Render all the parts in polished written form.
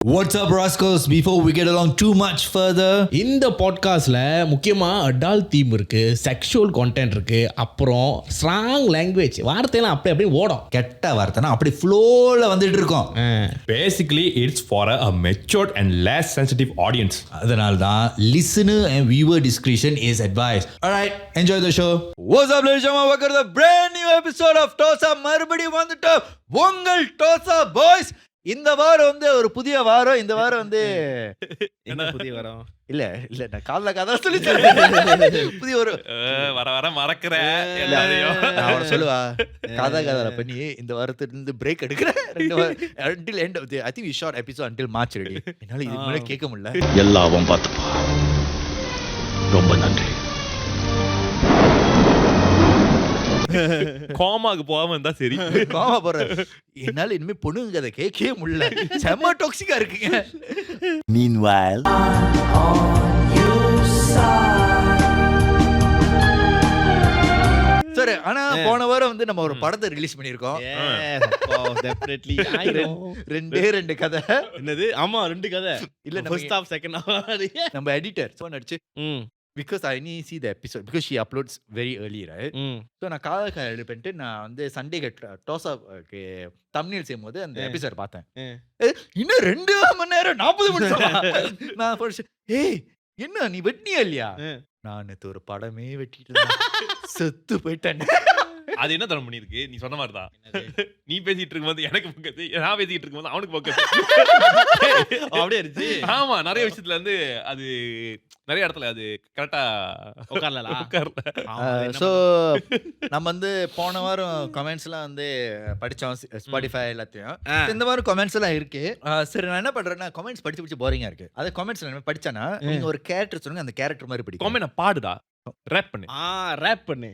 What's up, rascals? Before we get along too much further, இந்த பாட்காஸ்ட்ல முக்கியமா adult theme இருக்கு, செக்ஷுவல் கண்டென்ட் இருக்கு, அப்புறம் ஸ்ட்ராங் லாங்குவேஜ், வார்த்தையெல்லாம் அப்படியே ஓடும். கெட்ட வார்த்தைனா அப்படி ஃப்ளோல வந்துட்டு இருக்கோம். Basically, it's for a matured and less sensitive audience. அதனால தான் listener and viewer discretion is advised. Alright, enjoy the show. What's up, ladies and gentlemen? Welcome to the brand new episode of Tosa. மறுபடியும் வந்துட்டோம் உங்கள் dosa boys. இந்த வாரம் வந்து ஒரு புதிய வாரம். இந்த வாரம் வந்து என்ன புதிய வாரம்? இல்ல நான் காதல சொல்லி புதிய ஒரு வர மறக்கிறேன் எல்லாரையும். அவரை சொல்லுவா காதல பண்ணி இந்த வாரத்துல இருந்து பிரேக் எடுக்கிறேன். until end of the I think we short episode until March already. என்னால இதுக்கு மேல கேட்க முடியல. எல்லாவும் பார்த்துப்பா. ரொம்ப நன்றி. கோமாக்கு போகாம இருந்தா சரி. கோமா போற என்னால இனிமே பொண்ணுங்க கதை கேட்கவே முடியல. செம்ம டாக்ஸிக்கா இருக்குங்க. Meanwhile, சரி, ஆனா போன வாரம் வந்து நம்ம ஒரு படத்தை ரிலீஸ் பண்ணிருக்கோம். டெஃபினெட்லி ரெண்டு கதை. என்னது? ஆமா, ரெண்டு கதை. இல்ல ஃபர்ஸ்ட் ஹாஃப் செகண்ட் ஹாஃப். நம்ம எடிட்டர் சோ நடிச்சு because I only see the episode because she uploads very early, right? So நான் காதல் எடிட் பண்ணிட்டு நான் வந்து சண்டே டோசா தம்ப்நெயில் செய்யும்போது அந்த எபிசோட் பார்த்தேன். இன்னும் 2 மணி நேரம் 40 நிமிஷம். நான் ஏய் என்ன நீ வெட்டினியா இல்லையா? நான் நேத்து ஒரு படமே வெட்டிட்டு செத்து போயிட்டேன். அது என்ன தரம் பண்ணிருக்கு? நீ சொன்ன மாதிரி தான். நீ பேசிட்டு இருக்கும்போது எனக்கு பக்கத்து, நான் பேசிட்டு இருக்கும்போது அவனுக்கு பக்கத்து. அப்படியே இருந்துச்சு. ஆமா, நிறைய விஷயத்துல வந்து அது நிறைய இடத்துல அது கரெக்டா உட்காரல. ஸோ நம்ம வந்து போன வாரம் கமெண்ட்ஸ் எல்லாம் வந்து படிச்சோம் ஸ்பாட்டிஃபை எல்லாத்தையும். இந்த வாரம் கமெண்ட்ஸ் எல்லாம் இருக்கு. சரி, நான் என்ன பண்றேன்னா கமெண்ட்ஸ் படிச்சு போரிங்கா இருக்கு. அது கமெண்ட்ஸ் என்ன படிச்சானா நீங்க ஒரு கேரக்டர் சொல்லுங்க, அந்த கேரக்டர் மாதிரி படிக்கும். காமெண்ட் பாடுடா, ரேப் பண்ணு. ரேப் பண்ணு.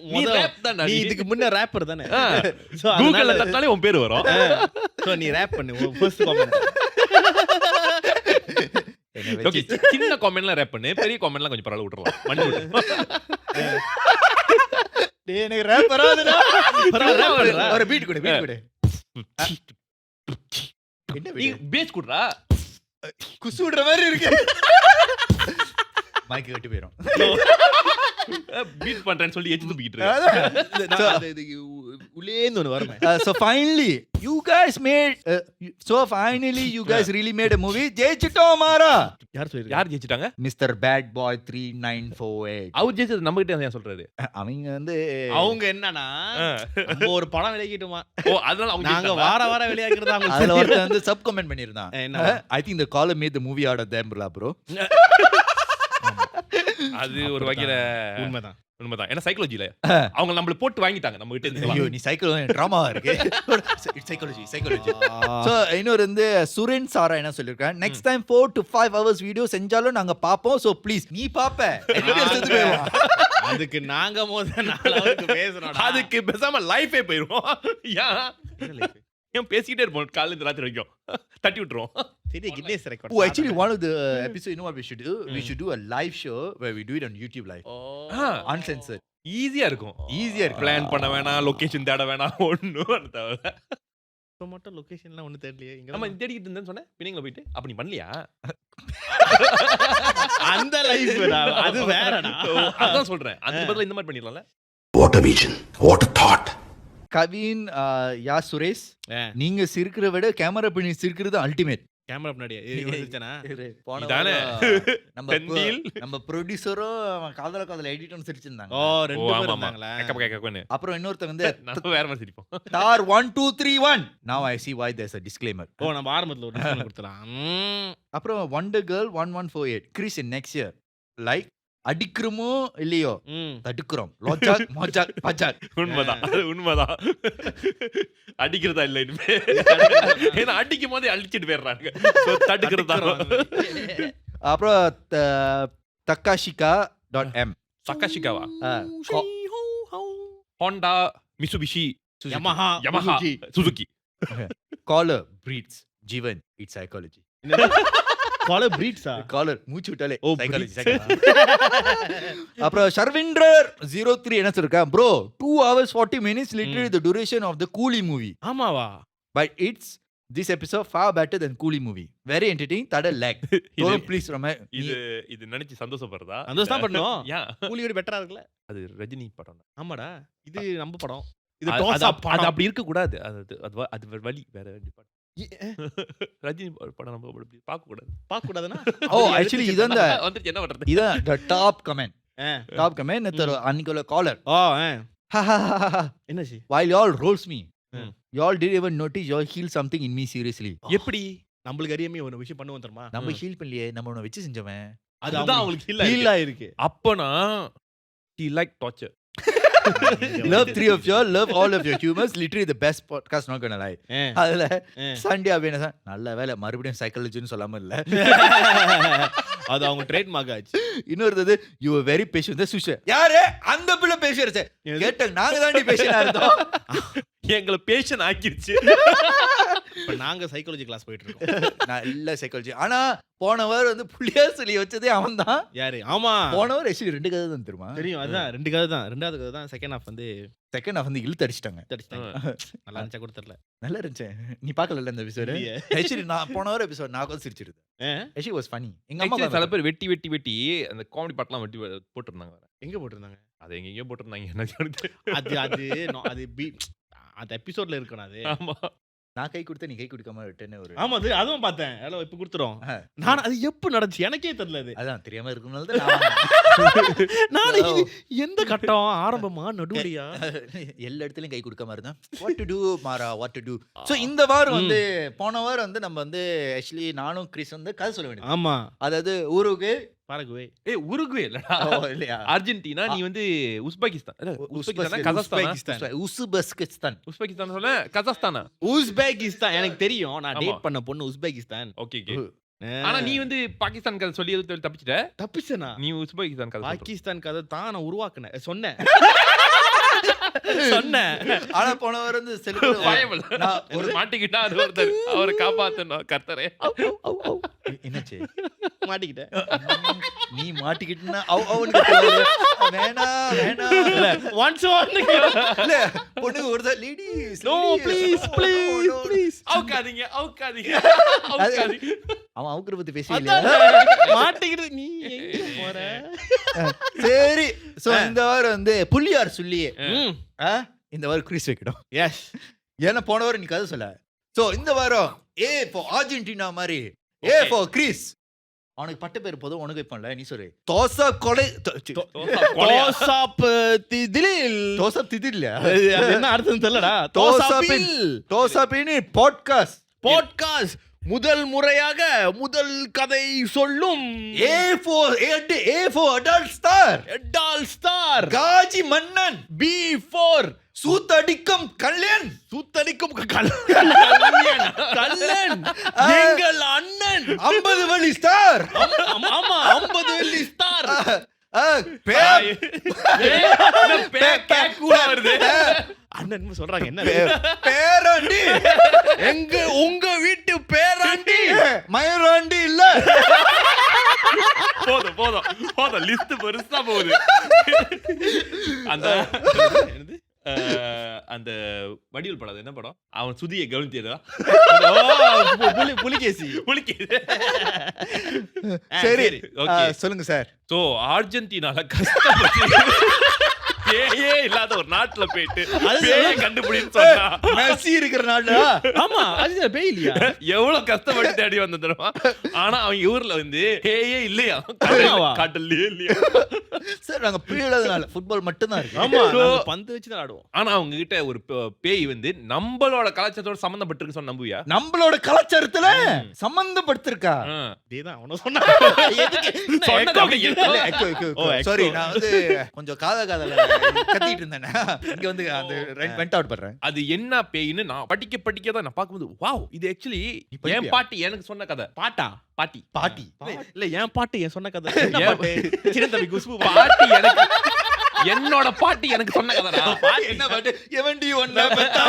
நீ ரேப் தான்டா. நீ இதுக்கு முன்ன ரேப்பர் தானே. கூகுள்ல தட்டாலே உன் பேர் வரும். சோ நீ ரேப் பண்ணு. First comment. ஓகே, சின்ன காமெண்ட்ல ரேப் பண்ணு, பெரிய காமெண்ட்லாம் கொஞ்சம் பரவாயில்ல விட்டுறலாம். மண்ணு விட்டு. டேய் எனக்கு ரேப் வராதுடா. பரவாயில்ல ஒரு பீட் கொடு. என்ன நீ பேஸ் குடுறா. குசு விடுற மாதிரி இருக்கு. மைக் கட்டி போயிரும். பீட் பண்றேன்னு சொல்லி எச்சு துப்பிட்டு இருக்கு. உள்ளேந்து ஒன்னு வருமே. So finally you guys really made a movie. ஜெயிச்சிட்டோம் மாரா. யார் ஜெயிச்சிட்டாங்க? Mister bad boy 3948. அவர் ஜெயிச்சது நம்ம கிட்ட ஏன் சொல்றாரு? அவங்க வந்து அவங்க என்னன்னா நம்ம ஒரு படம் விளையாக்கிட்டோமா. ஓ, அதனால அவங்க நாங்க வார விளையாக்குறது. அவங்க அதுல ஒருத்தன் வந்து சப் கமெண்ட் பண்ணிருந்தான். என்ன? I think the caller made the movie out of them bro. அது ஒரு வகையில உண்மைதான். ஏன்னா சைக்காலஜில அவங்க நம்மள போட்டு வாங்கிட்டாங்க நம்ம கிட்ட இருந்து. ஐயோ, நீ டிராமாவா இருக்கு. சைக்காலஜி. சோ இன்னொரு வந்து சுரேன் சாரா என்ன சொல்லிருக்காங்க, next time 4 to 5 hours video செஞ்சாலும் நாங்க பாப்போம். சோ ப்ளீஸ் நீ பாப்ப. அதுக்கு நாங்க மொத 4 ஹவருக்கு பேசறோம். அதுக்கு பேசாம லைஃபே போயிரும். ஏன் பேசிட்டே இருப்போம் காலையில இருந்து ராத்திரி வரைக்கும். தட்டி விட்டுறோம். சரி, Guinness record. Oh, actually one of the episode, you know what we should do? We should do a live show where we do it on YouTube live. Uncensored. ஈஸியா இருக்கும். பிளான் பண்ண வேணாம், லொகேஷன் தேட வேணாம், ஒண்ணும் தேவை. இப்ப மட்டும் லொகேஷன்லாம் ஒண்ணு தெரியலையே. இங்க நம்ம தேடிட்டு இருந்தேன்னு சொன்னேன். பின்னிங்கள போயிட்டு அப்ப நீ பண்ணலையா? அந்த லைஃப் அது வேறடா. அதான் சொல்றேன். அந்த பதிலா இந்த மாதிரி பண்ணிடலாம்ல. what a vision, what a thought. Kavin யா சுரேஷ், நீங்க சிரிக்கிற விட கேமரா பண்ணி சிரிக்கிறது அல்டிமேட். கேமரா முன்னாடியே வந்துச்சனா இதானே நம்ம ப்ரொடியூசரும் காதல எடிட்டரும் சிரிச்சிருந்தாங்க. ஓ, ரெண்டு பேரும் இருந்தாங்களா? கேக்கன்னு. அப்புறம் இன்னொருத்தங்க வந்து நம்ம வேற மாதிரி சிரிப்போம். Star 1 2 3 1. Now I see why there's a disclaimer. ஓ, நம்ம ஆரம்பத்துல ஒரு டிஸ்க்ளைமர் கொடுத்தலாம். அப்புறம் Wonder Girl 1148 Chris in next year like அடிக்கிறமோ இல்லையோ தடுக்கிறோம். லோஜாக் மோஜாக் பஜாக். உண்மைதான். அடிக்கிறதா இல்ல இனிமே. ஏன்னா அடிக்கும் போதே அழிச்சிட்டு போயிடுறாங்க. தடுக்கிறதா. அப்புறம் takaashika.m. தக்காஷிகாவா? Honda, Mitsubishi, Yamaha, Suzuki. Caller breeds ஜீவன் இட்ஸ் சைக்காலஜி. காலர் பிரீட்ஸா? காலர் மூச்சு விட்டாலே சைக்காலஜி. அப்புறம் ஷர்விண்டர் 03 என்ன சொல்றா, bro 2 hours 40 minutes literally the duration of the Coolie movie. ஆமாவா? But it's This episode far better than Coolie movie. Very entertaining. Tada lag. Don't please Ramai. இது நினைச்சு சந்தோஷப்படுறதா? சந்தோஷம் பண்ணோம். ஏன்? கூலியோட பெட்டரா இருக்குல்ல? அது ரஜினி படம். ஆமாடா. இது நம்ம படம். இது அது டோசா அது அப்படி இருக்க கூடாது. அது வழி வேற படம். ரஜினி படம் நம்ம அப்படி பார்க்க கூடாது. பார்க்க கூடாதுனா? Oh, actually இதான் வந்துச்சு என்ன பண்றது? இதான் the top comment. Top comment நேத்து அன்னிக்குள்ள caller. என்னாச்சு? While y'all rolls me. Y'all didn't even notice y'all heal something in me seriously. எப்படி? நம்மளுக்கு அறியாம ஒரு விஷயம் பண்ணுவோம் தெரியுமா? நம்ம ஹீல் பண்ணலையே, நம்ம உன்னை வச்சு செஞ்சவன். அதுதான் அவங்களுக்கு ஹீல் ஆயிருக்கு. அப்பனா he like torture. Love three of y'all, love all of your humors. Literally the best podcast, not gonna lie. அதுல சண்டே அப்படின்னா நல்ல வேலை மறுபடியும் சைக்காலஜின்னு சொல்லாம இல்ல. அது அவங்க ட்ரேட் மார்க் ஆச்சு. இன்னொருது you were very patient. சுஷ யாரு அந்த பிள்ளை பேசிருச்சே கேட்ட நாங்க தாண்டி பேசினா இருந்தோம். எங்களை பேஷன் ஆக்கிருச்சு. இப்ப நாங்க சைக்காலஜி கிளாஸ் போயிட்டு இருக்கோம். நல்ல சைக்காலஜி. ஆனா போனவர் வந்து புள்ளியார் சொல்லி வச்சதே அவன் தான். யாரு? ஆமா. போனவர் actually 2 கதை தான் தெரியுமா? தெரியும். அதான் 2 கதை தான். ரெண்டாவது கதை தான் செகண்ட் ஹாஃப் வந்து இழுத்து அடிச்சிட்டாங்க. நல்லா இருந்துச்சா கூட தெரியல. நல்லா இருந்துச்சு. நீ பார்க்கல இந்த எபிசோட்? actually நான் போனவர் எபிசோட் நான் கூட சிரிச்சிருந்தேன். actually was funny. எங்க அம்மா சில பேர் வெட்டி அந்த காமெடி பாட்லாம் வெட்டி போட்டுருந்தாங்க. எங்க போட்டிருந்தாங்க? அது எங்கேயோ போட்டுருந்தாங்க. எனக்கு அது அந்த எபிசோட்ல இருக்கணும் அது. ஆமா. நான் கை கொடுத்தா நீ கை கொடுக்காம விட்டேன்னு ஒரு. ஆமா அதுவும் பார்த்தேன். ஹலோ இப்ப கொடுத்துறோம். நான் அது எப்ப நடந்துச்சு எனக்கே தெரியல. அது அதான் தெரியாம இருக்கனால தான் நான் எந்த கட்டம் ஆரம்பமா நடுவுலையா எல்லா இடத்துலயும் கை கொடுக்காம இருந்தேன். what to do Mara what to do. So இந்த வாரம் வந்து போன வாரம் வந்து நம்ம வந்து ஆக்சுவலி நானும் கிறிஸ் வந்து கதை சொல்ல வேண்டியது. ஆமா. அதாவது உருகுவே பாரகுவே. உருகுவே இல்லடா. இல்லையா? அர்ஜென்டினா நீ வந்து உஸ்பெகிஸ்தான். உஸ்பெகிஸ்தான் சொல்ல கஜகஸ்தானா? உஸ்பெகிஸ்தான் எனக்கு தெரியும். நான் டேட் பண்ண பொண்ணு உஸ்பெகிஸ்தான். ஓகே. ஆனா நீ வந்து பாகிஸ்தான் கதை சொல்லி தப்பிச்சிட்ட. தப்பிச்சனா? நீ உஸ்பெகிஸ்தான் கதை. பாகிஸ்தான் கதை தான் நான் உருவாக்குனேன். சொன்னேன். ஆனா போனவர் வந்து ஒரு மாட்டிக்கிட்டா அது ஒருத்தர் அவரை காப்பாத்தணும் கர்த்தரே. என்னாச்சு? மாட்டிக்கிட்டேன். நீ மாட்டிக்கிட்டா அவனுக்கு வேணாம் ஒன்ஸ் இல்ல பொண்ணு ஒரு லேடிஸ் நோ ப்ளீஸ் அவுக்காதீங்க அவன் அவுக்குற பத்தி பேசியல மாட்டிக்கிட்டு நீ எங்க போற? சரி சோ இந்த வாரம் வந்து புள்ளியார் சொல்லியே இந்த வாரம் கிறிஸ் வைக்கணும். எஸ். ஏன்னா போன வாரம் நீ கதை சொல்ல. சோ இந்த வாரம் ஏ ஃபார் அர்ஜென்டினா மாதிரி ஏ ஃபார் கிறிஸ். அவனுக்கு பட்ட பேர் போதும் உனக்கு வைப்போம்ல. நீ சொல்லு. தோசா கொலை தோசாப் திதில். தோசாப் திதில் அது என்ன அர்த்தம் தெரியலடா. தோசாபின் பாட்காஸ்ட் முதல் முறையாக முதல் கதை சொல்லும் ஏ ஃபார் அடல்ட் ஸ்டார் காஜி மன்னன். பி ஃபார் சூத்தடிக்கும் கல்யாண். கல்லன் எங்கள் அண்ணன். 50 வழி ஸ்டார். ஆமா 50 வெள்ளி ஸ்டார். அண்ணன் சொல்றாங்க என்ன பேராண்டி. உங்க வீட்டு பேராண்டி மயூராண்டி இல்ல. போதும் லிஸ்ட் பெருசா போகுது. அந்த வடிவில் படம் என்ன படம்? அவன் சுதியை கவனித்தியதா? புலிகேசி. சரி சொல்லுங்க சார். சோ அர்ஜென்டினால கஷ்டப்பட்டு பேயே இல்லாத ஒரு நாட்டுல போயிட்டு பேயை கண்டுபிடின்னு சொன்னா மெஸ்ஸி இருக்கிற நாடு. ஆமா அது பேய் இல்லையா? எவ்வளவு கஷ்டப்பட்டு தேடி வந்த தெரியுமா? ஆனா அவங்க ஊர்ல வந்து பேயே இல்லையா, காட்டல்லையே இல்லையா. சார் நாங்க பேய் இல்லாதனால ஃபுட்பால் மட்டும் தான் இருக்கு. ஆமா பந்து வச்சு தான் ஆடுவோம். ஆனா அவங்க கிட்ட ஒரு பேய் வந்து நம்மளோட கலாச்சாரத்தோட சம்பந்தப்பட்டிருக்கு சொன்ன நம்புவியா? நம்மளோட கலாச்சாரத்துல சம்பந்தப்பட்டிருக்கா? இதேதான் அவன சொன்னா. சாரி நான் வந்து கொஞ்சம் காதல கத்திட்டு இருந்தேன். இங்க வந்து அந்த வெண்ட் அவுட் பண்றேன். அது என்ன பேய்னு நான் படிக்க தான் நான் பாக்கும்போது வாவ் இது एक्चुअली என் பாட்டி எனக்கு சொன்ன கதை. பாட்டி இல்ல என் பாட்டி என் சொன்ன கதை. என்ன பாட்டு? சின்ன தம்பி குஷ்பு பாட்டி எனக்கு என்னோட பாட்டி எனக்கு சொன்ன கதைடா. என்ன பாட்டு? எவன்டி ஒண்ணா பெத்தா.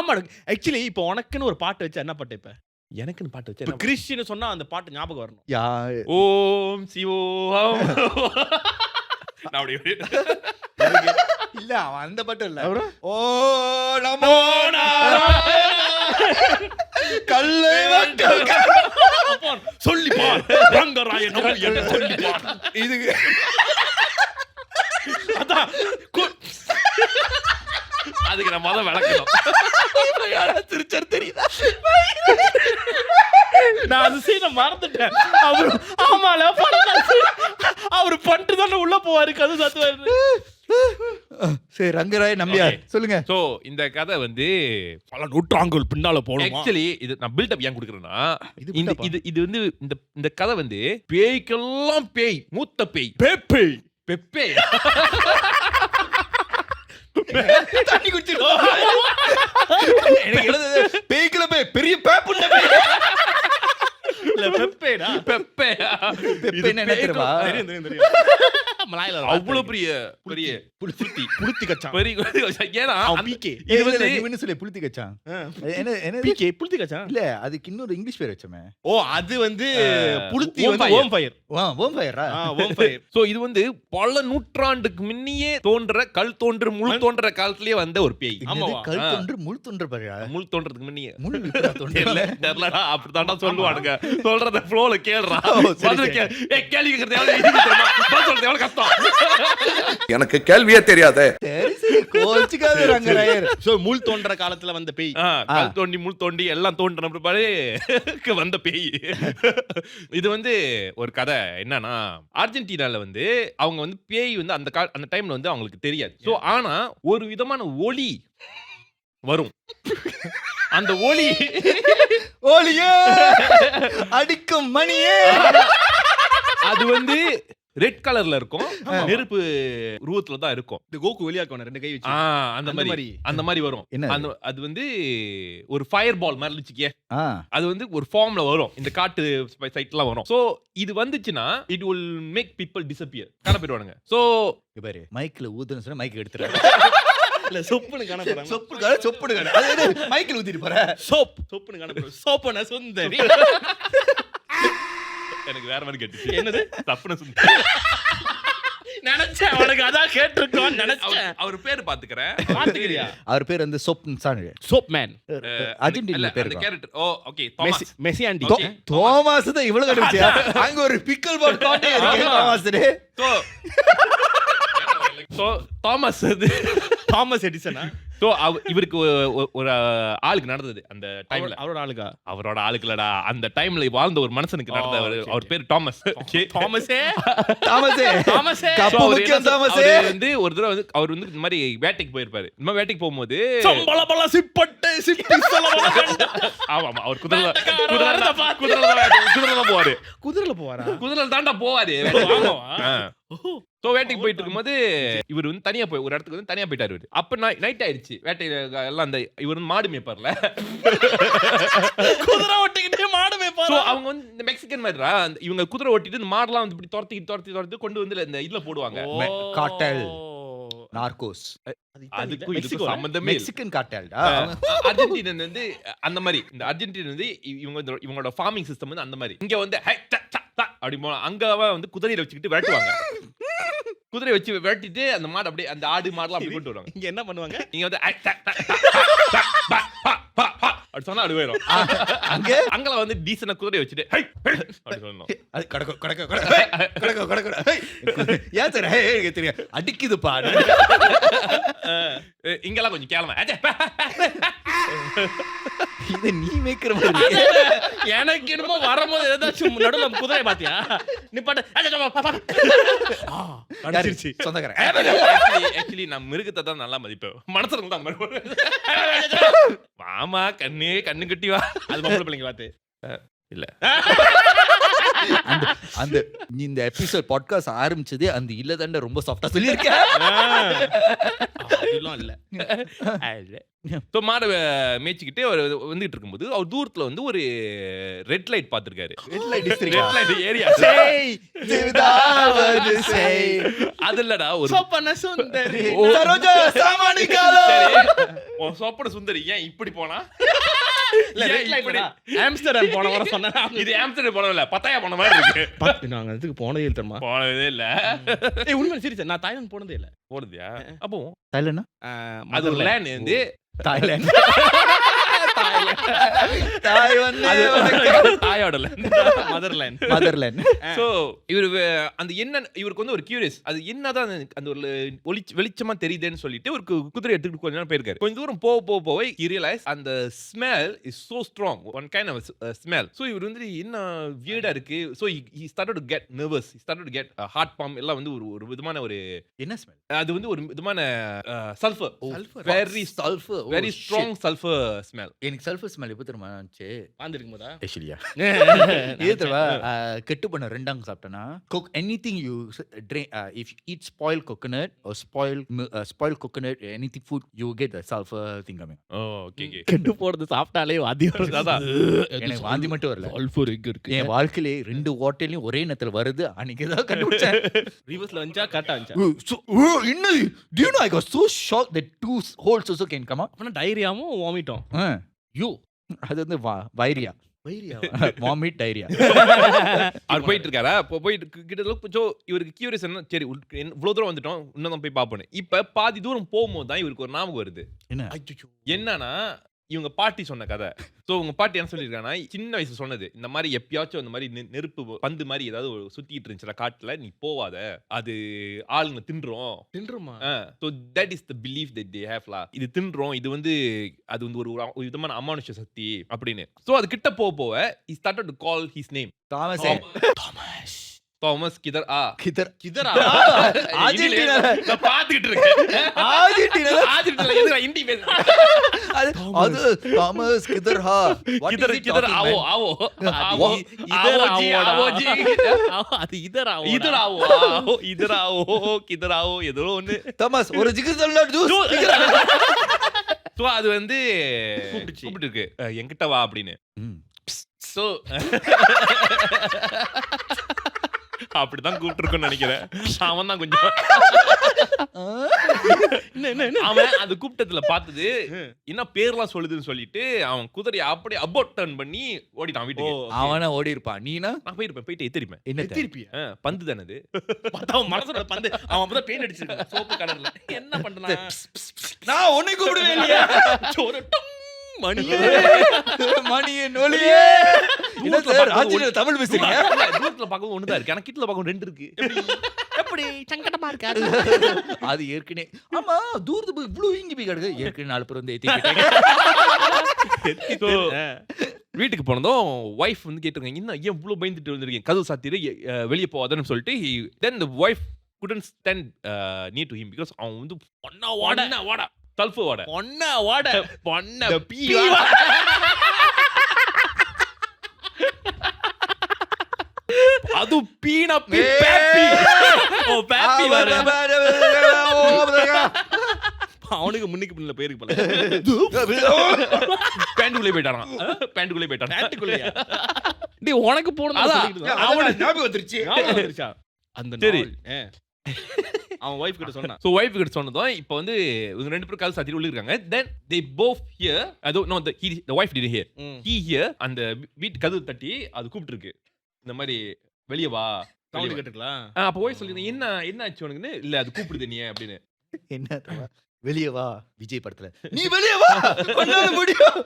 ஆமா एक्चुअली இப்போ உனக்குன்னு ஒரு பாட்டு வச்சா என்ன பாட்டு? இப்ப எனக்குன்னு பாட்டு வச்சா கிறிஸ்டியன் சொன்னா அந்த பாட்டு ஞாபகம் வரணும். ஓம் சிவோம். இல்ல அவன் அந்த பாட்டு இல்ல. அப்புறம்? ஓ நமோ கல்லை சொல்லி பார் ரங்கராயன் என்று சொல்லி பார். இது அதான் அதுக்கு நான் மொதல் விளக்கணும். திருச்சர் தெரியுதா? நான் அந்த சீனை மறந்துட்டேன். அவரு ஆமால அவரு பண்ணிட்டு தானே உள்ள போவாரு கதை சாத்துவாரு. சரி ரங்கராய் நம்பியார் சொல்லுங்க. சோ இந்த கதை வந்து பல நூற்றாண்டுகள் பின்னால போனோமா. ஆக்சுவலி இது நான் பில்டப் ஏன் கொடுக்குறேன்னா இது இந்த build-up-ஆ? இது இது வந்து இந்த கதை வந்து பேய்க்கெல்லாம் பேய் மூத்த பேய் பேப்பே பெப்பே தண்ணி குடிச்சிடும். எனக்கு எழுது பேய்க்குல பேய் பெரிய பேப்புண்ட பேய். இல்ல பெப்பேடா. பெப்பே பெப்பேன்னு என்ன தெரியுமா? மலாயில அவ்வளவு பெரிய பெரிய புளுத்தி புளுத்தி கச்சான். பெரிய ஏன்னா அவன் பிகே. இது வந்து நீ என்ன சொல்லி புளுத்தி கச்சான்? என்ன என்ன பிகே புளுத்தி கச்சான். இல்ல அதுக்கு இன்னொரு இங்கிலீஷ் பேர் வச்சோமே. ஓ அது வந்து புளுத்தி ஓம் வந்து ஃபயர். ஓம் ஃபயர். ஓம் ஃபயரா? ஓம் ஃபயர். சோ இது வந்து பல நூற்றாண்டுக்கு முன்னியே தோன்ற கல் தோன்று முள் தோன்ற காலத்திலேயே வந்த ஒரு பேய். ஆமாவா? கல் தொன்று முள் தொன்று பாருடா. முள் தோன்றதுக்கு முன்னியே முள் விட்டுறா தொண்டர்ல. தெரியலடா அப்படித்தான்டா சொல்லுவானுங்க. சொல்றத ஃப்ளோல கேளுடா. சரி, பதில் கேள்வி கேக்குறது எவ்வளவு easy தெரியுமா? பதில் சொல்றது எவ்வளவு கஷ்டம். எனக்கு கேள்வியே தெரியாதே. சரி சரி கோச்சுக்காத ரங்கராயர். சோ முள் தோன்ற காலத்துல வந்த பேய். கல் தோண்டி முள் தோண்டி எல்லாம் தோன்ற பிற்பாடு வந்த பேய். இது வந்து ஒரு கதை என்னன்னா அர்ஜென்டினால வந்து அவங்க வந்து பேய் வந்து அந்த டைம்ல வந்து அவங்களுக்கு தெரியாது. சோ ஆனா ஒரு விதமான ஒளி வரும். அந்த ஒளி ஓலியே அடிக்கும் மணியே. அது வந்து ரெட் கலர்ல இருக்கும். நெருப்பு உருவத்துல தான் இருக்கும். இந்த கோகு வெளியாக்குவானே ரெண்டு கை வச்சு. அந்த மாதிரி வரும். என்ன அந்த அது வந்து ஒரு ஃபயர் பால் மாதிரி வச்சுக்கே. ஆ அது வந்து ஒரு ஃபார்ம்ல வரும். இந்த காட்டு சைட்லாம் வரும். சோ இது வந்துச்சுன்னா it will make people disappear. காண போயிடுவானுங்க. சோ இங்க பாரு மைக்ல ஊதுன்னு சொன்னா மைக் எடுத்துறாரு. இல்ல சொப்புன்னு காண போறாங்க. சொப்புடு கடை. அது மைக்ல ஊத்திட்டு போற. சொப்புன்னு காண போறாங்க. சோப்பன சுந்தரி. எனக்கு வேற மாதிரி கேட்டுச்சு. என்னது? தப்புன சுந்தரி. நினைச்சேன் அவனுக்கு அதான் கேட்டிருக்கோம் நினைச்சேன். அவர் பேர் பாத்துக்கறேன். பாத்துக்கிறியா? அவர் பேர் வந்து சோப்சான். Soap man. அர்ஜென்டினா பேர். அந்த character. Oh okay. Thomas. Messi ஆண்டி. தோமாஸ் தான் இவ்வளவு கண்டுபிடிச்சா? அங்க ஒரு பிக்கல் பாட் காட்டே இருக்கு தோமாஸ். சோ தாமஸ் அது தாமஸ் எடிசனா? சோ இவருக்கு ஒரு ஆளுக்கு நடந்தது அந்த டைம்ல. அவரோட ஆளுக்கா? அவரோட ஆளுக்குலடா அந்த டைம்ல வாழ்ந்த ஒரு மனுஷனுக்கு நடந்த அவர் பேர் தாமஸ். தாமஸே தாமஸே தாமஸே கப்பு முக்கியம் தாமஸே. அவர் வந்து ஒரு தடவை வந்து அவர் வந்து இந்த மாதிரி வேட்டைக்கு போயிருப்பாரு. இந்த மாதிரி வேட்டைக்கு போகும்போது சம்பளபல சிப்பட்டை சிப்பி சொல்லவல. ஆமா அவர் குதிரைல போவாரு. குதிரைல போவாரா? குதிரைல தாண்டா போவாரு. ஆமாவா? சோ வேட்டைக்கு போயிட்டு இருக்கும்போது இவர் வந்து தனியா போய் ஒரு இடத்துக்கு வந்து தனியா போயிட்டாரு. இவரு அப்ப நைட் ஆயிடுச்சு. வேட்டையில எல்லாம் அந்த இவர் வந்து மாடு மேய்ப்பார்ல. குதிரை ஓட்டிக்கிட்டே மாடு மேய்ப்பாரு. சோ அவங்க வந்து இந்த மெக்சிகன் மாதிரிடா இவங்க குதிரை ஓட்டிட்டு இந்த மாடெல்லாம் வந்து இப்படி துரத்தி கொண்டு வந்து இந்த இதுல போடுவாங்க. காட்டல் நார்கோஸ். அதுக்கும் இதுக்கும் சம்பந்தமே இல்ல. மெக்சிகன் காட்டல்டா. அர்ஜென்டினா வந்து அந்த மாதிரி இந்த அர்ஜென்டினா வந்து இவங்களோட ஃபார்மிங் சிஸ்டம் வந்து அந்த மாதிரி. இங்க வந்து அப்படி அங்க வந்து குதிரையில வச்சுக்கிட்டு விரட்டுவாங்க. குதிரை வச்சு விரட்டிட்டு அந்த மாடு அப்படியே அந்த ஆடு மாடுலாம் அப்படி கொண்டு வருவாங்க. இங்க என்ன பண்ணுவாங்க? நீங்க வந்து அப்படி சொன்னா அது போயிடும். அங்கல வந்து டீசனா குதிரை வச்சுட்டு அப்படி சொல்லணும். அது கடக்க ஏன் சார் எனக்கு தெரியும் அடிக்குதுப்பா. இங்கெல்லாம் கொஞ்சம் கேளமா இத நீ மேய்க்கிற மாதிரி. எனக்கு என்னமோ வரும்போது ஏதாச்சும் நடுவுல குதிரை பாத்தியா? நீ பாட்டு அடிச்சிருச்சு. சொந்தக்காரன். ஆக்சுவலி நான் மிருகத்தை தான் நல்லா மதிப்பேன். மனசுல தான் மாமா கண்ணு கட்டி வா. அது பொம்பளை பிள்ளைங்க பாத்து இல்ல. அந்த இந்த எபிசோட் பாட்காஸ்ட் ஆரம்பிச்சதே அந்த இல்ல தாண்ட ரொம்ப சாஃப்டா சொல்லியிருக்கேன். அதெல்லாம் இல்ல. சோ மாட மேய்ச்சிக்கிட்டே அவர் வந்துட்டு இருக்கும்போது அவர் தூரத்துல வந்து ஒரு ரெட் லைட் பாத்துருக்காரு. Red light area. அது இல்லடா ஒரு சோப்பன சுந்தரி. சரோஜா சாமானிகாலோ. சோப்பன சுந்தரி ஏன் இப்படி போனா? இல்ல ஏன் ரெட் லைட் இப்படி? ஆம்ஸ்டர்டாம் போன வாரம் சொன்னா இது ஆம்ஸ்டர்டம் போனது இல்ல, பத்தாயா போன மாதிரி இருக்கு. நாங்க அதுக்கு போனதே இல்ல தெரியுமா? போனதே இல்ல. உண்மையில சீரியஸ் நான் தாய்லாந்து போனதே இல்ல. போனதியா? அப்போ தாய்லாந்து அது ஒரு லேண்ட் வந்து தாய்லாந்து தாய் வந்து தாயோட லேண்ட், மதர்லேண்ட். மதர்லேண்ட். சோ இவர் அந்த என்ன இவருக்கு வந்து ஒரு கியூரியஸ், அது என்னதான் அந்த ஒரு வெளிச்சமா தெரியுதுன்னு சொல்லிட்டு ஒரு குதிரை எடுத்துட்டு கொஞ்ச நேரம் போயிருக்காரு. கொஞ்ச தூரம் போக he realized அந்த smell is so strong, one kind of smell. so இவர் வந்து என்ன வியர்டா இருக்கு. so he started to get nervous, he started to get heart pump எல்லாம் வந்து ஒரு விதமான ஒரு என்ன ஸ்மெல்? அது வந்து ஒரு விதமான sulphur, very sulphur, very strong sulfur smell. எனக்கு சல்ஃபர் ஸ்மெல் எப்போ தெரியுமா இருந்துச்சு? பாந்துருக்கும் போதா? ஆக்சுவலியா இது தெரியுமா? கெட்டு பண்ண ரெண்டாங்க சாப்பிட்டேன்னா anything you drink, if you eat spoiled coconut or spoiled coconut, anything food, you get the sulfur thing coming. Okay கெட்டு போறது சாப்பிட்டாலே வாந்தி வரும். அதான். எனக்கு வாந்தி மட்டும் வரல, சல்ஃபர் எங்க இருக்கு? என் வாழ்க்கையிலே 2 ஹோட்டலையும் ஒரே நேரத்துல வருது. அன்னைக்கு தான் கண்டுபிடிச்சேன். ரிவர்ஸ்ல வந்துச்சா கரெக்டா வந்துச்சா? இன்னும் do you know I got so shocked that 2 holes also can come out. அப்பனா டைரியாவும் வாமிட்டும். யூ அது வந்து வைரியா வாமிட் டைரியா. அவர் போயிட்டு இருக்காரா? போயிட்டு கிட்ட இவருக்கு கியூரியஸ் என்ன, சரி இவ்வளவு தூரம் வந்துட்டோம், இன்னும் போய் பாப்போம். இப்ப பாதி தூரம் போகும்போது தான் இவருக்கு ஒரு ஞாபகம் வருது. என்ன என்னன்னா இவங்க பாட்டி சொன்ன கதை. சோ உங்க பாட்டி என்ன சொல்லிருக்காங்கன்னா, சின்ன வயசு சொன்னது, இந்த மாதிரி எப்பயாச்சும் அந்த மாதிரி நெருப்பு பந்து மாதிரி ஏதாவது சுத்திட்டு இருந்துச்சுல காட்டுல, நீ போவாத, அது ஆளுங்க தின்றுமா? so that is the belief that they have la. இது தின்றோம், இது வந்து அது வந்து ஒரு விதமான அமானுஷ்ய சக்தி அப்படின்னு. சோ அது கிட்ட போக he started to call his name. Thomas கிதர் கிதரா? அர்ஜென்டினா நான் பாத்துக்கிட்டு இருக்கேன். அர்ஜென்டினா எதுக்கு இந்தி பேசுறேன்? அது தாமஸ் கிதர் கிதர் ஆவோ அது இதரா? கிதர் ஆவோ ஏதோ ஒண்ணு. தாமஸ் ஒரு ஜிகர்தண்டா ஜூஸ். சோ அது வந்து கூப்பிட்டு இருக்கு, என்கிட்ட வா அப்படின்னு. சோ அப்படிதான் கூப்பிட்டு இருக்குன்னு நினைக்கிறேன். அவன் தான் கொஞ்சம் அவன் அது கூப்பிட்டதுல பார்த்தது என்ன பேர்லாம் சொல்லுதுன்னு சொல்லிட்டு அவன் குதிரையை அப்படியே அபோட் டர்ன் பண்ணி ஓடிட்டான் வீட்டுக்கு. அவனா ஓடி இருப்பான். நீனா? நான் போயிட்டு எத்திருப்பேன். என்ன திருப்பியா? பந்து தானே அது. அவன் மனசோட பந்து. அவன் அப்பதான் பெயிண்ட் அடிச்சிருக்கான் சோப்பு கலர்ல. என்ன பண்றான்? நான் உன்னை கூப்பிடுவே இல்லையா? சோறு மணியே நொலியே. என்ன சார் ஆச்சரிய தமிழ் பேசுறீங்க? தூரத்துல பார்க்கவும் ஒண்ணுதான் இருக்கு, ஆனா கிட்டல பார்க்கவும் 2 இருக்கு. எப்படி சங்கடமா இருக்கா? அது ஏற்கனவே ஆமா தூரத்து போய் இவ்வளவு வீங்கி போய் கிடக்கு. ஏற்கனவே 4 பேர் வந்து ஏத்திக்கிட்டாங்க. வீட்டுக்கு போனதும் வைஃப் வந்து கேட்டிருக்காங்க, என்ன ஏன் இவ்வளவு பயந்துட்டு வந்திருக்கீங்க, கதவு சாத்திட்டு வெளியே போவாதன்னு சொல்லிட்டு. then the wife couldn't stand near to him because அவன் வந்து வாட சல்ஃபர் வாட பொண்ண பீ அது பீனா பேப்பி. ஓ பேப்பி வர அவனுக்கு முன்னுக்கு பின்ன பேருக்கு போல. பேண்டுக்குள்ளே போயிட்டான். டேய் உனக்கு போறதா சொல்லிட்டு அவனுக்கு ஞாபகம் வந்துருச்சு. அந்த சரி. அவன் வைஃப் கிட்ட சொன்னான். சோ வைஃப் கிட்ட சொன்னதும் இப்போ வந்து இவங்க 2 பேரும் கதவு சாத்திட்டு உள்ள இருக்காங்க. then they both hear the wife didn't hear. he hear அந்த வீட்டு கதவு தட்டி அது கூப்பிட்டு இருக்கு, இந்த மாதிரி வெளிய வா சவுண்ட் கேட்டுக்கலாம். அப்ப வைஃப் சொல்லிருங்க, என்ன ஆச்சு உனக்குன்னு. இல்ல அது கூப்பிடுது நீ அப்படின்னு. என்ன வெளிய வா விஜய் படத்துல நீ வெளிய வா பண்ணாத முடியும்.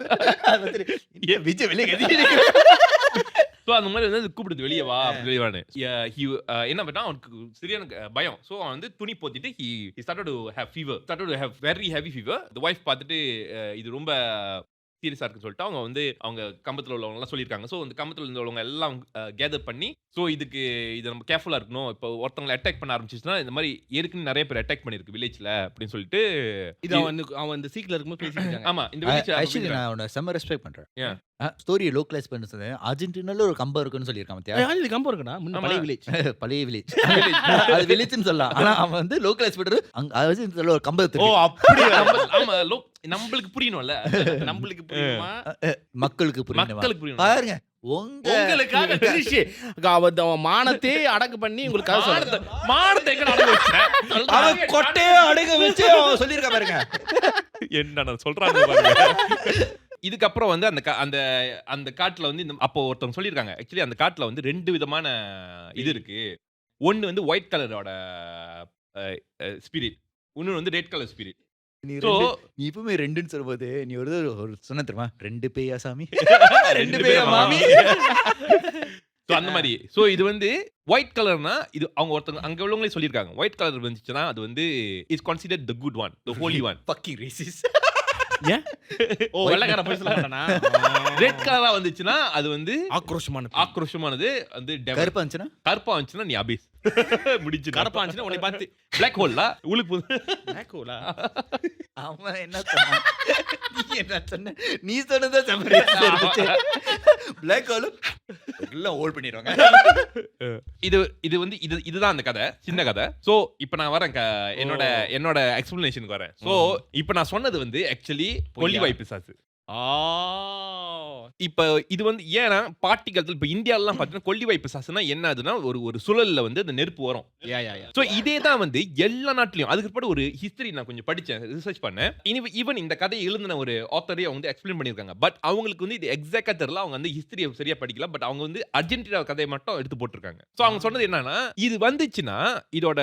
விஜய் வெளிய கத்திட்டு. சோ அந்த மாதிரி வந்து கூப்பிடுது வெளிய வா வெளியவான்னு. என்ன பண்ணா அவனுக்கு சரியான பயம். சோ அவன் வந்து துணி போத்திட்டு he started to have very heavy fever. the wife பார்த்துட்டு இது ரொம்ப சீரியஸா இருக்குன்னு சொல்லிட்டு அவங்க கம்பத்துல உள்ளவங்க எல்லாம் சொல்லியிருக்காங்க. சோ அந்த கம்பத்துல உள்ளவங்க எல்லாம் கேதர் பண்ணி, சோ இது நம்ம கேர்ஃபுல்லா இருக்கணும், இப்போ ஒருத்தவங்களை அட்டாக் பண்ண ஆரம்பிச்சிச்சுன்னா இந்த மாதிரி ஏற்கனவே நிறைய பேர் அட்டாக் பண்ணிருக்கு வில்லேஜ்ல அப்படின்னு சொல்லிட்டு இது அவன் இந்த சீக்ல இருக்கும்போது பேசிட்டாங்க. ஆமா இந்த வில்லேஜ் ஆக்சுவலி நான் அவனை செம்ம ரெஸ்பெக்ட் பண்றேன். ஸ்டோரியை லோக்கலைஸ் பண்ண சொன்னேன். அர்ஜென்டினால ஒரு கம்பம் இருக்குன்னு சொல்லியிருக்கான். இது கம்பம் இருக்குடா, முன்ன பழைய வில்லேஜ். பழைய வில்லேஜ் அது வில்லேஜ்னு சொல்லலாம். ஆனா அவன் வந்து லோக்கலைஸ் பண்றது அங்க ஒரு கம்பம். ஓ அப்படியே. ஆமா நம்மளுக்கு புரியணும்ல, நம்மளுக்கு புரியுமா மக்களுக்கு புரியணும். பாருங்க உங்களுக்காக திருஷி அவன் மானத்தை அடக்கு பண்ணி உங்களுக்கு மானத்தை எங்க அடங்க வச்சேன், அவன் கொட்டையே அடங்க வச்சு அவன் சொல்லியிருக்க பாருங்க. என்ன சொல்றாங்க பாருங்க. இதுக்கப்புறம் வந்து அந்த அந்த காட்டுல வந்து அப்போ ஒருத்தவங்க சொல்லியிருக்காங்க ஆக்சுவலி அந்த காட்டுல வந்து 2 விதமான இது இருக்கு. ஒன்னு வந்து ஒயிட் கலரோட ஸ்பிரிட், இன்னொன்னு வந்து ரெட் கலர் ஸ்பிரிட். நீ So நீ எப்பவுமே 2ன்னு சொல்லும்போது நீ ஒரு சொன்ன தெரியுமா 2 பேயா சாமி 2 பேயா மாமி. சோ அந்த மாதிரி. சோ இது வந்து ஒயிட் கலர்னா இது அவங்க ஒருத்தங்க அங்க உள்ளவங்களே சொல்லியிருக்காங்க. ஒயிட் கலர் வந்துச்சுன்னா அது வந்து is considered the good one, the Holi one. fucking racist. ஏன் ஓ வெள்ளக்கார போய் சொல்லறானா ரெட் கலரா வந்துச்சுன்னா அது வந்து ஆக்ரோஷமானது வந்து கருப்பா இருந்துச்சுன்னா கருப்பா வந்துச்சுன்னா நீ அபேஸ் முடிச்சு. கருப்பா இருந்துச்சுன்னா உன்னை பார்த்து பிளாக் ஹோல்லா உளுக்கு நாக்கோலா அவன் என்ன சொன்னான் நீ என்ன சொன்ன நீ சொன்னதா சமரிச்சு பிளாக் ஹோல் எல்லாம் ஹோல்ட் பண்ணிடுவாங்க. இது வந்து இதுதான் அந்த கதை, சின்ன கதை. சோ இப்போ நான் வரேன் என்னோட எக்ஸ்பிளனேஷனுக்கு வரேன். சோ இப்போ நான் சொன்னது வந்து ஆக்சுவலி கொல்லிவாய் பிசாசு. இப்ப இது வந்து ஏன்னா பாட்டி காலத்துல இப்ப இந்தியாலாம் பாத்தீங்கன்னா கொல்லிவாய் பிசாசுனா என்ன ஆகுதுன்னா ஒரு சுழல்ல வந்து அந்த நெருப்பு வரும். சோ இதே தான் வந்து எல்லா நாட்டிலயும். அதுக்கு பிறகு ஒரு ஹிஸ்டரி நான் கொஞ்சம் படிச்சேன், ரிசர்ச் பண்ணேன். ஈவன் இந்த கதையை எழுதின ஒரு ஆத்தரே அவங்க வந்து எக்ஸ்பிளைன் பண்ணிருக்காங்க. பட் அவங்களுக்கு வந்து இது எக்ஸாக்டா தெரியல, அவங்க வந்து ஹிஸ்டரியை சரியா படிக்கல. பட் அவங்க வந்து அர்ஜென்டினா கதையை மட்டும் எடுத்து போட்டிருக்காங்க. சோ அவங்க சொன்னது என்னன்னா இது வந்துச்சுன்னா இதோட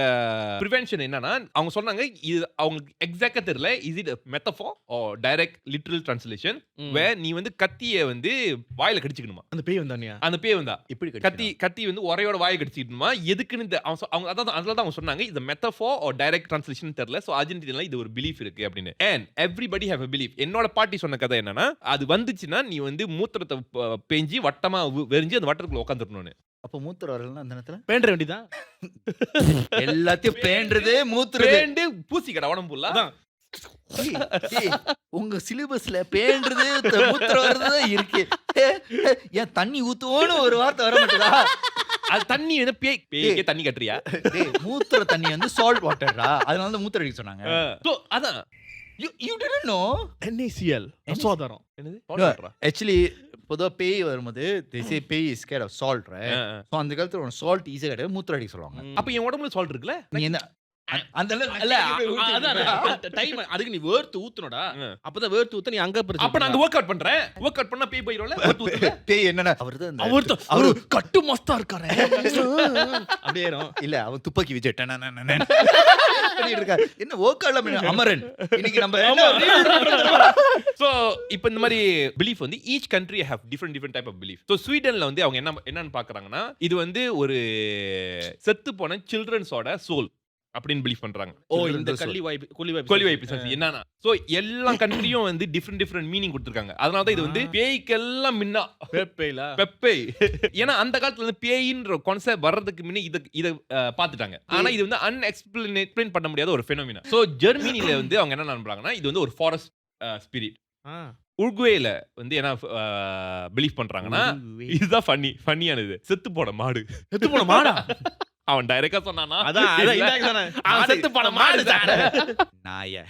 ப்ரிவென்ஷன் என்னன்னா அவங்க சொன்னாங்க இது அவங்களுக்கு எக்ஸாக்டா தெரியல, is it metaphor or direct literal translation where நீ வந்து கத்தியை வந்து வாயில கடிச்சுக்கணுமா. அந்த பேய் வந்தானியா? அந்த பேய் வந்தா இப்படி கத்தி வந்து ஒரையோட வாயை கடிச்சுக்கணுமா. எதுக்குன்னு அவங்க அதான் அவங்க சொன்னாங்க இது மெட்டஃபார் ஆர் டைரக்ட் டிரான்ஸ்லேஷன் தெரியல. சோ அர்ஜென்டினால இது ஒரு பிலீஃப் இருக்கு அப்படின்னு. and everybody have a belief. என்னோட பாட்டி சொன்ன கதை என்னன்னா அது வந்துச்சுன்னா நீ வந்து மூத்திரத்தை பேஞ்சி வட்டமா வெறிஞ்சு அந்த வட்டத்துக்குள்ள உட்காந்துடணும்னு. அப்ப மூத்திரம் வரலன்னா அந்த நேரத்துல பேண்ற வேண்டியதான் எல்லாத்தையும் பேண்டது மூத்திரம் பேண்டு பூசிக்கடா உடம்புல. உங்க சிலிபஸ்ல பேண்டது மூத்திரம் வரதுதான் இருக்கு. ஏன் தண்ணி ஊத்துவோன்னு ஒரு வார்த்தை வர மாட்டேதா? அது தண்ணி வந்து பேய்க்கே தண்ணி கட்டுறியா? மூத்திர தண்ணி வந்து சால்ட் வாட்டர்டா, அதனால தான் மூத்திரம் அடிக்க சொன்னாங்க. சோ அதான் you didn't know NaCl ரசோதரம். என்னது actually பொதுவா பேய் வரும்போது they say பேய் is scared of salt, right? so அந்த காலத்துல ஒரு சால்ட் ஈஸியா கிடையாது, மூத்திரம் அடிக்க சொல்லுவாங்க. அப்ப என் உடம்புல சால்ட் இருக்குல்ல, நீ என்ன அந்த இல்ல அதான் டைம் அதுக்கு நீ வேர்த்து ஊத்துனடா, அப்பதான் வேர்த்து ஊத்த நீ அங்க பிரச்சனை. அப்ப நான் அந்த வொர்க் அவுட் பண்றேன். வொர்க் அவுட் பண்ணா பேய் போயிடும்ல. பேய் என்னன்னா அவரு கட்டு மஸ்தா இருக்காரு அப்படியே இல்ல அவன் துப்பாக்கி விஜய் இருக்காரு. என்ன வொர்க் அமரன் இன்னைக்கு நம்ம சோ இப்போ இந்த மாதிரி பிலீஃப் வந்து each country have different type of belief. So ஸ்வீடன்ல வந்து அவங்க என்னன்னு பாக்குறாங்கன்னா இது வந்து ஒரு செத்து போன சில்ட்ரன்ஸோட சோல் அப்படின்னு பிலீவ் பண்றாங்க. ஓ இந்த கொல்லிவாய் பிசாசு என்னன்னா சோ எல்லா கண்ட்ரியும் வந்து டிஃபரெண்ட் மீனிங் கொடுத்திருக்காங்க. அதனால தான் இது வந்து பேய்க்கெல்லாம் முன்ன பெப்பை. ஏன்னா அந்த காலத்துல வந்து பேயின்ற கான்செப்ட் வர்றதுக்கு முன்ன இத பாத்துட்டாங்க. ஆனா இது வந்து எக்ஸ்பிளைன் பண்ண முடியாத ஒரு ஃபெனோமினா. சோ ஜெர்மனில வந்து அவங்க என்ன நம்புறாங்கன்னா இது வந்து ஒரு ஃபாரஸ்ட் ஸ்பிரிட். உருகுவேல வந்து என்ன பிலீவ் பண்றாங்கன்னா இதுதான் ஃபன்னியானது, செத்து போன மாடா. அவன் டைரக்டா சொன்னானா அதான் செத்து போன மாடு நாய.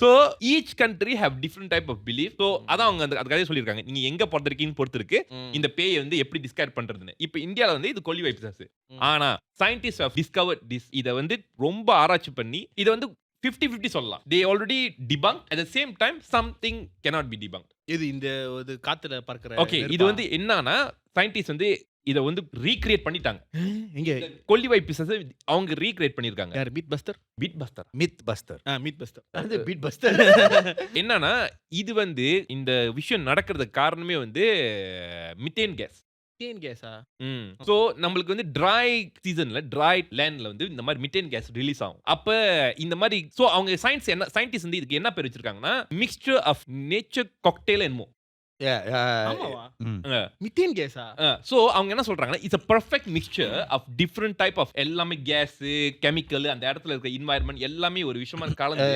So each country have different type of belief. So அதான் அவங்க அந்த கதையை சொல்லியிருக்காங்க. நீங்க எங்க பிறந்திருக்கீங்கன்னு பொறுத்து இருக்கு இந்த பேயை வந்து எப்படி டிஸ்கிரைப் பண்றதுன்னு. இப்போ இந்தியால வந்து இது கொல்லிவாய் பிசாசு. ஆனா சயின்டிஸ்ட் ஹேவ் டிஸ்கவர்ட் திஸ். இத வந்து ரொம்ப ஆராய்ச்சி பண்ணி இத வந்து 50-50 சொல்லலாம். they already debunked at the same time something cannot be debunked. இது இந்த ஒரு காத்துல பறக்குற. ஓகே இது வந்து என்னன்னா சயின்டிஸ்ட் வந்து இத வந்து ரீக்ரியேட் பண்ணிட்டாங்க. இங்க கொல்லிவாய் பிசாசு அவங்க ரீக்ரியேட் பண்ணிருக்காங்க. யார் மித் பஸ்டர் மித் பஸ்டர் அது பீட் பஸ்டர். என்னன்னா இது வந்து இந்த விஷயம் நடக்கிறதுக்கு காரணமே வந்து மித்தேன் கேஸா. சோ நம்மளுக்கு வந்து ட்ரை சீசன்ல ட்ரை லேண்ட்ல வந்து இந்த மாதிரி மித்தேன் கேஸ் ரிலீஸ் ஆகும். அப்ப இந்த மாதிரி சோ அவங்க சயின்டிஸ்ட் வந்து இதுக்கு என்ன பேர் வச்சிருக்காங்கன்னா மிக்ஸ்சர் ஆஃப் நேச்சர் காக்டெயில் என்மோ. மித்தேன் கேஸா. சோ அவங்க என்ன சொல்றாங்கன்னா it's a perfect mixture of different type of எல்லாமே கேஸ் கெமிக்கல் அந்த இடத்துல இருக்க என்வாயர்மென்ட் எல்லாமே ஒரு விஷயமா கலந்து.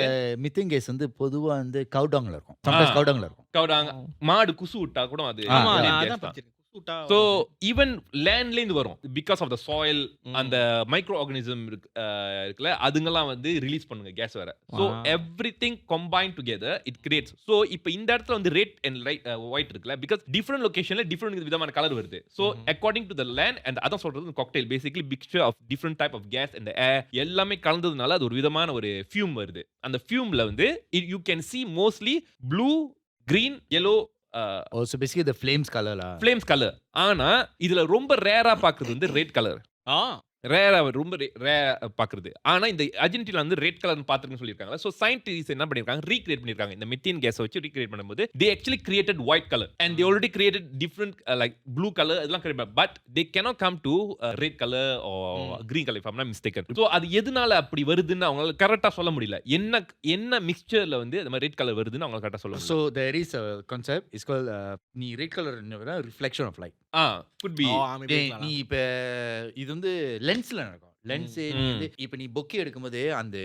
மித்தேன் கேஸ் வந்து பொதுவா வந்து கவுடாங்ல இருக்கும். சம்டைம்ஸ் கவுடாங்ல இருக்கும். கவுடாங்க மாடு குசு விட்டா கூட அது. So even landல இருந்து வரும் because of the soil அந்த மைக்ரோ ஆர்கானிசம் இருக்குல அதுங்கலாம் வந்து ரிலீஸ் பண்ணுங்க கேஸ் வேற. So everything combined together it creates. So இப்போ இந்த இடத்துல வந்து ரெட் and white இருக்குல because different locationல different விதமான கலர் வருது. So according to the land and அதான் சொல்றது cocktail basically mixture of different type of gas and the air எல்லாமே கலந்ததுனால அது ஒரு விதமான ஒரு fume வருது. அந்த fumeல வந்து you can see mostly blue, green, yellow So basically the flames color lah. Flames colour. ஆனா இதுல ரொம்ப ரேரா பாக்குறது வந்து ரெட் கலர். ஆ ரேரா ரொம்ப பாக்குறது. ஆனா இந்த அர்ஜென்டினா வந்து ரெட் கலர்னு பாத்துருக்குன்னு சொல்லியிருக்காங்க. ஸோ சயின்டிஸ்ட் என்ன பண்ணிருக்காங்க, ரீக்ரியேட் பண்ணிருக்காங்க. இந்த மெத்தேன் கேஸை வச்சு ரீக்ரியேட் பண்ணும்போது they actually created white color and they already created different like blue color இதெல்லாம் create, but they cannot come to red color or green color if I'm not mistaken. So அது எதனால அப்படி வருதுன்னு அவங்களால கரெக்டா சொல்ல முடியல. என்ன மிக்சர்ல வந்து அந்த மாதிரி ரெட் கலர் வருதுன்னு அவங்களால கரெக்டா சொல்ல முடியல. So there is a concept, it's called நீ red color reflection of light. could be. நீ இப்ப இது வந்து லென்ஸ்ல நடக்கும். லென்ஸ் நீ வந்து இப்ப நீ பொக்கே எடுக்கும்போது அந்த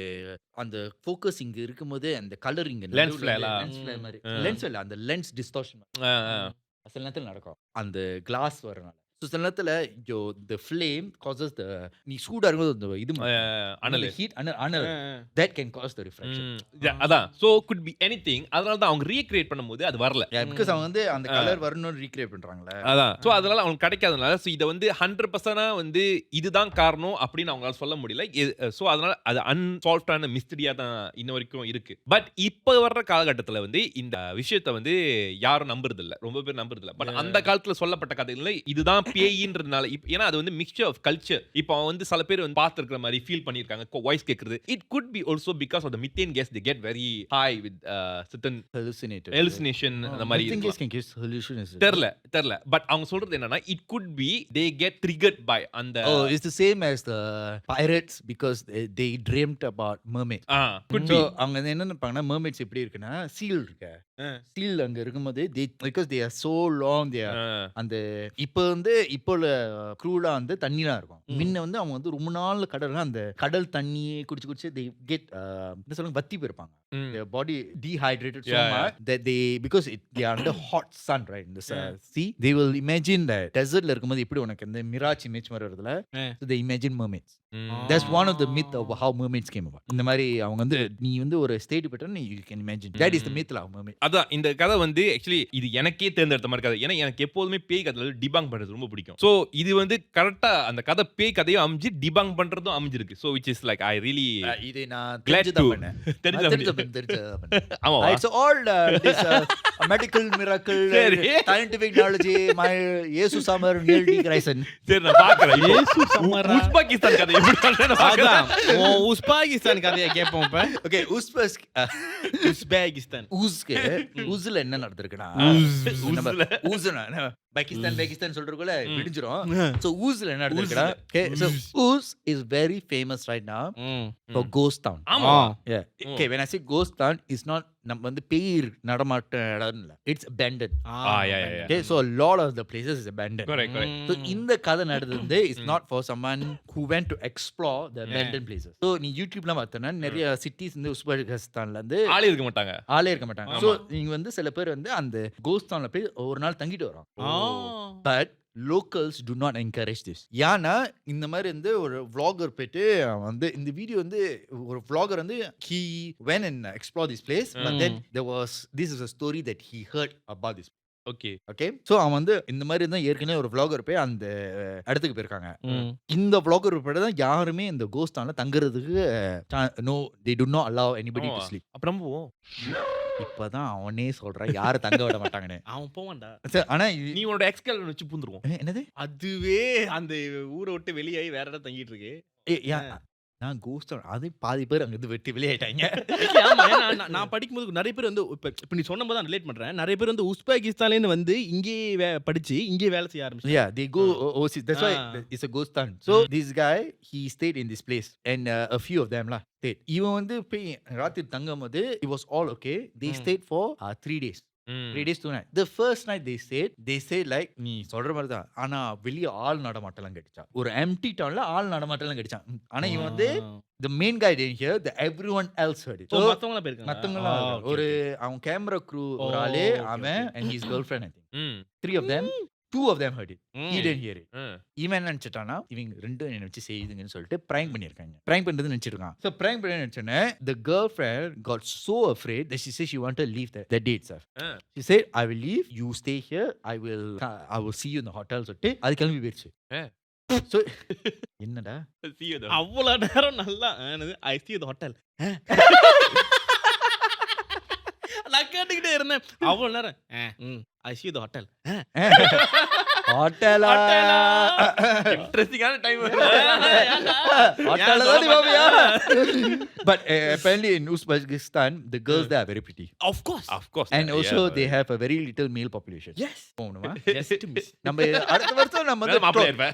அந்த ஃபோக்கஸ் இங்க இருக்கும்போது அந்த கலர் இங்க Lens flare லா? மாதிரி லென்ஸ் இல்ல, அந்த லென்ஸ் டிஸ்டார்ஷன் சில நேரத்துல நடக்கும் அந்த கிளாஸ் வரனால. So சில நேரத்துல the flame causes the நீ சூடா இருக்கும்போது அந்த இது அனல் ஹீட் அனல் that can cause the reflection. அதான். So could be anything. அதனால தான் அவங்க ரீக்ரியேட் பண்ணும்போது அது வரல. Yeah, because அவங்க வந்து அந்த கலர் வரணும்னு ரீக்ரியேட் பண்றாங்களே. அதான். சோ அதனால அவங்களுக்கு கிடைக்காதனால சோ இத வந்து 100% வந்து இதுதான் காரணம் அப்படின்னு அவங்களால சொல்ல முடியல. சோ அதனால அது அன்சால்வ்டான மிஸ்டரியா தான் இன்ன வரைக்கும் இருக்கு. பட் இப்ப வர்ற காலகட்டத்துல வந்து இந்த விஷயத்தை வந்து யாரும் நம்புறது இல்ல. ரொம்ப பேர் நம்புறது இல்ல. பட் அந்த காலத்துல சொல்லப்பட்ட கதைகள்ல இதுதான் பேயின்றதுனால ஏன்னா அது வந்து மிக்சர் ஆஃப் கல்ச்சர். இப்போ வந்து சில பேர் வந்து பார்த்திருக்கிற மாதிரி ஃபீல் பண்ணிருக்காங்க, வாய்ஸ் கேக்குறது. It could be also because of the methane gas they get very high with certain hallucination அந்த மாதிரி Methane gas can give hallucination. தெரியல பட் அவங்க சொல்றது என்னன்னா it could B they get triggered by அந்த it's the same as the pirates because they dreamt about mermaids. could So be. அவங்க வந்து என்ன நினைப்பாங்கன்னா mermaids எப்படி இருக்குன்னா seal இருக்கு. seal அங்க இருக்கும்போது because they are so long they are அந்த இப்போ வந்து இப்போ க்ரூலா வந்து தண்ணிலாம் இருக்கும். முன்ன வந்து அவங்க வந்து ரொம்ப நாள் அந்த கடல் தண்ணியே குடிச்சு they get என்ன சொல்லுங்க வத்தி போயிருப்பாங்க. Their body dehydrated so much that because they are under hot sun, right, in the sea, they will imagine that desertல இருக்கும்போது எப்படி உனக்கு இந்த மிராஜ் இமேஜ் மாதிரி வருதுல, so they imagine mermaids. That's one of the myth of how mermaids came about. இந்த மாதிரி அவங்க வந்து நீ வந்து ஒரு ஸ்டேட் போய்ட்டா you can imagine that is the myth of mermaid. அதான் இந்த கதை வந்து ஆக்சுவலி இது எனக்கே தேர்ந்தெடுத்த மாதிரி கதை. ஏன்னா எனக்கு எப்போதுமே பேய் கதையில டிபாங் பண்றது ரொம்ப பிடிக்கும். சோ இது வந்து கரெக்டா அந்த கதை பேய் கதையும் அமைஞ்சு டிபாங் பண்றதும் அமைஞ்சிருக்கு. So which is like I really இது நான் glad தெரிஞ்சதா to பண்ணேன். தெரிஞ்சதா பண்ணேன். ஆமா. It's all this medical miracle, scientific knowledge, my Jesus Summer Neil deGrasse. சரி நான் பார்க்கறேன். இயேசு சம்மரா. உஸ்பெகிஸ்தான் கதை எப்படி பண்றேன்னு பார்க்கறேன். அதான் உன் உஸ்பெகிஸ்தான் கதையை கேட்போம் இப்ப. Okay, Uzbekistan. ஊஸ்ல என்ன நடந்திருக்குன்னா ஊஸ்ல. ஊஸ்னா பாகிஸ்தான் சொல்றதுக்குள்ள விடிஞ்சிரும். So ஊஸ்ல என்ன நடந்திருக்குன்னா, okay, so ஊஸ் is very famous right now for ghost town. ஆமா. Yeah. Okay, when I say ghost town, it's not நம்ம வந்து பேய் நடமாட்ட இடம் இல்ல. It's abandoned. yeah. Okay, so a lot of the places is abandoned. Correct. So இந்த கதை நடந்தது is not for someone who went to explore the abandoned places. So நீ YouTubeல பார்த்தனா நிறைய cities இந்த உஸ்பெகிஸ்தான்ல இருந்து ஆளே இருக்க மாட்டாங்க. ஆளே இருக்க மாட்டாங்க. So நீங்க வந்து சில பேர் வந்து அந்த ghost townல போய் ஒரு நாள் தங்கிட்டு வரோம். But locals do not encourage this. ஏன்னா இந்த மாதிரி வந்து ஒரு vlogger போயிட்டு வந்து இந்த வீடியோ வந்து ஒரு vlogger வந்து he went and explored this place, but then this is a story that he heard about this. Okay, so அவன் வந்து இந்த மாதிரி தான் ஏற்கனவே ஒரு vlogger போய் அந்த இடத்துக்கு போயிருக்காங்க. இந்த vlogger போய் தான் யாருமே இந்த ghost townல தங்குறதுக்கு no, they do not allow anybody to sleep. அப்புறம் இப்பதான் அவனே சொல்றான் யார தங்க விட மாட்டாங்கன்னு. அவன் போவான்டா. ஆனா நீ உன்னோட எக்ஸ்கேல் வச்சு பூந்துருவோம். என்னது அதுவே அந்த ஊரை விட்டு வெளியாகி வேற இடம் தங்கிட்டு இருக்கு. நான் கோஸ்ட் அது பாதி பேர் அங்க இருந்து வெட்டி வெளியாயிட்டாங்க. ஆமா, நான் படிக்கும்போது நிறைய பேர் வந்து இப்ப நீ சொன்னபோது தான் ரிலேட் பண்றேன். நிறைய பேர் வந்து உஸ்பெகிஸ்தான்ல இருந்து வந்து இங்கே படிச்சு இங்கே வேலை செய்ய ஆரம்பிச்சாங்க. Yeah, they go overseas. That's why it's a ghost town. So this guy, he stayed in this place and a few of them lah stayed. இவன் வந்து போய் ராத்திரி தங்கும்போது it was all okay. They stayed for 3 days. 3 days 2 nights. The first night they said like நீ சொல்ற மாதிரி தான். ஆனா வெளிய ஆள் நடமாட்டலாம் கிடைச்சா. ஒரு empty townல ஆள் நடமாட்டலாம் கிடைச்சா. ஆனா இவன் வந்து the main guy didn't hear, everyone else heard it. So மத்தவங்க போயிருக்காங்க. மத்தவங்க ஒரு அவன் கேமரா crew ஒரு ஆளே அவன் and his girlfriend I think. 3 of them, 2 of them heard it. He didn't hear it. இவன் என்ன நினைச்சிட்டானா இவங்க ரெண்டும் என்ன வச்சு செய்யுதுங்கன்னு சொல்லிட்டு பிராங்க் பண்ணிருக்காங்க. பிராங்க் பண்றது நினைச்சிருக்கான். So பிராங்க் பண்ண நினைச்சனே the girlfriend got so afraid that she said she wanted to leave that date sir. She said I will leave, you stay here, I will see you in the hotel சொல்லிட்டு அது கிளம்பி போயிடுச்சு. So என்னடா அவ்வளவு நேரம் நல்லா I see the hotel. நான் கேட்டுக்கிட்டே இருந்தேன் அவ்வளவு நேரம் I see the hotel. ஹோட்டலா இன்ட்ரெஸ்டிங்கான டைம். ஹோட்டல்ல தான் பாப்பியா. But apparently in Uzbekistan the girls there are very pretty. Of course. Of course. And also they have a very little male population. Yes. போகணுமா? Just miss. நம்ம அடுத்த வருஷம் நம்ம வேற மாப்பிள்ளையா இருப்பேன்.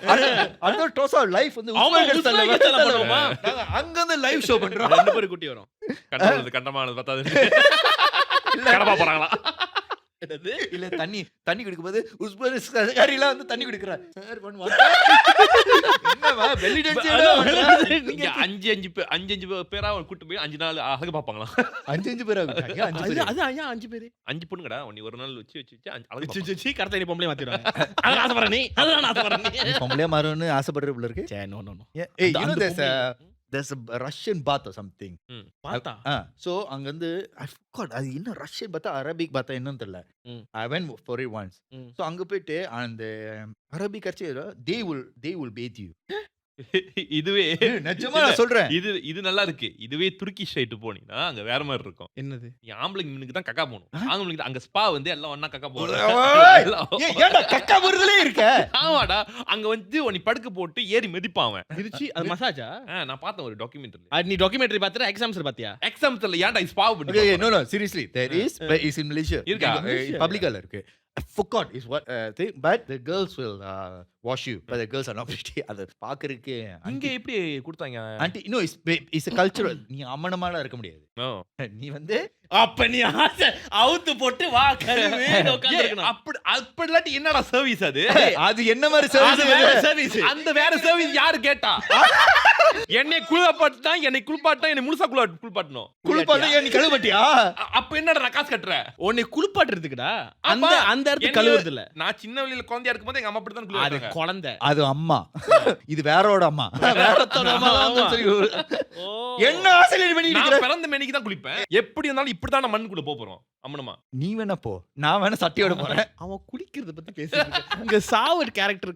அடுத்த டோசா லைஃப் வந்து ஆமா, உஸ்பெகிஸ்தான்ல உஸ்பெகிஸ்தான்ல பண்ணுவோமா? நாங்க அங்க வந்து லைவ் ஷோ பண்றோம். 2 பேர் குட்டி வரும். கண்டமானது பத்தாது. கடப்பா போறாங்களா? இல்ல தண்ணி குடிக்கும்போது உஸ்பெகிஸ்தான்காரிலாம் வந்து தண்ணி குடிக்கிறார். சார் பண்ணுவாங்க. என்னவா பெல்லி டான்ஸ் நீங்க 5 பேரா கூட்டி போய் 5 நாள் அழகு பாப்பாங்களா? 5 பேர் ஆகுறாங்க. 5 பேர். அது ஐயா 5 பேரு. 5 பொண்ணுங்கடா நீ ஒரு நாள் வச்சு அழகு சி, சி, சி, கரெக்டா நீ பொம்பளை மாத்திடுவாங்க. அதான் ஆசைப்படுற நீ. அதான் ஆசைப்படுற நீ. நீ பொம்பளையா மாறணும்னு ஆசைப்படுற போல இருக்கு. சே, no, no, no. Hey, அந்த- you know அந்த there's a Russian bath or something. பார்த்தா? So அங்க வந்து I forgot அது என்ன ரஷ்யன் பாத்தா அரபிக் பாத்தா என்னன்னு தெரியல. I went for it once. So அங்க போயிட்டு அந்த அரபிக் கட்சி they will bathe you. இதுவே நிஜமா நான் சொல்றேன். இது நல்லா இருக்கு. இதுவே துருக்கி சைடு போனீங்கன்னா அங்க வேற மாதிரி இருக்கும். என்னது? நீ ஆம்பளைங்களுக்கு தான் கக்கா போகணும். ஆம்பளைங்களுக்கு அங்க ஸ்பா வந்து எல்லாம் ஒண்ணா கக்கா ஓய்! போடுறாங்க. ஏன்டா கக்கா வருதுலே இருக்க? ஆமாடா அங்க வந்து நீ படுக்க போட்டு ஏறி மிதிப்பான் அவன். மிதிச்சு அது மசாஜா? நான் பார்த்தேன் ஒரு டாக்குமெண்ட்ரி. நீ டாக்குமெண்ட்ரி பாத்தியா? எக்ஸாம்ஸ் பாத்தியா? எக்ஸாம்ஸ்ல ஏன்டா ஸ்பா Okay, பண்ணி no, seriously. There is, but it's in Malaysia. இருக்கா? Publicல இருக்கு. I forgot is what thing, but the girls will wash you, but the girls are not pretty. அது பாக்குறதுக்கு இங்க எப்படி கொடுத்தாங்க? Anti no it's a cultural. நீ அம்மனமால இருக்க முடியாது. நீ வந்து அப்ப நீ ஆசை அவுத்து போட்டு வா கழுவி உட்கார்ந்திருக்கணும். அப்படி இல்லாட்டி என்னடா சர்வீஸ் அது? அது என்ன மாதிரி அது வேற சர்வீஸ்? சர்வீஸ். அந்த வேற சர்வீஸ் யாரு கேட்டா? என்னை குளிப்பாட்டா என்னை முழுசா குளிப்பாட்டணும். குளிப்பாட்ட நீ கழுவட்டியா? அப்ப என்னடா நான் காசு கட்டுறேன்? உன்னை குளிப்பாட்டுறதுக்குடா. அந்த ஆமா. அந்த இடத்துக்கு கழுவுறது இல்ல. நான் சின்ன வயசுல குழந்தையா இருக்கும்போது எங்க அம்மா அப்படி தான் அது குளிப்பாட்டாங்க. குழந்தை. அது அம்மா. இது வேறோட அம்மா. வேறத்தோட அம்மா தான் வந்து சொல்லி ஓ. என்ன ஆசையில பண்ணி நான் இருக்கிற? பிறந்த மேனிக்கு தான் குளிப்பேன். எப்படி இருந்தாலும் இப்படி தான் நான் மண்ணுக்குள்ள போறோம். அம்மனமா. நீ வேணா போ. நான் வேணா சட்டையோட போறேன். அவன் குளிக்கிறத பத்தி பேசிட்டு இருக்க. இங்க சாவர் கேரக்டர்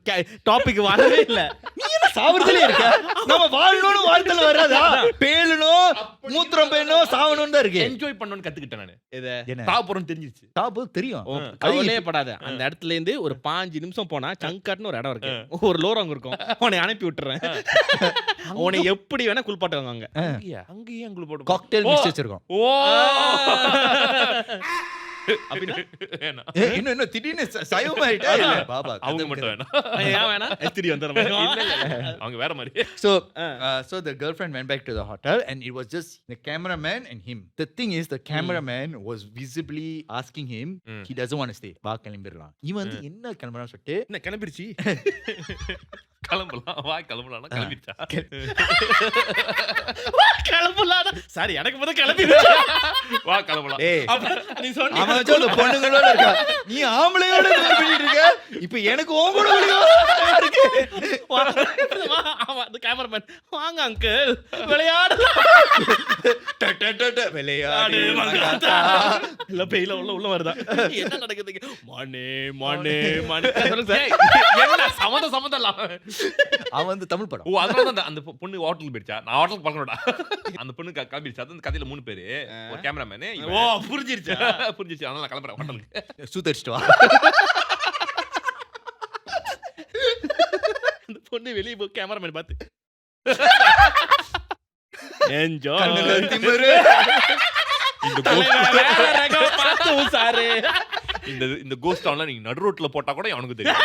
டாபிக் வரவே இல்ல. நீ என்ன சாவறதுலயே இருக்க? நம்ம வாழணும்னு வாழ்த்தல வராதா? பேலணும், மூத்திரம் பேலணும், சாவணும்னு தான் இருக்கு. என்ஜாய் பண்ணணும்னு கத்துக்கிட்டேன் நானு. இத என்ன? சாவ போறேன்னு தெரிஞ்சிருச்சு. சாவு தெரியும். கவலையே படாத. அந்த இடத்துல இருந்து ஒரு 5 நிமிஷம் போனா சங்காட்னு ஒரு இடம் இருக்கு. ஒரு லோரங்க இருக்கும். உன்னை அனுப்பி விட்டுறேன். உன்னை எப்படி வேணா குளிப்பாட்டுவாங்க அங்க. அங்கேயே அங்க போட்டு காக்டெயில் மிக்ஸ் வச்சிருக்கோம். ஓ அப்படின்னா இன்னும் திடீர்னு சயமாயிட்டா இல்ல பாபா அவங்க மட்டும் வேணாம். ஏன் வேணா எஸ்திரி வந்துடுறேன். அவங்க வேற மாதிரி. So the girlfriend went back to the hotel and it was just the cameraman and him. The thing is the cameraman was visibly asking him he doesn't want to stay. வா கிளம்பிடலாம். இவன் வந்து என்ன கிளம்புறான்னு சொல்லிட்டு என்ன கிளம்பிடுச்சு? கிளம்பலாம் வா கிளம்பலாம் கிளம்பிச்சா? கிளம்பலாம். சாரி எனக்கு முதல்ல கிளம்பிடுச்சு. வா கிளம்பலாம். ஏய் நீ சொன்ன அவன் வந்து பொண்ணுங்களோட இருக்கா. நீ ஆம்பளையோட பண்ணிட்டு இருக்க. இப்போ எனக்கு உன் கூட இருக்கு. அந்த கேமராமேன் வாங்க அங்கிள் விளையாடலாம். விளையாடு மங்காத்தா. இல்ல பேயில உள்ள வருதா? என்ன நடக்குதுங்க? மானே மானே மானே. ஏய், என்ன சம்மதம் இல்லாம. அவன் வந்து தமிழ் படம். ஓ அதனால தான் அந்த பொண்ணு ஹோட்டலுக்கு போயிடுச்சா? நான் ஹோட்டலுக்கு பழக்கணும்டா. அந்த பொண்ணு கிளம்பிடுச்சா? அந்த கதையில 3 பேரு. ஒரு கேமராமேன். ஓ புரிஞ்சிருச்சா? புரிஞ்சிச்சு. அதனால நான் கிளம்புறேன் ஹோட்டலுக்கு. சூத்தரிச்சிட்டு வா. அந்த பொண்ணு வெளிய போய் கேமராமேன் பார்த்து என்ஜாய். கண்ணுல திமிரு. இந்த கோஸ்ட் டவுன்ல நீங்க நடு ரோட்ல போட்டா கூட அவனுக்கு தெரியும்.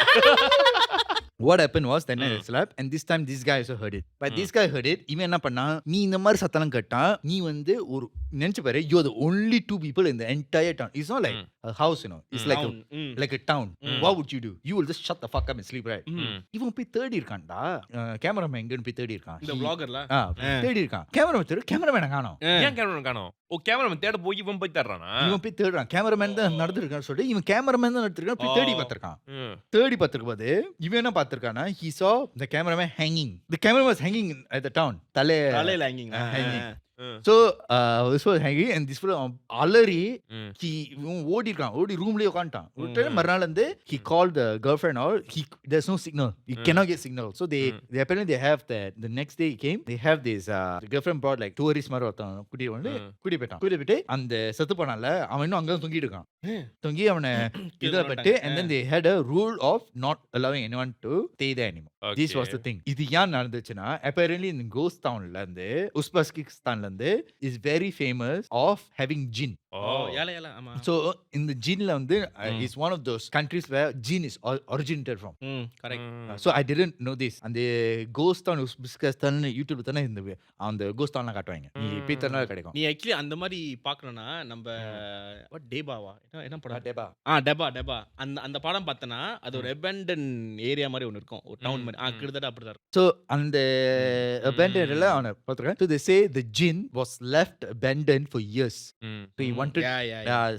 What happened was then I slept and this time this guy also heard it. But this guy heard it. இவன் என்ன பண்ணா? நீ இந்த மாதிரி சத்தம் கேட்டா நீ வந்து ஒரு நினைச்சு பாரு you are the only 2 people in the entire town. It's not like a house, you know. It's like a town. What would you do? You will just shut the fuck up and sleep, right? இவன் போய் தேடி இருக்கான்டா. Cameraman எங்கன்னு போய் தேடி இருக்கான். இந்த vloggerல தேடி இருக்கான். கேமராமேன் காணோம். ஏன் கேமராமேன் காணோம்? ஓ கேமராமேன் தேட போய் இவன் போய் தேடுறானா? இவன் போய் தேடுறான். கேமராமேன் தான் நடந்துருக்கான்னு சொல்லிட்டு இவன் கேமராமேன் தான் நடந்துருக்கான். போய் தேடி பார்த்திருக்கான். தேடி பார்த்திருக்கும் போது இவன் என்ன பார்த்திருக்கானா? He saw the cameraman hanging. The cameraman was hanging at the town. தலையில hanging. So this was hanging and this fellow alari he ஓடி ரூம்லயே உட்கார்ந்துட்டான். மறுநாள் வந்து he called the girlfriend all. There's no signal. You cannot get signal. So they apparently they have that. The next day he came. They have this the girlfriend brought like tourist மாதிரி ஒருத்தன் கூட்டி போயிட்டு அந்த செத்து போனால அவன் இன்னும் அங்க தொங்கிட்டு இருக்கான். தொங்கி அவனை இதுல பட்டு and then they had a rule of not allowing anyone to stay there anymore. This was the thing. இது ஏன் நடந்துச்சுன்னா apparently in ghost townல இருந்து உஸ்பெகிஸ்தான்ல இருந்து is very famous of having jinn. ஏல ஆமா. So in the jinnல வந்து is one of those countries where jinn is originated from. Correct. So I didn't know this. அந்த ghost town Uzbekistan யூடியூப்ல தானே இந்த அந்த ghost townலாம் காட்டுவாங்க. நீ போய் தரனா கிடைக்கும். நீ ஆக்சுவலி அந்த மாதிரி பார்க்கணும்னா நம்ம டேபாவா என்ன படம் டெபா. டெபா அந்த படம் பார்த்தனா அது ஒரு abandoned ஏரியா மாதிரி ஒன்னு இருக்கும், ஒரு டவுன் மாதிரி. கிட்டத்தட்ட அப்படிதான் இருக்கும். So அந்த abandoned ல அவனை பார்த்துருக்கேன். So they say the jinn was left abandoned for years. So he wanted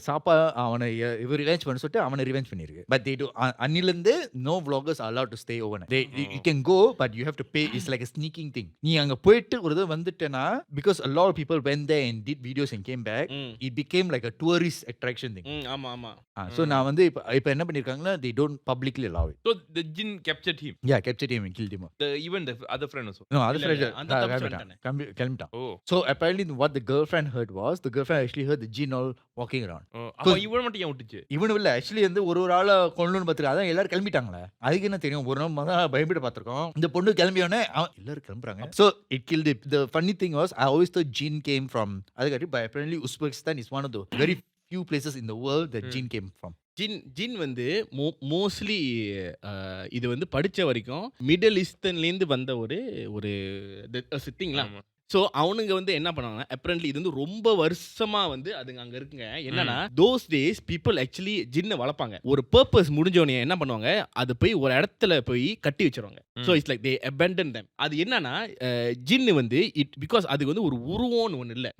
சாப்பா அவனை இவர் ரிவெஞ்ச் பண்ண சொல்லிட்டு அவனை ரிவெஞ்ச் பண்ணிருக்கு. But they do அன்னிலிருந்து no vloggers are allowed to stay overnight. You can go but you have to pay. It's like a sneaking thing. நீ அங்க போயிட்டு ஒரு தடவை வந்துட்டேனா because a lot of people went there and did videos and came back. It became like a tourist attraction thing. ஆமா ஆமா. So நான் வந்து இப்ப என்ன பண்ணிருக்காங்கன்னா they don't publicly allow it. So the jinn captured him. Yeah, captured him and killed him. Even the other friend also. No, other friend கிளம்பிட்டான். So apparently what the girlfriend heard was the girlfriend actually heard the jinn all walking around. அவன் இவன் மட்டும் ஏன் விட்டுச்சு? இவனும் இல்ல actually வந்து ஒரு ஆளை கொள்ளணும்னு பார்த்துருக்கா. அதான் எல்லாரும் கிளம்பிட்டாங்களே. அதுக்கு என்ன தெரியும், ஒரு நாள் தான் பயப்பட்டு பார்த்துருக்கோம். இந்த பொண்ணு கிளம்பியோடனே எல்லாரும் கிளம்புறாங்க. So it killed it. The funny thing was I always thought jinn came from அதுக்காட்டி but apparently Uzbekistan is one of the very few places in the world that jinn came from. ஜின் வந்து mostly இது வந்து படிச்ச வரைக்கும் middle ஈஸ்டர்ன்லேருந்து வந்த ஒரு சித்திங்களா. So அவனுங்க வந்து என்ன பண்ணாங்கன்னா அப்பரண்ட்லி இது வந்து ரொம்ப வருஷமா வந்து அதுங்க அங்க இருக்குங்க. என்னன்னா தோஸ் டேஸ் பீப்புள் ஆக்சுவலி ஜின்னை வளர்ப்பாங்க. ஒரு பர்பஸ் முடிஞ்சோடனே என்ன பண்ணுவாங்க, அது போய் ஒரு இடத்துல போய் கட்டி வச்சிருவாங்க. So it's like they abandon them. அது என்னன்னா ஜின்னு வந்து பிகாஸ் அதுக்கு வந்து ஒரு உருவம்னு ஒன்று இல்லை.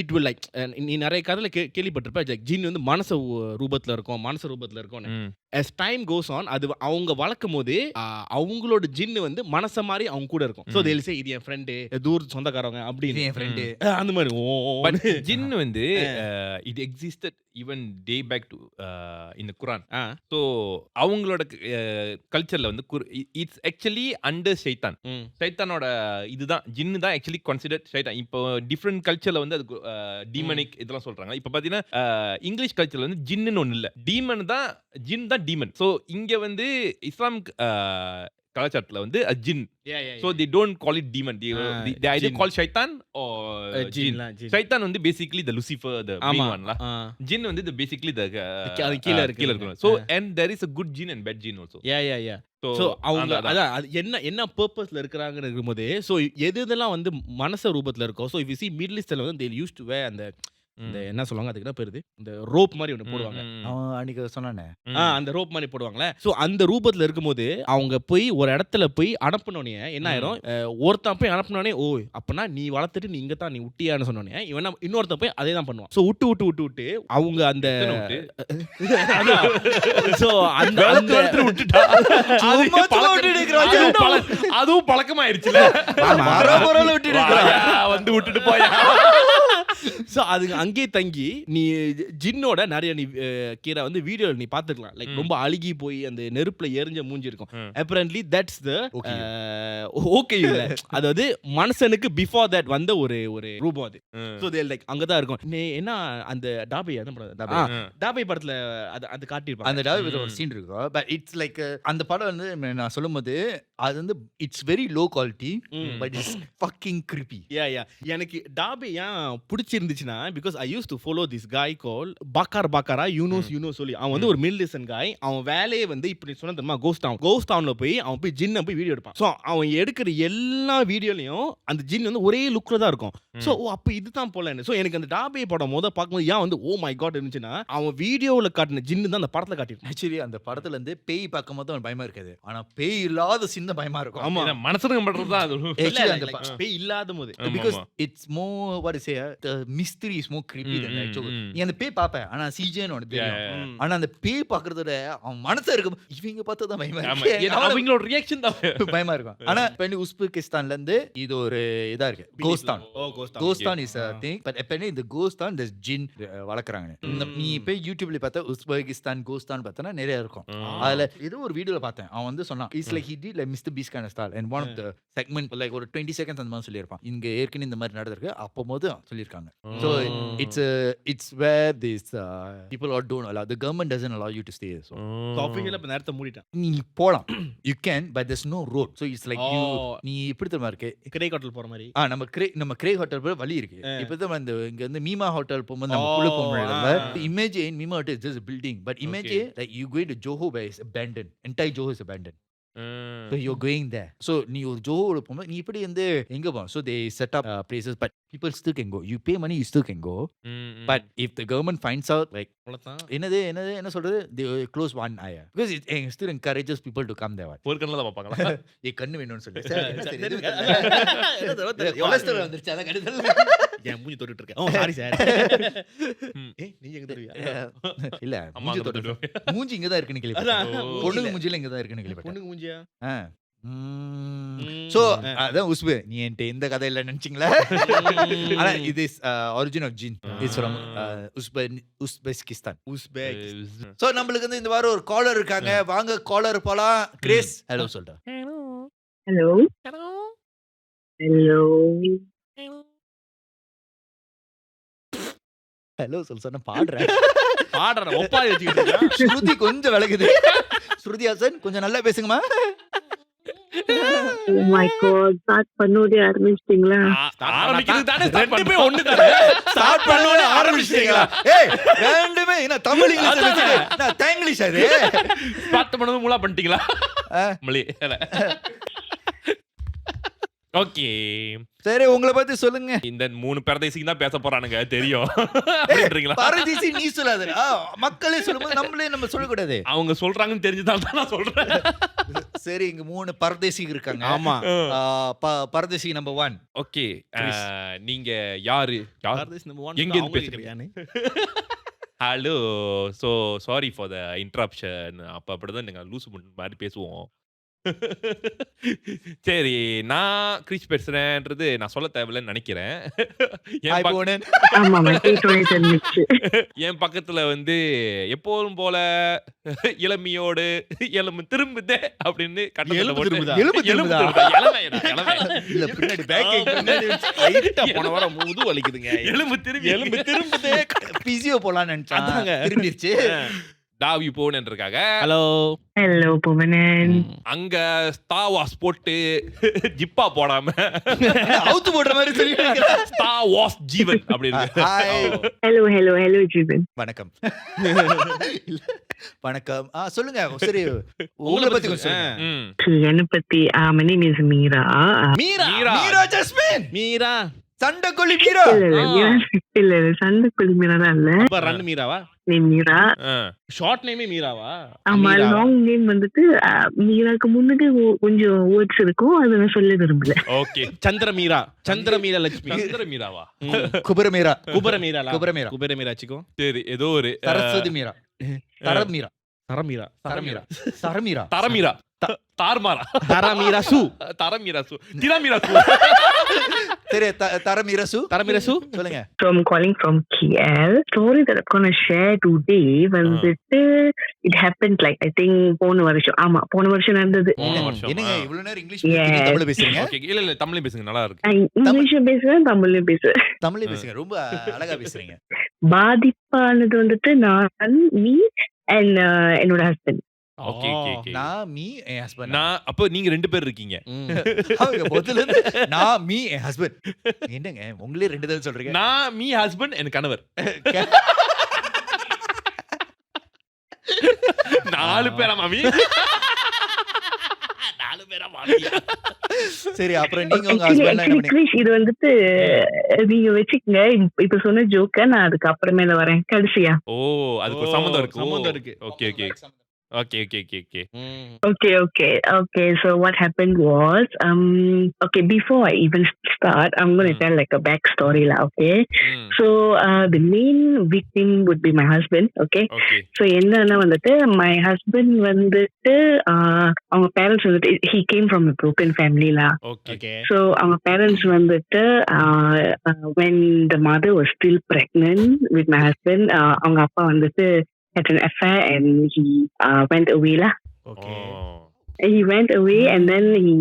இட் வில் லைக் நீ நிறைய கதையில கேள்விப்பட்டிருப்ப லைக் ஜின் வந்து மனச ரூபத்தில் இருக்கும். as time goes on அது அவங்க வளர்க்கும் போது அவங்களோட ஜின்னு வந்து மனச மாதிரி அவங்க கூட இருக்கும். ஸோ they'll say இது என் ஃப்ரெண்டு, தூர சொந்தக்காரங்க அப்படின்னு என் ஃப்ரெண்டு அந்த மாதிரி. பட் ஜின் வந்து it existed even day back to in the Quran. So அவங்களோட கல்ச்சர்ல வந்து it's actually under ஷைத்தான். ஷைத்தானோட இதுதான் ஜின்னு தான் actually considered ஷைத்தான். இப்போ டிஃபரண்ட் கல்ச்சர்ல வந்து அது டீமனிக் இதெல்லாம் சொல்றாங்க. இப்போ பாத்தீங்கன்னா இங்கிலீஷ் கல்ச்சர்ல வந்து ஜின்னு ஒண்ணு இல்ல, ஜின் தான் டீமன். சோ இங்க வந்து இஸ்லாம் கலாச்சாரத்துல வந்து ஜின். So they don't call it demon. They either call shaitan or jinn. Shaitan வந்து basically the Lucifer, the main one la. Jinn வந்து basically the கீழ இருக்கு. So and there is a good jinn and bad jinn also. Yeah. So அவங்க அதான் என்ன பர்பஸ்ல இருக்கறாங்கன்னு இருக்கும்போது so எதெல்லாம் வந்து மனச ரூபத்துல இருக்கோ. So if you see Middle Eastல வந்து they used to wear அந்த என்ன சொல்லுவாங்க அதுக்கு என்ன பேரு, இந்த ரோப் மாதிரி ஒன்று போடுவாங்க. அவன் அன்னைக்கு சொன்னானே அந்த ரோப் மாதிரி போடுவாங்களே. ஸோ அந்த ரூபத்தில் இருக்கும்போது அவங்க போய் ஒரு இடத்துல போய் அனுப்பினோடனே என்ன ஆயிரும், ஒருத்தன் போய் அனுப்பினோடனே ஓ அப்பனா நீ வளர்த்துட்டு நீ இங்கே தான் நீ விட்டியான்னு சொன்னோடனே இவன் இன்னொருத்தன் போய் அதே தான் பண்ணுவான். ஸோ விட்டு அவங்க அந்த அதுவும் பழக்கமாயிருச்சுல வந்து விட்டுட்டு போயா. ஸோ அதுங்க அங்கேயே தங்கி நீ ஜின்னோட நிறைய நீ கீரை வந்து வீடியோவில் நீ பார்த்துக்கலாம். லைக் ரொம்ப அழுகி போய் அந்த நெருப்புல எரிஞ்ச மூஞ்சி இருக்கும். apparently that's the ஓகே இல்ல, அதாவது மனுஷனுக்கு பிஃபோர் தட் வந்த ஒரு ரூபம் அது. ஸோ தே லைக் அங்கே தான் இருக்கும். என்ன அந்த டாபை டாபை படத்துல அது காட்டியிருப்பாங்க. அந்த டாபை படத்துல ஒரு சீன் இருக்கும். பட் இட்ஸ் லைக் அந்த படம் வந்து நான் சொல்லும்போது அது வந்து it's very low quality but it's fucking creepy. எனக்கு டாபை ஏன் பிடிச்சிருந்துச்சுன்னா because I use to follow this guy கால் பாக்காரா யூனோஸ் சொல்லி. அவன் வந்து ஒரு மிடில் ஈஸ்டர்ன் காய். அவன் வேலையே வந்து இப்படி சொன்ன தெரியுமா கோஸ்ட் டவுன்ல போய் அவன் போய் ஜின்னை போய் வீடியோ எடுப்பான். ஸோ அவன் எடுக்கிற எல்லா வீடியோலையும் அந்த ஜின் வந்து ஒரே லுக்ல தான் இருக்கும். ஸோ அப்போ இதுதான் போல. ஸோ எனக்கு அந்த டாபே படம் பார்க்கும்போது ஏன் வந்து ஓ மை காட் இருந்துச்சுன்னா அவன் வீடியோவில் காட்டின ஜின்னு தான் அந்த படத்தில் காட்டிருப்பான். ஆக்சுவலி அந்த படத்துல இருந்து பேய் பார்க்கும் போது அவன் பயமா இருக்காது. ஆனா பேய் இல்லாத சீன் இன்னும் பயமா இருக்கும். ஆமா. ஏன்னா மனுஷனுங்க பண்றதுதான் அது. Actually, அந்த பேய் இல்லாத போது because it's more what to say, the mystery is more creepy than the actual. நீ அந்த பேய் பாப்ப, ஆனா CGன்னு உனக்கு தெரியும். ஆனா அந்த பேய் பாக்குறத விட அவன் மனசு இருக்கும். இவங்க பார்த்தா தான் பயமா ஆமா. இருக்கு. ஏன்னா அவங்களோட ரியாக்ஷன் தான் பயமா இருக்கும். ஆனா இப்ப உஸ்பெகிஸ்தான்ல இருந்து இது ஒரு இதா இருக்கு. கோஸ்தான். கோஸ்தான் is a thing, but apparently இந்த கோஸ்தான் there's jinn வளர்க்கறாங்க. நீ போய் YouTubeல பார்த்தா உஸ்பெகிஸ்தான் கோஸ்தான் பார்த்தா நிறைய இருக்கும். அதுல ஏதோ ஒரு வீடியோல பார்த்தேன். அவன் வந்து சொன்னான் it's like he did like Mr. Beast kind of style and one of the segment like ஒரு 20 seconds அந்த மாதிரி சொல்லியிருப்பான். இங்க ஏற்கனவே இந்த மாதிரி நடந்திருக்கு அப்போது சொல்லியிருக்காங்க. So it's where these people are don't allow, the government doesn't allow you to stay there. So ஆபீஷியலா இப்ப நேரத்தை மூடிட்டான். நீ போலாம், you can, but there's no road, so it's like you நீ இப்படி தெரியுமா இருக்கு கிரே ஹோட்டல் போற மாதிரி. நம்ம கிரே ஹோட்டல் போய் வழி இருக்கு. இப்போ தான் இந்த இங்க வந்து மீமா ஹோட்டல் போகும்போது நம்ம உள்ள போக முடியல. Imagine மீமா hotel is just a building, but imagine like you going to Johor where it's abandoned, entire Johor is abandoned. So you're going there. So நீ ஒரு ஜோஹோல போகும்போது நீ இப்படி வந்து எங்க போகும். So they set up places, but people still can go. You pay money, you still can go. But if the government finds out like என்ன சொல்றது, they close one eye because it still encourages people to come there. ஒரு கண்ணுல தான் பாப்பாங்களா? ஏய் கண்ணு வேணும்னு சொல்லி cholesterol வந்துருச்சு அத கடுதல் ஏன் மூஞ்சி தொட்டுட்டு இருக்க. ஓ சாரி சார். நீங்க எங்க தருவியா? இல்ல அம்மா மூஞ்சி தொட்டு மூஞ்சி இங்க தான் இருக்குன்னு கேள்விப்பட்டேன். பொண்ணுங்க மூஞ்சில இங்க தான் இருக்குன்னு கேள்விப்பட்டேன். பொண்ணுங்க மூஞ்சியா? சோ அதான் உஸ்பே நீ என்கிட்ட இந்த கதை இல்ல நினைச்சீங்களா? ஆனா இது is origin of gin is from Uzbekistan. So நம்மளுக்கு வந்து இந்த வாரம் ஒரு காலர் இருக்காங்க. வாங்க காலர் போலாம். கிரேஸ் ஹலோ சொல்டா. ஹலோ ஹலோ ஹலோ சொன்ன பாடுறேன் ஒப்பாரி வச்சுக்கிட்டு இருக்கான். ஸ்ருதி கொஞ்சம் விலகுது. ஸ்ருதி ஹாசன் கொஞ்சம் நல்லா பேசுங்கம்மா. ஓ மை காட், ஸ்டார்ட் பண்ணோதே ஆரம்பிச்சிட்டீங்களா? ஆரம்பிக்கிறது தானே ரெண்டுமே ஒண்ணு தானே. ஸ்டார்ட் பண்ணோனே ஆரம்பிச்சிட்டீங்களா? ஏய் ரெண்டுமே என்ன தமிழ் இங்கிலீஷ் வச்சிட்டு நான் தாங்கிலீஷ் அது ஸ்டார்ட் பண்ணது மூலா பண்ணிட்டீங்களா? மொழி ஓகே சரி உங்களை பத்தி சொல்லுங்க. இந்த 3 பரதேசிக்கு தான் பேச போறானுங்க தெரியும் அப்படின்றீங்களா? பரதேசி நீ சொல்லாத, மக்களே சொல்லும்போது நம்ம சொல்லக்கூடாது. அவங்க சொல்றாங்கன்னு தெரிஞ்சுதான் தான் நான் சொல்றேன். சரி இங்க 3 பரதேசி இருக்காங்க. ஆமா. பரதேசி நம்பர் 1 ஓகே. நீங்க யாரு? எங்க இருந்து பேசுறீங்க? Hello. So sorry for the interruption. அப்படிதான் நீங்க லூசு மாதிரி பேசுவோம். சரி நான் கிரிஷ் பேசுறேன்றது நான் சொல்ல தேவையில்லைன்னு நினைக்கிறேன். என் பக்கத்துல வந்து எப்போதும் போல இளமையோடு எலும்பு திரும்புதே அப்படின்னு போன வாரம் முது வலிக்குதுங்க. எலும்பு திரும்புதே பிசியோ போலான்னு நினைச்சாங்க, திரும்பிடுச்சு. டாவி போன் இருக்காங்க. Hello hello Bhuvanan. அங்க ஸ்டார் வார்ஸ் போட்டு ஜிப்பா போடாம அவுத்து போடுற மாதிரி சொல்லி ஸ்டார் வார்ஸ் ஜீவன் அப்படி இருக்கு. ஹலோ ஹலோ ஹலோ ஜீவன். வணக்கம். வணக்கம். சொல்லுங்க. சரி உங்களை பத்தி கொஞ்சம் சொல்லுங்க. என்ன பத்தி? my name is Meera. Meera Jasmine. Meera சண்டைக்கொல்லி மீரா. இல்ல சண்டைக்கொல்லி மீரா தான் இல்ல. அப்ப ரன் மீராவா? நேம் மீரா. ஷார்ட் நேமே மீராவா? ஆமா, லாங் நேம் வந்துட்டு மீராக்கு முன்னாடி கொஞ்சம் வேர்ட்ஸ் இருக்கும், அது நான் சொல்ல விரும்பல. ஓகே. சந்திரமீரா. சந்திரமீரா லட்சுமி. சந்திரமீராவா? குபரமீரா. குபரமீரா. குபரமீரா. குபரமீராச்சிக்கோ. சரி ஏதோ ஒரு சரஸ்வதி மீரா. தரமீரா. தரமீரா. தரமீரா. தரமீரா. தரமீரா. தார்மாரா. தரமீராசு. தரமீராசு. திரமீராசு. சரி தரமீராசு. தரமீராசு சொல்லுங்க. So I'm calling from KL. Story that I'm going to share today வந்துட்டு it happened like I think போன வருஷம். ஆமா போன வருஷம் நடந்தது. என்னங்க இவ்வளவு நேரம் இங்கிலீஷ் பேசுறீங்க, தமிழ்ல பேசுறீங்க? ஓகே இல்ல தமிழ்ல பேசுங்க, நல்லா இருக்கு. இங்கிலீஷ்ல பேசுறேன், தமிழ்ல பேசுறேன். தமிழ்ல பேசுங்க, ரொம்ப அழகா பேசுறீங்க. பாதிப்பானது வந்துட்டு நான், மீ and என்னோட ஹஸ்பண்ட். Okay okay okay. நான், மீ, என் ஹஸ்பண்ட். நான் அப்ப நீங்க 2 பேர் இருக்கீங்க. அவங்க முதல்ல இருந்து நான், மீ, என் ஹஸ்பண்ட். என்னங்க உங்களே 2 தடவை சொல்றீங்க? நான், மீ, ஹஸ்பண்ட், என் கணவர். 4 பேரா மாமி? 4 பேரா மாமி? சரி அப்புறம் நீங்க உங்க ஹஸ்பண்ட் என்ன பண்ணீங்க? இது வந்துட்டு நீங்க வெச்சுக்கங்க. இப்ப சொன்ன ஜோக்க நான் அதுக்கு அப்புறமேல வரேன் கடைசியா. ஓ அதுக்கு சம்பந்தம் இருக்கு. சம்பந்தம் இருக்கு. Okay okay okay okay okay okay Okay. So what happened was, okay, before I even start, I'm going to tell like a backstory lah, okay? So the main victim would be my husband, okay? Okay So என்னன்னா வந்துட்டு my husband வந்துட்டு அவங்க parents வந்துட்டு he came from a broken family lah. Okay okay So our parents வந்துட்டு when the mother was still pregnant with my husband, அவங்க அப்பா வந்துட்டு had an affair and he went away lah. Okay He went away and then he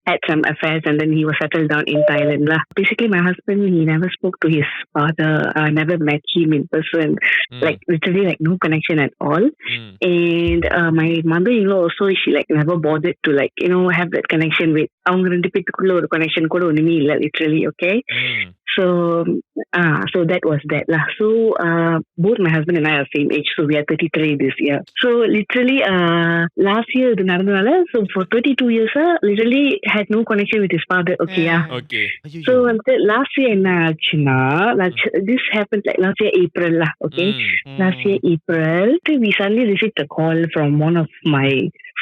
had some affairs and then he was settled down in Thailand lah. Basically, my husband, he never spoke to his father, never met him in person, like literally like no connection at all. And my mother-in-law also, she like never bothered to like, you know, have that connection with, அவங்க ரெண்டு பேத்துக்குள்ள ஒரு connection கூட ஒண்ணுமே இல்ல, literally, okay? So that was that lah. So both my husband and I are same age, so we are 33 this year. So literally last year இது நடந்தனால, so for 32 years literally had no connection with his father, okay? Okay So last year என்ன ஆச்சுன்னா, this happened like last year April lah, okay? Last year April, we suddenly received a call from one of my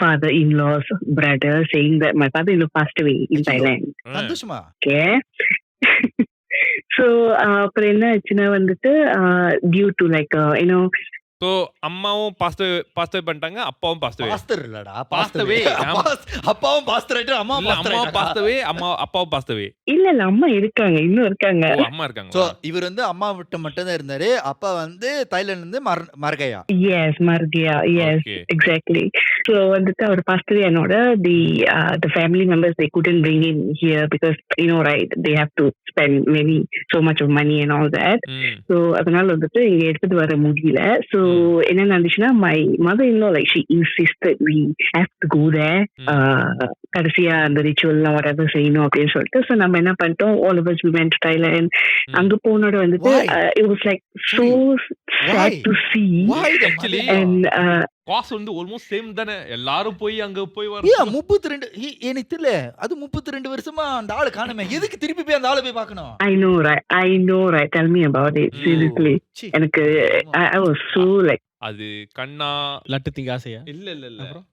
father-in-law's brother saying that my father-in-law passed away in Thailand. சந்தோஷமா? Okay. So அப்புறம் என்ன ஆச்சுன்னா வந்துட்டு due to like you know, so அம்மாவும் past பண்ணிட்டாங்க, அப்பாவும் past pastor இல்லடா, Passed away. அப்பாவும் பாஸ்டர் ஆயிட்டு அம்மாவும் அம்மாவும் பாஸ்ட் அப்பாவும் பாஸ்ட் இல்ல அம்மா இருக்காங்க, இன்னும் இருக்காங்க. அம்மா இருக்காங்க. சோ இவர் வந்து அம்மா விட்டு மட்டும் தான் இருந்தாரு. அப்பா வந்து தாய்லாந்துல இருந்து மர்கையா. Yes, Margia. Yes, Okay. exactly. So வந்துட்டு அவர் பாஸ்டர் என்னோட the family members, they couldn't bring him here because you know right, they have to spend so much of money and all that. So அதனால வந்துட்டு இங்க எடுத்துட்டு வர முடியல. So என்ன நடந்துச்சுன்னா, my mother-in-law like she insisted we have to go there. கடைசியா அந்த ரிச்சுவல் எல்லாம் whatever செய்யணும் அப்படின்னு சொல்லிட்டு, so நம்ம என்ன பண்ணிட்டோம், all of us we went to Thailand. அங்க போனோட வந்துட்டு it was like so sad to see. Why Actually, and காசு வந்து ஆல்மோஸ்ட் சேம் தானே, எல்லாரும் போய் அங்க போய் வர. 32 எனக்கு தெரியல, அது 32 வருஷமா அந்த ஆளு காணுமே, எதுக்கு திருப்பி போய் அந்த ஆளை போய் பார்க்கணும்? I know right, tell me about it, seriously. எனக்கு I was so like, அது கண்ணா லட்டு திங்க ஆசையா? இல்ல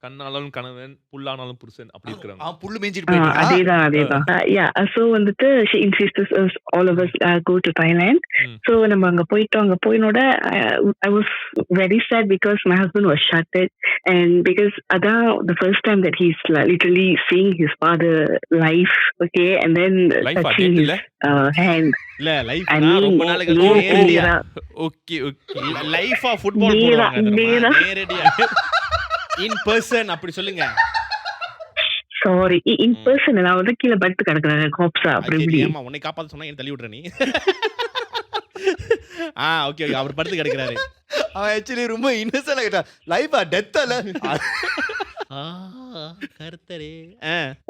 கண்ணாலும் கணவன் புல்லானாலும் புருஷன் அப்படி இருக்காங்க. புல்லு மேஞ்சிட்டு போயிட்டு அதேதான். Yeah, so வந்துட்டு she insisted us all of us go to Thailand. So நம்ம அங்க போயிட்டோம். அங்க போயினோட I was very sad because my husband was shattered, and because அதான் the first time that he's literally seeing his father life, okay, and then touching his hand. இல்ல லைஃப்னா ரொம்ப நாளைக்கு நேரடியா. Okay லைஃபா football போடுவாங்க நேரடியா இன் பர்சன் அப்படி சொல்லுங்க. Sorry, in person நான் வந்து கீழ படுத்து கிடக்குறேன் கோப்ஸா அப்படி. ஏமா உன்னை காப்பாத்த சொன்னா என்ன தள்ளி விட்ற நீ? ஓகே அவர் படுத்து கிடக்குறாரு. அவன் ஆக்சுவலி ரொம்ப இன்னசென்ட்டா கேட்டா, லைஃபா டெத்தால கர்த்தரே.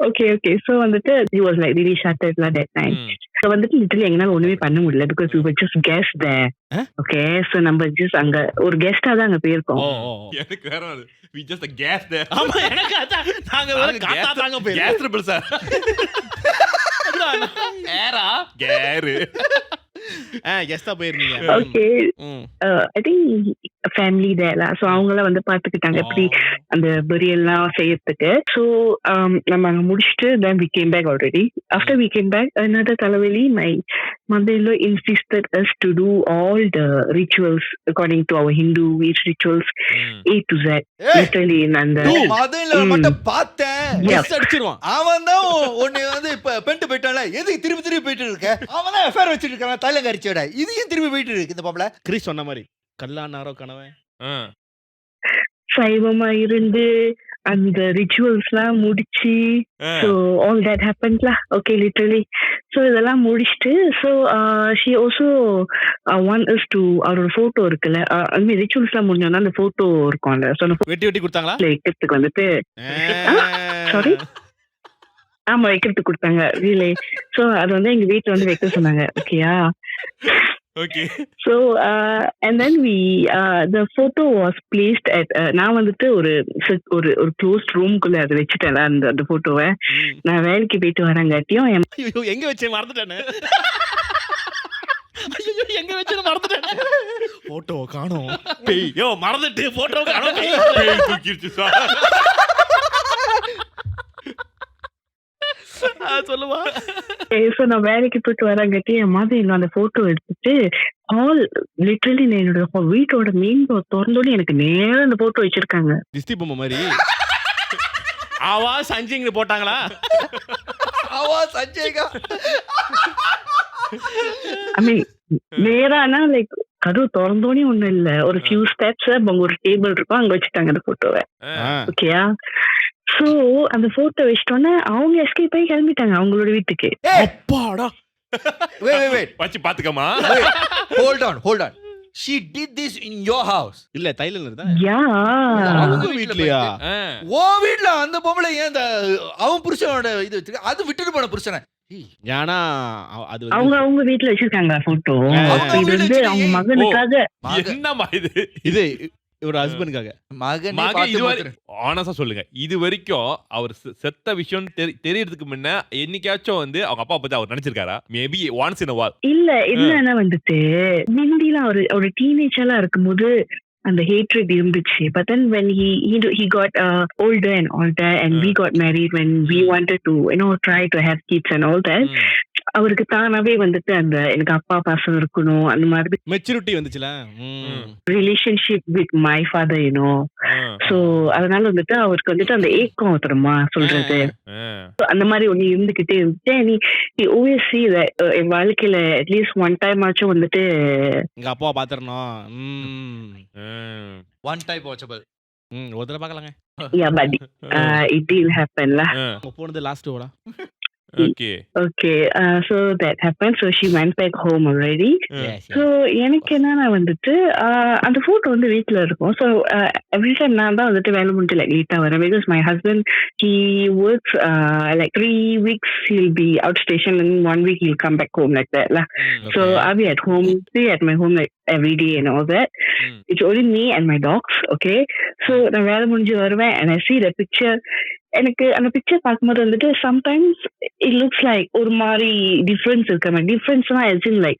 Okay, so வந்துட்டு he was like really shattered that time. So வந்துட்டு literally எங்கனால ஒண்ணுமே பண்ண முடியல because we were just guests there. Okay, so நம்ம just அங்க ஒரு கெஸ்டா தான் அங்க போயிருக்கோம். எனக்கு வேற we just a gas there. ஆமா எனக்கு அதான் நாங்க வேற காத்தா தாங்க போய் gas triple sir. ஏரா கேரு கெஸ்டா போயிருந்தீங்க. Okay, I think family there lah, so அவங்கள வந்து பாத்துக்கிட்டாங்க எப்படி அந்த burial-லாம் செய்யறதுக்கு. So நம்ம அங்க முடிச்சிட்டு then we came back already. After we came back, another தலைவலி, my mother-in-law insisted us to do all the rituals according to our Hindu rituals, A to Z. Literally அந்த மதன்ல மட்டும் பார்த்தேன், எஸ் அடிச்சிடுவான். அவன் தான் ஒன்னு வந்து இப்ப பெண்டு போயிட்டான்ல, எதுக்கு திருப்பி போயிட்டு இருக்க? அவன் தான் எஃப்ஐஆர் வச்சிட்டு இருக்கான் தாய்லாந்து அரிச்சோட, இதையும் திருப்பி போயிட்டு இருக்கு இந்த பாப்பல. கிறிஸ் சொன்ன மாதிரி கல்லானாரோ கனவன் சைவமா இருந்து அந்த ரிச்சுவல்ஸ்லாம் முடிச்சு, so all that happened lah, okay, literally. So இதெல்லாம் முடிச்சிட்டு, so she also want us to our photo இருக்குல்ல, I mean ritualsலாம் முடிஞ்சோன்னா அந்த photo இருக்கும்ல, so வெட்டி கொடுத்தாங்களா? வைக்கிறதுக்கு வந்துட்டு சாரி ஆமா வைக்கிறதுக்கு கொடுத்தாங்க really. So அது வந்து எங்க வீட்டுல வந்து வைக்க சொன்னாங்க, ஓகேயா? Okay. So and then we the photo was placed at நான் வந்துட்டு ஒரு closed room குள்ள அதை வச்சுட்டேன் அந்த போட்டோவை. நான் வேலைக்கு போயிட்டு வரங்காட்டியும் எங்க வச்சேன் மறந்துட்டேனே. ஐயோ எங்க வச்சு மறந்துட்டேன். போட்டோ காணோம். பேய் யோ மறந்துட்டு போட்டோ காணோம். பேய் தூக்கிடுச்சு சார். சொல்லுவா. ஸோ நான் வேலைக்கு போயிட்டு வரங்காட்டி என் மாதிரி இன்னும் அந்த போட்டோ எடுத்துட்டு ஆல் லிட்டரலி என்னோட வீட்டோட மெயின் டோர் திறந்தோடனே எனக்கு நேரம் அந்த போட்டோ வச்சிருக்காங்க. திஸ்தி பொம்மை மாதிரி. ஆவா சஞ்சிங் போட்டாங்களா? ஆவா சஞ்சய்கா. ஐ மீன் நேரானா லைக் கதவு திறந்தோடனே ஒண்ணும் இல்ல, ஒரு ஃபியூ ஸ்டெப்ஸ் அங்க ஒரு டேபிள் இருக்கும், அங்க வச்சுட்டாங்க அந்த போட்டோவை. ஓகேயா? சோ அந்த போட்டோ வச்சிட்டோன்னே அவங்க எஸ்கேப் ஆகி கிளம்பிட்டாங்க அவங்களோட வீட்டுக்கு. அப்பாடா. Wait. வச்சு பாத்துக்கமா. Hold on. She did this in your house. இல்ல தைலன்ல இருந்தா. யா அவங்க வீட்லயா? ஓ வீட்ல அந்த பொம்பளை ஏன் அந்த அவன் புருஷனோட இது வச்சிருக்க? அது விட்டுட்டு போன புருஷனை. ஏன்னா அது அவங்க வீட்ல வச்சிருக்காங்க போட்டோ. இது வந்து அவங்க மகனுக்காக. என்னமா இது? இது ஒரு ஹஸ்பண்டுக்காக. மகன் ஆனஸா சொல்லுங்க, இது வரைக்கும் அவர் செத்த விஷயம் தெரியறதுக்கு முன்ன என்னைக்காச்சும் வந்து அவங்க அப்பா பத்தி அவர் நினைச்சிருக்காரா? Maybe once in a while. இல்ல என்னன்னா வந்துட்டு முந்திலாம் ஒரு டீனேஜரா இருக்கும்போது அந்த hatred இருந்துச்சு. But then when he got older and all that and we got married when we wanted to try to have kids and all that, அவருக்கு தானாவே வந்துட்டு அந்த எனக்கு அப்பா பாசம் இருக்கணும் அந்த மாதிரி மெச்சூரிட்டி வந்துச்சுல. Relationship with my father so அதனால வந்துட்டு அவருக்கு வந்துட்டு அந்த ஏக்கம் தெரியுமா சொல்றது, அந்த மாதிரி ஒண்ணு இருந்துகிட்டே இருந்துச்சு. நீ always see that என் வாழ்க்கையில அட்லீஸ்ட் ஒன் டைம் ஆச்சும் வந்துட்டு எங்க அப்பா பாத்துறணும். One time watchable. ஒரு தடவை பார்க்கலாங்க. yeah but it didn't happen lah. போனது லாஸ்ட் ஓடா. Okay. So that happened. So she went back home already. So எனக்கு என்னன்னா வந்துட்டு அந்த போட்டோ வந்து வீட்டுல இருக்கும். So every time நான் தான் வந்துட்டு வேலை முடிஞ்சு like லேட்டா வரேன் because my husband he works like 3 weeks he'll be outstation and 1 week he'll come back home like that lah. So I'll be at my home like every day and all that. It's only me and my dogs. Okay. So நான் வேலை முடிஞ்சு வருவேன் and I see the picture. எனக்கு அந்த picture பார்க்கும்போது வந்துட்டு sometimes it looks like ஒரு மாதிரி டிஃபரன்ஸ் இருக்க மாதிரி. டிஃபரன்ஸ்னா as in like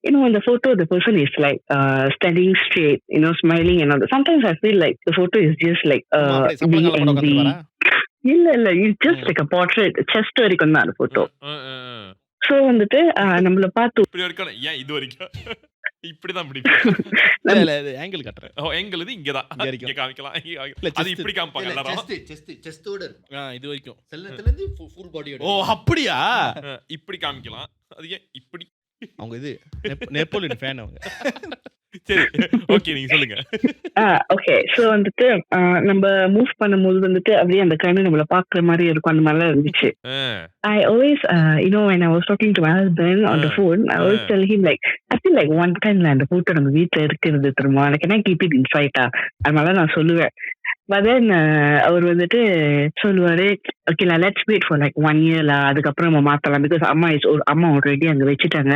in the photo the person is like standing straight, smiling and all that. Sometimes I feel like the photo is just like இல்ல it's just like a portrait, chest வரைக்கும் தான் அந்த photo. So வந்துட்டு நம்மள பார்த்து இப்படி வரைக்கும் ஏன் இது வரைக்கும் இப்படிதான் பிடிக்கும். இல்ல இது ஆங்கிள் காட்றேன். ஆங்கிள் இது இங்கதான். இங்க காமிக்கலாம். அது இப்படி காமிப்பாங்க எல்லாரும். செஸ்டோட இது வரைக்கும் செல்லத்துல இருந்து ஃபுல் பாடியோட. ஓ அப்படியா? இப்படி காமிக்கலாம். அது ஏன் இப்படி? அவங்க இது நெப்போலியன் ஃபேன் அவங்க. சரி ஓகே நீங்க சொல்லுங்க. ஓகே சோ வந்துட்டு நம்ம மூவ் பண்ணும்போது வந்துட்டு அப்படியே அந்த கண்ணு நம்மள பாக்குற மாதிரி இருக்கும், அந்த மாதிரி இருந்துச்சு. I always when I was talking to my husband on the phone I always tell him like I feel like one time அந்த போட்டோ நம்ம வீட்டுல இருக்கிறது தெரியுமா, எனக்கு என்ன keep it inside அதனால நான் சொல்லுவேன். But then அவர் வந்துட்டு சொல்லுவாரு okay let's wait for like 1 year அதுக்கப்புறம் நம்ம மாத்தலாம் because அம்மா ஆல்ரெடி அங்க வச்சுட்டாங்க,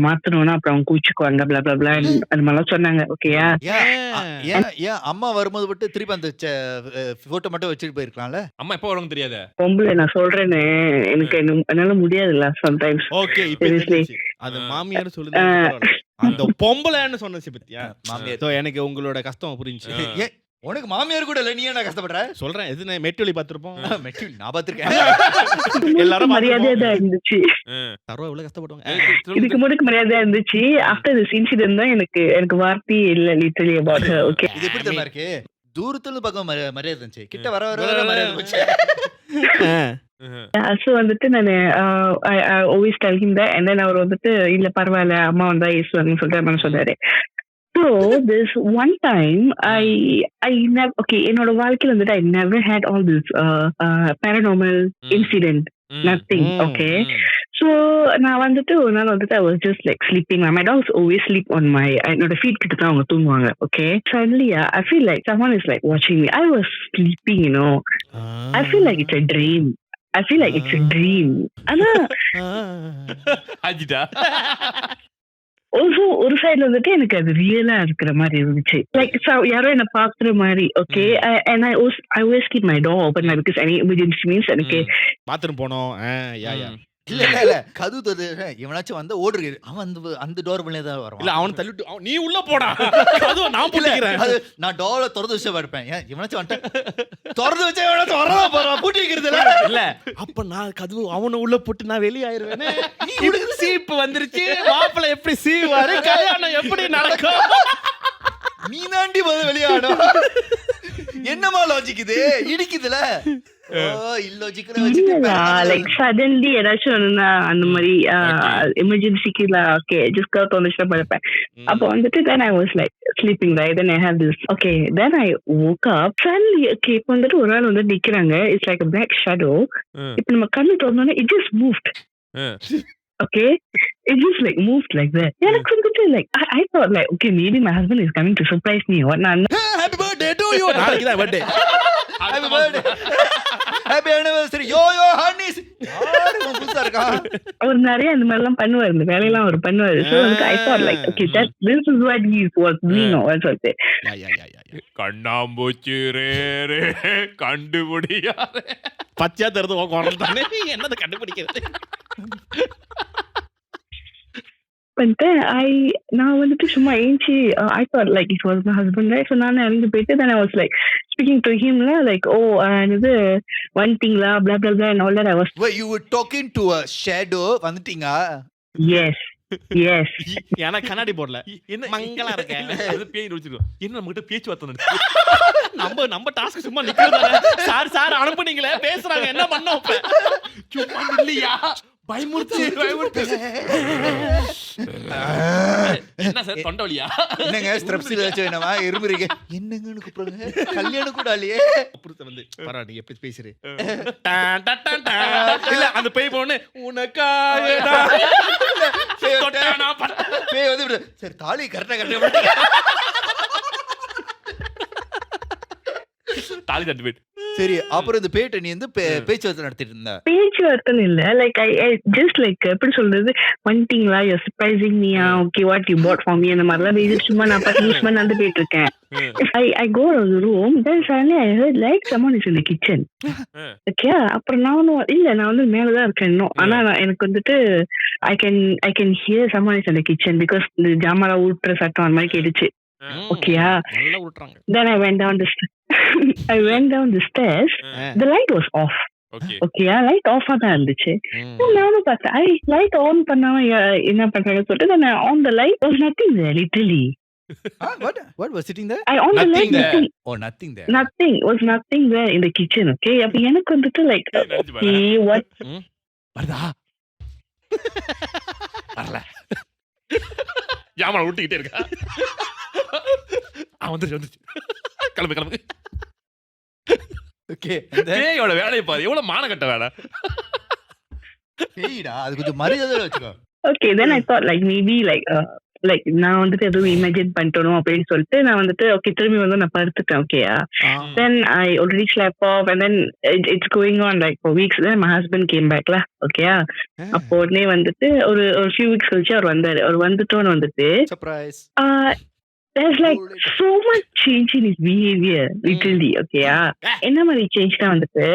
மாத்தணும்னா அப்புறம் அவங்க கூச்சுக்குவாங்க blah blah blah அந்த மாதிரிலாம் சொன்னாங்க. ஓகேயா? ஏன் அம்மா வரும்போது விட்டு திருப்பி அந்த போட்டோ மட்டும் வச்சுட்டு போயிருக்கலாம்ல? அம்மா எப்ப வரும்னு தெரியாத பொம்பளை நான் சொல்றேன்னு எனக்கு என்னால முடியாதுல்ல sometimes. ஓகே இப்போ அது மாமியார் சொல்லுங்க. அந்த பொம்பளைன்னு சொன்னது பத்தியா மாமியார். சோ எனக்கு உங்களோட கஷ்டம் புரிஞ்சுச்சு. உனக்கு மாமியார் கூட இல்ல, நீ என்ன கஷ்டப்படுற? சொல்றேன் எது மெட்டொலி பாத்துறோம். மெட்டொலி நான் பாத்துர்க்கேன். எல்லாரும் மரியாதையா தான் இருந்துச்சு. சர்வா எவ்வளவு கஷ்டப்படுவாங்க. இதுக்கு முன்னாடி மரியாதையா இருந்துச்சு. ஆஃப்டர் திஸ் இன்சிடென்ட் தான் எனக்கு வார்த்தையே இல்ல லிட்டரலி அபௌட் ஹர். ஓகே இது எப்படி தெரியுமா இருக்கு? தூரத்துல பக்கம் மரியாதை இருந்துச்சு, கிட்ட வர மரியாதை போச்சு. சோ வந்துட்டு நான் I always tell him that and then அவர் வந்துட்டு இல்ல பரவாயில்ல அம்மா வந்தா ஏசுவாங்கன்னு சொல்லிட்டு அம்மா சொன்னாரு. So this one time I never என்னோட வாழ்க்கையில வந்துட்டு I never had all this paranormal incident, nothing. Okay. So நான் வந்துட்டு ஒரு நாள் வந்துட்டு I was just like sleeping. My dogs always sleep on my என்னோட feet கிட்ட தான் அவங்க தூங்குவாங்க. Okay. Suddenly I feel like someone is like watching me. I was sleeping, I feel like it's a dream. ஆனா அஜிதா ஒரு சைடுல வந்துட்டு எனக்கு அது ரியலா இருக்கிற மாதிரி இருந்துச்சு. லைக் யாரோ என்ன பாக்குற மாதிரி. Okay and I always keep my door open because any emergency means எனக்கு பாத்ரூம் போனோம். இல்ல கதவு தொது இவனாச்சும் வந்து ஓடுறது அவன் அந்த டோர் வழியா தான் வரும். இல்ல அவன் தள்ளிட்டு நீ உள்ள போடா அதுவா நான் போட்டுக்கிறேன். அது நான் டோரை திறந்து வச்சு இருப்பேன். ஏன் இவனாச்சும் வந்துட்டு திறந்து வச்சா இவனாச்சும் வரவா போறா பூட்டி வைக்கிறது இல்ல அப்ப நான் கதவு அவனை உள்ள போட்டு நான் வெளியே ஆயிருவேனே. சீப்பு வந்துருச்சு, மாப்பிள்ளை எப்படி சீவாரு, கல்யாணம் எப்படி நடக்கும்? நீ தாண்டி வெளியாடும். என்னமா லாஜிக் இது இடிக்குதுல. லைக் சடன்லி ஏதாச்சும் அந்த மாதிரி எமர்ஜென்சிக்கு ஓகே ஜஸ்ட் கவுட் வந்துச்சுன்னா படுப்பேன். அப்போ வந்துட்டு then I was like sleeping right, then I had this okay, then I woke up suddenly. Okay, இப்போ வந்துட்டு ஒரு ஆள் வந்து நிக்கிறாங்க. It's like a black shadow. இப்போ நம்ம கண்ணு திறந்தோம்னா it just moved. Okay, it just like moved like that. எனக்கு வந்துட்டு like I thought like okay maybe my husband is coming to surprise me or not. Happy birthday to you. நாளைக்கு தான் birthday. Happy birthday. Happy anniversary. Yo honey. யாரு புதுசா இருக்கா? அவர் நிறைய அந்த மாதிரி எல்லாம் பண்ணுவாரு, இந்த வேலையெல்லாம் அவர் பண்ணுவாரு. So I thought like okay that this is what he was doing or something. கண்ணாம்பூச்சி ரே கண்டுபிடியாரே பச்சையா தருது குரல் தானே, என்னது கண்டுபிடிக்கிறது? But then நான் வந்துட்டு சும்மா ஏஞ்சி I thought like it was my husband, right? So நான் இறங்கி போயிட்டு then I was like speaking to him like இது one thing la blah blah blah and all that. I was Wait, you were talking to a shadow வந்துட்டீங்க? yes எனக்கு கண்ணாடி போடல, என்ன மங்களா இருக்கேன். அது பேய் நடிச்சிருக்கோம். என்ன நம்ம கிட்ட பேச்சுவார்த்தை நடக்குது. நம்ம டாஸ்க் சும்மா நிக்கிறதானே. சார் அனுப்புனீங்களே பேசுறாங்க, என்ன பண்ணோம்? சும்மா இல்லையா பயமுறுத்து என்ன சார் தொண்டை வலியா? என்னங்க ஸ்ட்ரெப்ஸ் வச்சு என்னவா இருமுறீங்க? என்னங்கன்னு கூப்பிடுங்க. கல்யாணம் கூட இல்லையே. புருத்த வந்து பரவாயில்லை நீ எப்படி பேசுறே. இல்ல அந்த பேய் போனே உனக்காக பேய் வந்து சரி தாலி கரெக்டா தாலி தட்டு போயிட்டு சரி. அப்புறம் இந்த பேட்டை நீ வந்து பேச்சுவார்த்தை நடத்திட்டு இருந்த? பேச்சுவார்த்தை இல்ல லைக் I just like எப்படி சொல்றது one thing la you're surprising me okay what you bought for me அந்த மாதிரிலாம் பேசிட்டு சும்மா நான் பர்மிஷன் பண்ணி வந்து போயிட்டு இருக்கேன். I go to the room then suddenly I heard like someone is in the kitchen. Okay, அப்புறம் நான் வந்து மேல தான் இருக்கேன் இன்னும். ஆனா எனக்கு வந்துட்டு I can hear someone is in the kitchen because இந்த ஜாமான் ஊட்டுற சத்தம் அந்த மாதிரி கேட்டுச்சு. ஓகேயா, நல்லா ஊட்றாங்க. then I went down the stairs. The light was off. Okay, light off தான் இருந்துச்சு. நானும் பார்த்தேன் light on பண்ணாம என்ன பண்றாங்க சொல்லிட்டு then I on the light, was nothing there literally. What was sitting there? I on the light, nothing there. Nothing there in the kitchen. Okay, அப்ப எனக்கு வந்துட்டு like okay what வரதா வரல ஜாமான் ஊட்டிக்கிட்டே இருக்கா. வந்துருச்சு கிளம்பு. Okay, பேயோட வேலையை பாரு, எவ்வளவு மானகட்ட வேலை. பேய்டா அது கொஞ்சம் மரியாதை வச்சுக்கோ. Okay, then I thought like maybe like நான் வந்துட்டு எதுவும் இமேஜின் பண்ணிட்டோம் அப்படின்னு சொல்லிட்டு நான் வந்துட்டு ஓகே திரும்பி வந்து நான் படுத்துட்டேன். ஓகேயா, then I already slept off and then it's going on like for weeks. Then my husband came back lah. ஓகேயா, அப்போ உடனே வந்துட்டு ஒரு few weeks கழிச்சு அவர் வந்தாரு. அவர் வந்துட்டோன்னு வந்துட்டு surprise there's like so much change in his behavior literally. ஓகேயா, என்ன மாதிரி சேஞ்ச் தான் வந்துட்டு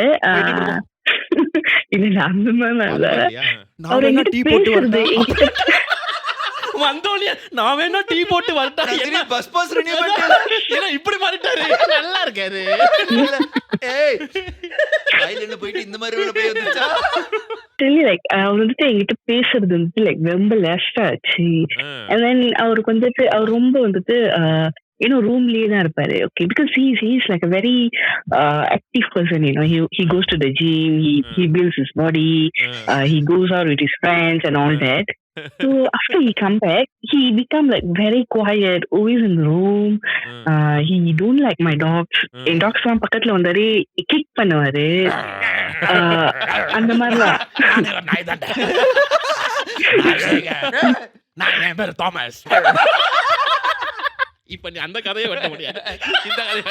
இல்ல அந்த மாதிரி இல்ல, அவர் என்கிட்ட பேசுறது வந்தோலியா நான் வேணா டீ போட்டு வரட்டா என்ன பஸ் பாஸ் ரெனியூ பண்ணிட்டேன் ஏன்னா இப்படி மாறிட்டாரு நல்லா இருக்காரு. ஏய் ஐலண்ட் போயிட்டு இந்த மாதிரி வேலை போய் வந்துச்சா லைக் அவர் வந்துட்டு என்கிட்ட பேசுறது வந்துட்டு லைக் ரொம்ப லேஸ்டா ஆச்சு. and then அவருக்கு வந்துட்டு அவர் ரொம்ப வந்துட்டு ரூம்லயே தான் இருப்பாரு. Okay, because he's like a very active person. He goes to the gym, he builds his body, he goes out with his friends and all that. So after he come back, he become like very quiet, always in the room. He don't like my dogs. என் dogs எல்லாம் பக்கத்துல வந்தாரு kick பண்ணுவாரு அந்த மாதிரிலாம். என் பேர் Thomas. இப்ப நீ அந்த கதையை வெட்ட முடியாது, இந்த கதையை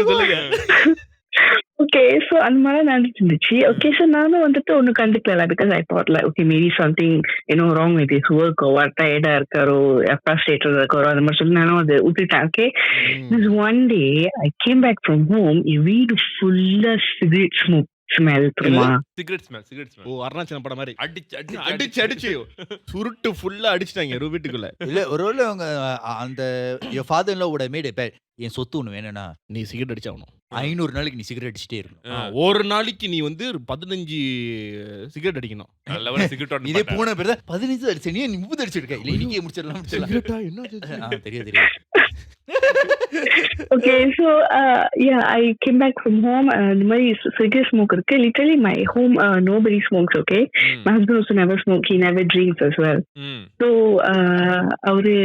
சொல்லுங்க. ஓகே, so அந்த மாதிரி நடந்துட்டு இருந்துச்சு. Okay, so நானும் வந்துட்டு ஒன்னும் கண்டுக்கல because I thought like okay maybe something wrong with his work or what tired-ஆ இருக்காரோ frustrated இருக்காரோ அந்த மாதிரி சொல்லி நானும் அதை விட்டுட்டேன். Okay, this one day I came back from home, வீடு ஃபுல்லா cigarette smoke smell தெரியுமா? சிகரெட் ஸ்மெல் ஓ அருணாச்சலம் படம் மாதிரி அடிச்சு அடிச்சு சுருட்டு ஃபுல்லா அடிச்சிட்டாங்க வீட்டுக்குள்ள. இல்ல ஒருவேளை அவங்க அந்த your father in law would have made a bet, என் சொத்து ஒண்ணு வேணும்னா நீ சிகரெட் அடிச்சாகணும். 500 நாளைக்கு நீ சிகரெட் அடிச்சிட்டே இருக்கணும். ஒரு நாளைக்கு நீ வந்து 15 சிகரெட் அடிக்கணும். நல்ல சிகரெட் இதே போன பேர் தான் 15 அடிச்ச நீ 30 அடிச்சிருக்க. இல்ல இன்னைக்கே முடிச்சிடலாம். சிகரெட்டா என்ன தெரியும். Okay, so yeah, I came back from home. The my cigarette smoke இருக்கு. Literally my home nobody smokes. Okay, my husband also never smoke. He never drinks as well. So அவரு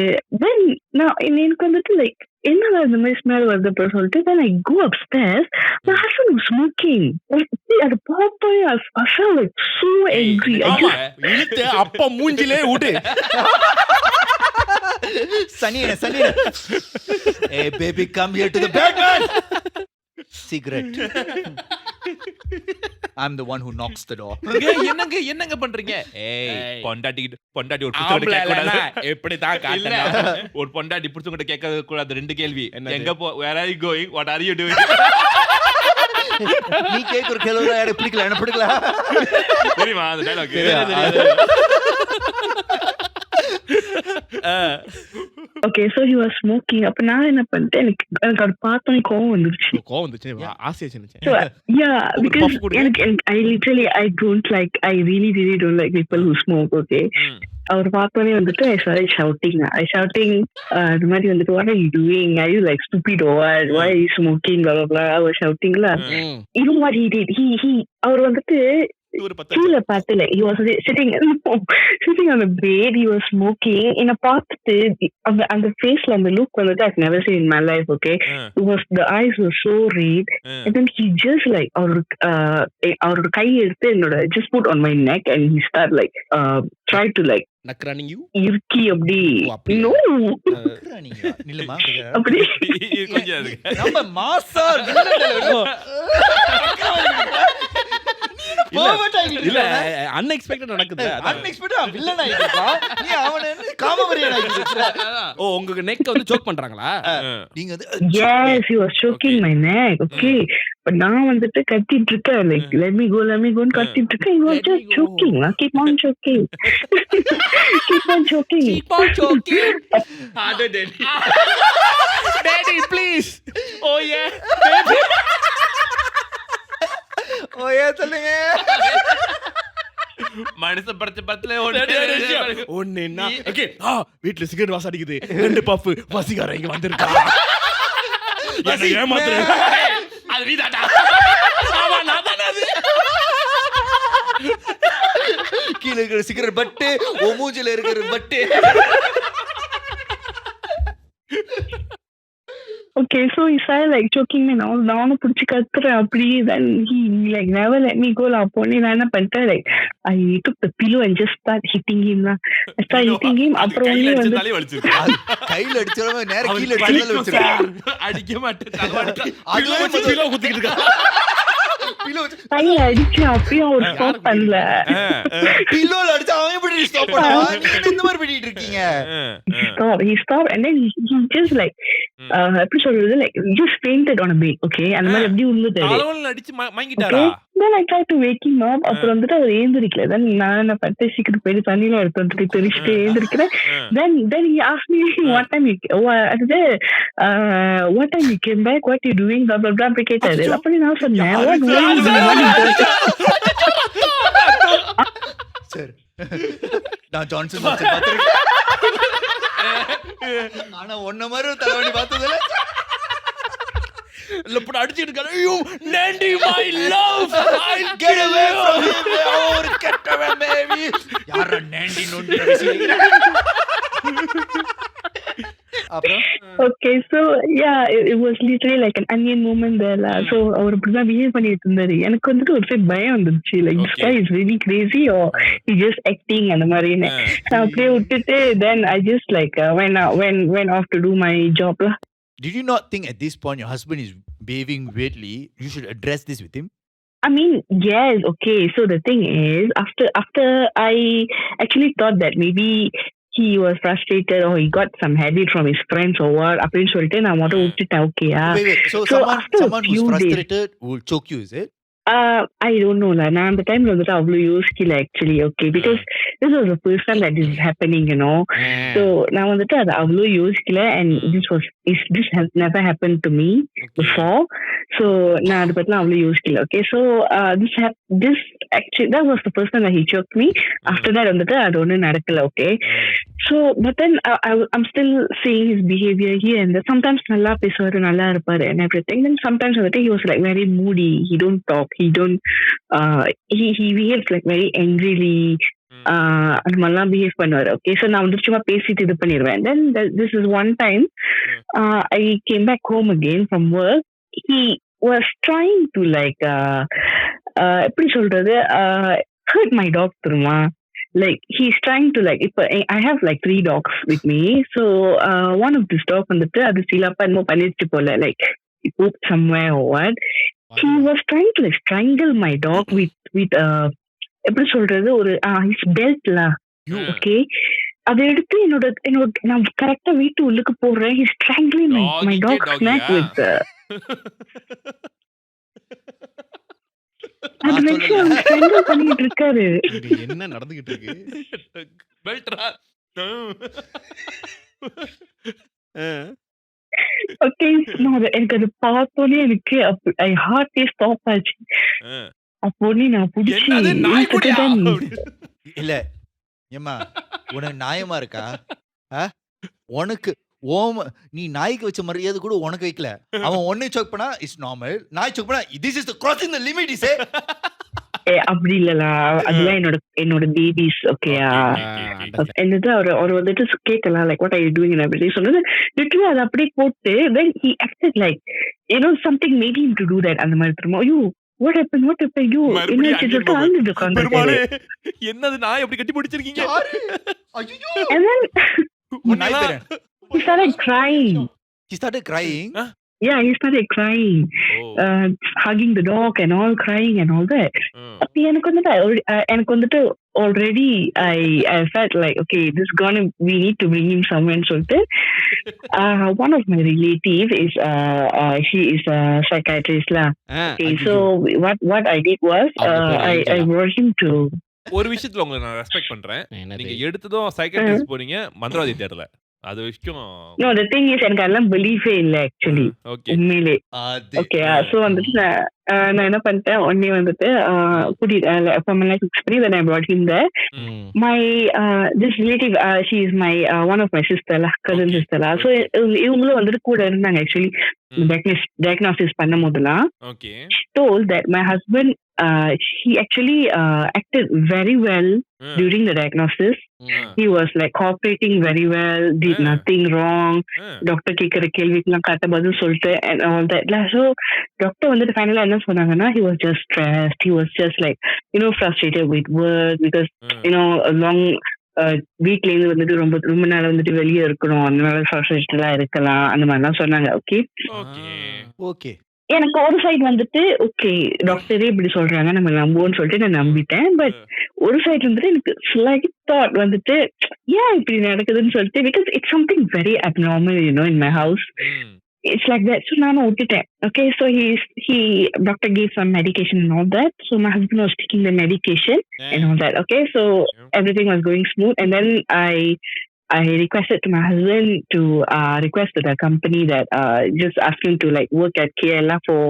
then now எனக்கு வந்துட்டு like என்னடா இந்த மாதிரி smell வருது அப்படி சொல்லிட்டு then I go upstairs. My husband was smoking. அது பார்த்தா I felt like so angry. இழுத்து அப்பா மூஞ்சிலே விடு. Sunny. Hey baby, come here to the bed, man. Cigarette. I'm the one who knocks the door. என்னங்க பண்றீங்க? ஏய் பொண்டாட்டி ஒரு புடிச்சவங்க கேட்க கூடாது. எப்படி தான் காட்டல. ஒரு பொண்டாட்டி புடிச்சவங்க கேட்க கூடாது. 2 கேள்வி. எங்க போ, where are you going, what are you doing? நீ கேக்குற கேள்வி யாரை பிடிக்கல, என்ன பிடிக்கல. தெரியுமா அந்த dialogue? Okay, so he was smoking. அப்ப நான் என்ன பண்ணிட்டேன், எனக்கு அது பார்த்தோன்னே கோவம் வந்துருச்சு. ஆசையா இருந்துச்சு. So yeah, because I really don't like people who smoke. Okay, அவர் பார்த்தோன்னே வந்துட்டு I started shouting. இந்த மாதிரி வந்துட்டு what are you doing? Are you like stupid or what? Why are you smoking? Blah blah blah. I was shouting la. You know what he did? He அவர் வந்துட்டு கீழே பார்த்துல he was sitting on the bed. He was smoking. என்ன பார்த்துட்டு அந்த ஃபேஸ்ல அந்த look வந்துட்டு I've never seen in my life. Okay, it was the eyes were so red, and then he just like அவரோட கை எடுத்து என்னோட just put on my neck and he start like try to like நக்கறானிங் you இறுக்கி அப்படி no நில்லுமா அப்படி கொஞ்சம் நம்ம மாசா இல்ல அன்எக்ஸ்பெக்டட் நடக்குது. அன்எக்ஸ்பெக்டட் வில்லன் ஆயிட்டா நீ அவன காமவரியன் ஆயிட்ட. ஓ உங்க நெக் வந்து சோக் பண்றாங்களா? நீங்க வந்து yes he was choking my neck. Okay, but நான் வந்துட்டு கத்திட்டு இருக்கேன் like let me go ன்னு கத்திட்டு இருக்கேன். he was just choking. keep on choking. Daddy please. Oh yeah. ஓயே சொல்லுங்க. மனச படத்துல ஒண்ணு ஓகே வீட்ல சிகரெட் வாசம் அடிக்குது. 2 பஃப் வசிகார இங்க வந்திருக்கா. என்ன ஏமாத்துற? அது நீதாடா. ஆமா நான் தான அது. கீழ இருக்கிற சிகரெட் பட்டு ஓ மூஞ்சில இருக்கிற பட்டு. Okay, so he started like choking me now. நானும் பிடிச்சி கத்துறேன் அப்படி. Then he like never let me go. அப்போனே நான் என்ன பண்ணிட்டேன் like I took the pillow and just start hitting him. I started hitting him. அப்புறம் கையில வந்து அடிச்சதாலே வலிச்சிருக்கு. கையில அடிச்சறவ நேரா கீழ அடிச்சதால வச்சிருக்க. அடிக்க மாட்டேன். அதுல வச்சு பிலோ குத்திட்டு இருக்கா. கையில அடிச்சு அப்பயும் அவர் ஸ்டாப் பண்ணல. பில்லோல அடிச்சா அவன் எப்படி ஸ்டாப் பண்ணுவா? நீங்க இந்த மாதிரி பண்ணிட்டு இருக்கீங்க. He stopped and then he just like எப்படி சொல்றது like just fainted on a bed. Okay, அந்த மாதிரி அப்படியே உழுந்துட்டாரு. அளவுல அடிச்சு மயங்கிட்டாரா? Then I tried to wake him up. அப்புறம் வந்துட்டு அவர் ஏந்திரிக்கல. Then நான் என்ன பண்ணிட்டேன், சீக்கிரம் போய் தண்ணியில எடுத்து வந்துட்டு தெரிச்சுட்டு ஏந்திரிக்கிறேன். Then he asked me what time you came back, what you doing, blah blah blah அப்படி கேட்டாரு. அப்படி நான் சொன்னேன் சரி நான் ஜான்சன் பாத்துறேன். ஆனா ஒன்ன மாதிரி ஒரு தலைவலி பார்த்ததில்ல. லப்பட அடிச்சிட்டு இருக்காரு. ஐயோ நாண்டி my love I'll get away from him. அவர் கட்டவன் பேபி. யாரா நாண்டி நோண்டி பேசிக்கிறீங்க? அப்புறம் okay, so yeah, it was literally like an onion moment there la. So அவர் இப்படிதான் பிஹேவ் பண்ணிட்டு இருந்தாரு. எனக்கு வந்துட்டு ஒரு சைடு பயம் வந்துருச்சு like this guy is really crazy or he just acting அந்த மாதிரின்னு. அப்படியே விட்டுட்டு then I just like went off to do my job la. Did you not think at this point your husband is behaving weirdly? You should address this with him. I mean, yes, okay. So the thing is, after I actually thought that maybe he was frustrated or he got some habit from his friends or what. அப்படின்னு சொல்லிட்டு நான் மட்டும் விட்டுட்டேன். ஓகேயா? Wait. So after a someone who's few days, frustrated will choke you, is it? I don't know lah. நான் அந்த டைம்ல வந்துட்டு அவ்வளவு யோசிக்கல actually. Okay, because this was the first time that this is happening, you know. So நான் வந்துட்டு அது அவ்வளவு யோசிக்கல, and this has never happened to me before. So நான் அதை பத்திலாம் அவ்வளவு யோசிக்கல. Okay, so this actually that was the first time that he choked me. After that வந்துட்டு அது ஒன்றும் நடக்கல. Okay, so but then I'm still seeing his behavior here and there. Sometimes நல்லா பேசுவாரு, நல்லா இருப்பாரு and everything. Then sometimes வந்துட்டு he was like very moody. He don't talk. He behaves like very angrily. அந்த மாதிரிலாம் பிஹேவ் பண்ணுவாரு. Okay, so நான் வந்து சும்மா பேசிட்டு இது பண்ணிடுவேன். Then this is one time I came back home again from work. He was trying to like எப்படி சொல்றது, hurt my dog தெரியுமா. Like he's trying to like, I have like 3 dogs with me. So one of this dog வந்துட்டு அது சிலப்பா என்னமோ பண்ணிட்டு போல, like he pooped somewhere or what. He was trying to like strangle my dog with எப்படி சொல்றது, ஒரு his belt la. Okay, அதை எடுத்து என்னோட நான் கரெக்டா வீட்டு உள்ளுக்கு போடுறேன். He's strangling my dog's neck with அது வச்சு அவர் strangle பண்ணிட்டு இருக்காரு. என்ன நடந்துகிட்டு இருக்கு? பெல்ட்ரா. ஓகே, எனக்கு அது பார்த்தோன்னே எனக்கு ஹார்ட்டே ஸ்டாப் ஆச்சு. அப்போ நான் புடிச்சு இல்ல ஏமா உனக்கு நியாயமா இருக்கா? உனக்கு நீ நாய்க்கு வச்ச மரியாதை கூட உனக்கு வைக்கல. அவன் ஒன்னு சோக் பண்ணா இட்ஸ் நார்மல், நாய் சோக் பண்ணா this is the crossing the limit is. அப்படி இல்லலா, அதெல்லாம் என்னோட பேபிஸ். ஓகேயா, என்னது அவர் வந்துட்டு கேட்கலாம் like what are you doing and everything. சொன்னது லிட்டரலி அதை அப்படியே போட்டு then he acted like something made him to do that. அந்த மாதிரி திரும்ப ஐயோ what happened you என்னது நாய் அப்படி கட்டி பிடிச்சிருக்கீங்க? and then he started crying. Yeah, he started crying, hugging the dog and all, crying and all that. எனக்கு வந்துட்டு already I felt like okay, we need to bring him somewhere. சொல்லிட்டு one of my relative is she is a psychiatrist lah. Okay, so what I did was I brought him to. ஒரு விஷயத்துல உங்களை நான் respect பண்றேன். நீங்க எடுத்ததும் psychiatrist போறீங்க, மந்திரவாதி தேடல. அது விஷயம். No, the thing is எனக்கு எல்லாம் பிலீஃபே இல்ல actually. உண்மையிலே. ஓகே, சோ வந்துட்டு நான் என்ன பண்ணிட்டேன், உடனே வந்துட்டு from my next experience when I brought him there, my this relative she is my one of my sister lah, cousin sister lah. So இவங்களும் வந்துட்டு கூட இருந்தாங்க actually diagnosis பண்ணும்போதெல்லாம். Okay, she told that my husband he actually acted very well during the diagnosis. He was like cooperating very well, did nothing wrong. Doctor கேக்குற கேள்விக்கெல்லாம் கரெக்டா பதில் சொல்லிட்டு and all that. So doctor வந்துட்டு ஃபைனலா என்ன சொன்னாங்கன்னா, he was just stressed, he was just like frustrated with work because long வீட்ல இருந்து வந்துட்டு ரொம்ப நாள் வந்துட்டு வெளியே இருக்கணும், அதனால ஃப்ரஸ்ட்ரேஷனா இருக்கலாம், அந்த மாதிரிலாம் சொன்னாங்க. ஓகே, எனக்கு ஒரு சைடு வந்துட்டு ஓகே டாக்டரே இப்படி சொல்றாங்க நம்ம நம்புவோம்னு சொல்லிட்டு நான் நம்பிட்டேன். பட் ஒரு சைடு வந்துட்டு எனக்கு ஸ்லைட் தாட் வந்துட்டு ஏன் இப்படி நடக்குதுன்னு சொல்லிட்டு, because it's something very abnormal in my house. It's like that. So நானும் விட்டுட்டேன். Okay, so doctor gave some medication and all that. So my husband was taking the medication and all that. Okay, so everything was going smooth, and then I requested to my husband to request to the company that just ask him to like work at KL for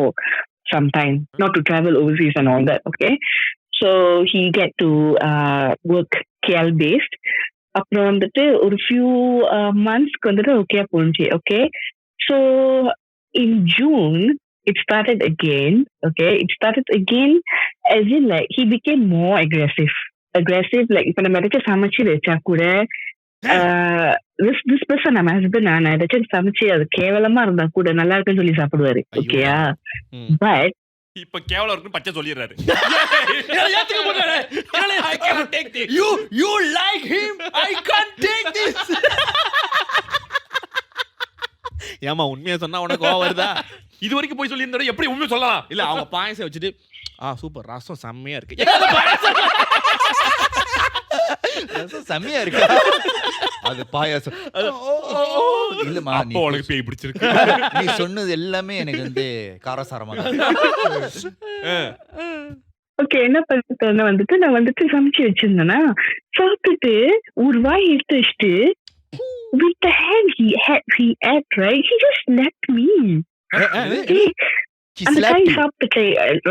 some time, not to travel overseas and all that. Okay, so he get to work KL based. அப்புறம் வந்துட்டு ஒரு few monthsக்கு வந்துட்டு okay போனுச்சு. Okay, so in June it started again. Okay, it started again as in like he became more aggressive. Like இப்ப நம்ம ஏதாச்சும் சமைச்சு வச்சா கூட this person my husband நான் ஏதாச்சும் சமைச்சு அது கேவலமா இருந்தா கூட நல்லா இருக்குன்னு சொல்லி சாப்பிடுவாரு. ஓகேயா, பட் இப்ப கேவலம் இருக்குன்னு பச்சை சொல்லிடுறாரு. You like him, I can't take this. ஏமா உண்மையா சொன்னா உனக்கு கோவம் வருதா? இது வரைக்கும் போய் சொல்லி எப்படி உண்மை சொல்லலாம்? இல்ல அவங்க பாயசம் வச்சுட்டு சூப்பர் ரசம் செம்மையா இருக்கு. ஏங்க பாயாசம் ரசம் செம்மையா இருக்கா? அது பாயாசம். இல்லம்மா, அப்போ உனக்கு பேய் பிடிச்சிருக்கு. நீ சொன்னது எல்லாமே எனக்கு வந்து காரசாரமா இருக்கு. ஓகே, என்ன பண்ணிட்டேன்னா வந்துட்டு நான் வந்துட்டு சமைச்சு வச்சிருந்தேன்னா சாப்பிட்டுட்டு ஒரு வாய் எடுத்து வச்சுட்டு with the hand he ate, right? He just slapped me. He அந்த slapped கை you. சாப்பிட்டு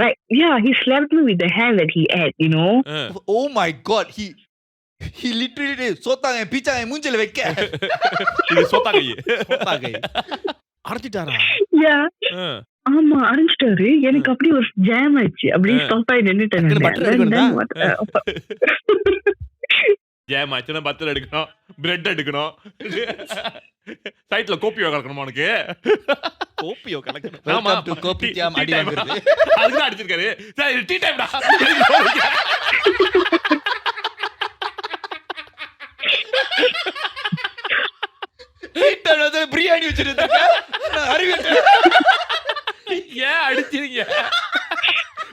right? Yeah, he slapped me with the hand that he ate, you know. Oh my god, he literally சோத்தாங்க பீச்சாங்க மூஞ்சில வைக்க. இது சோத்தாங்கை. சோத்தாங்கை அரைச்சிட்டாரா? Yeah. ஆமா, அரைஞ்சிட்டாரு. எனக்கு அப்படியே ஒரு jam ஆயிடுச்சு. அப்படியே ஸ்டாப் ஆகி நின்னுட்டேன். ஜாம் ஆச்சுன்னா பத்தல் எடுக்கணும், பிரெட் எடுக்கணும், சைட்ல கோப்பியோ கலக்கணுமா உனக்கு? கோப்பியோ கலக்கணும். Welcome to கோப்பித்தியாம் அடி வாங்குறது. அதுதான் அடிச்சிருக்காரு. சரி, டீ டைம்டா. பிரியாணி வச்சிருக்க ஏன் அடிச்சிருங்க?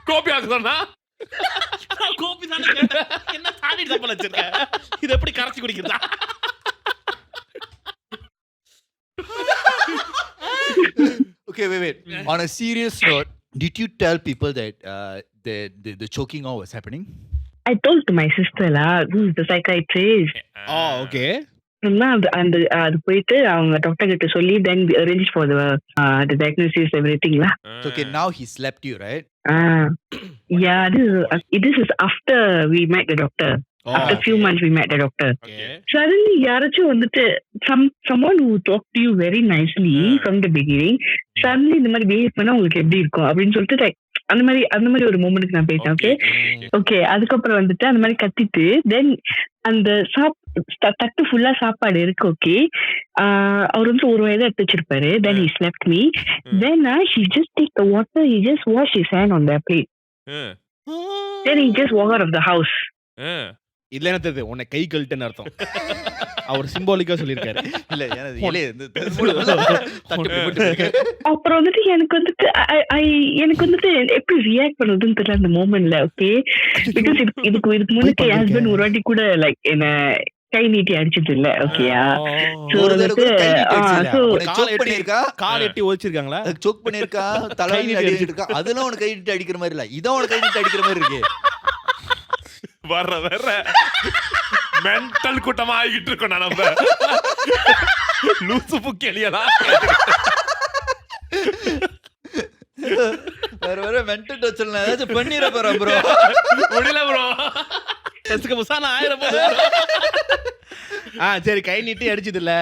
கோப்பி ஆகுதுன்னா கோப்பி தானே கேட்டேன். என்ன சாடி தப்பல வச்சிருக்க? இது எப்படி கரைச்சி குடிக்கிறதா? Okay, wait. On a serious note, did you tell people that the choking on was happening? I told to my sister lah, who's the psychiatrist. Okay. அந்த அது போயிட்டு அவங்க டாக்டர் கிட்ட சொல்லி then we arrange for the diagnosis everything lah. So, okay, now he slapped you, right? Yeah, this is after we met the doctor. After few months we met the doctor. Okay. Suddenly யாராச்சும் வந்துட்டு someone who talked to you very nicely from the beginning, suddenly இந்த மாதிரி behave பண்ணா உங்களுக்கு எப்படி இருக்கும் அப்படின்னு சொல்லிட்டு like அந்த மாதிரி ஒரு மொமெண்ட்க்கு நான் போயிட்டேன். ஓகே, அதுக்கப்புறம் வந்துட்டு அந்த மாதிரி கத்திட்டு தென் அந்த தட்டு ஃபுல்லா சாப்பாடு இருக்கு. ஓகே, அவர் வந்து ஒரு வயதை எடுத்து வச்சிருப்பாரு. then he slapped me. then he just take the water, he just wash his hand on the plate. then he just walk out of the house. இதுல என்ன தெரியுது? உன்னை கை கழட்டுன்னு அர்த்தம். அவர் சிம்பாலிக்கா சொல்லியிருக்காரு. இல்ல அப்புறம் வந்துட்டு எனக்கு வந்துட்டு எப்படி ரியாக்ட் பண்றதுன்னு தெரியல அந்த மோமெண்ட்ல. ஓகே, பிகாஸ் இதுக்கு முன்னாடி என் ஹஸ்பண்ட் ஒரு வாட்டி கூட லைக் என்ன கை நீட்டி அடிச்சது இல்ல. ஓகேயா, கால் எட்டி ஒழிச்சிருக்காங்களா? சோக் பண்ணிருக்கா, தலையில அடி அடிச்சிருக்கா. அதெல்லாம் உனக்கு கை நீட்டி அடிக்கிற மாதிரி இல்ல, இதான் உனக்கு கை நீட்டி அடிக்கிற மாதிரி இருக்கு. வர்ற மென்டல் கூட்டமா ஆகிட்டு இருக்கோம். நம்ம லூசு புக்கெளியலாம் வேற மென்டல் டச்சல் ஏதாச்சும் பண்ணிர போறேன் ப்ரோ. முடியல ப்ரோ, எஸ்க்கு முசானா ஆயிரம் போது. சரி, கை நீட்டி அடிச்சது இல்ல.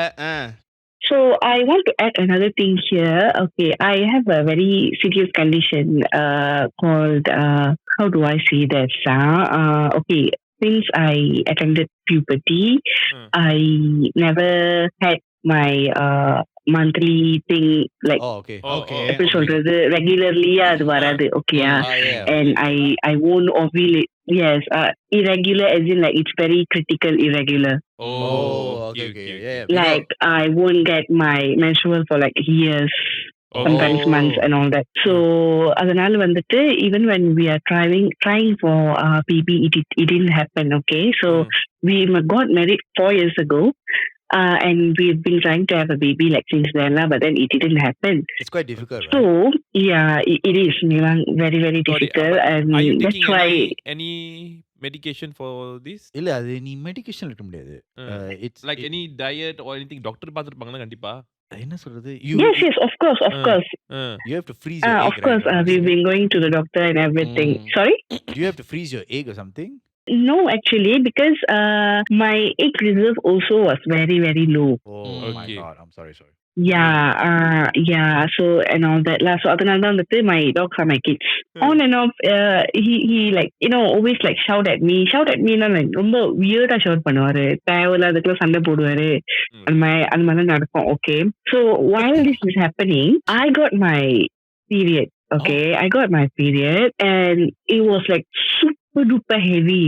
So I want to add another thing here. Okay, I have a very serious condition called how do I say this? Okay, since I attended puberty, I never had my monthly thing like எப்படி சொல்றது, regularly அது வராது. ஓகேயா, and I won't ovulate. Yes, irregular as in like it's very critical irregular. Okay. Yeah. Like I won't get my menstrual for like years, sometimes months and all that. So அதனால வந்துட்டு even when we are trying for baby, it didn't happen. Okay, so we got married 4 years ago. And we've been trying to have a baby like since then, but then it didn't happen. It's quite difficult, right? So yeah, it is very very difficult. And are you that's taking why any medication for this? இல்ல, அது நீ medication எடுக்க முடியாது. It's like any diet or anything doctor பாத்துருப்பாங்களா கண்டிப்பா? என்ன சொல்றது? yes, of course. You have to freeze your egg. Of course, we've been going to the doctor and everything. Sorry? Do you have to freeze your egg or something? No, actually, because my egg reserve also was very very low. Oh my god, I'm sorry. Yeah, so and all that lah. So அதனால தான் வந்துட்டு my dogs are my kids. On and off, he like always like shout at me னா ரொம்ப weird shout பண்ணுவாரு. தேவையில்ல அதுக்குள்ள சண்டை போடுவாரு. அந்த மாதிரி நடக்கும். Okay, so while this is happening, I got my period. Okay, I got my period and it was like super duper heavy,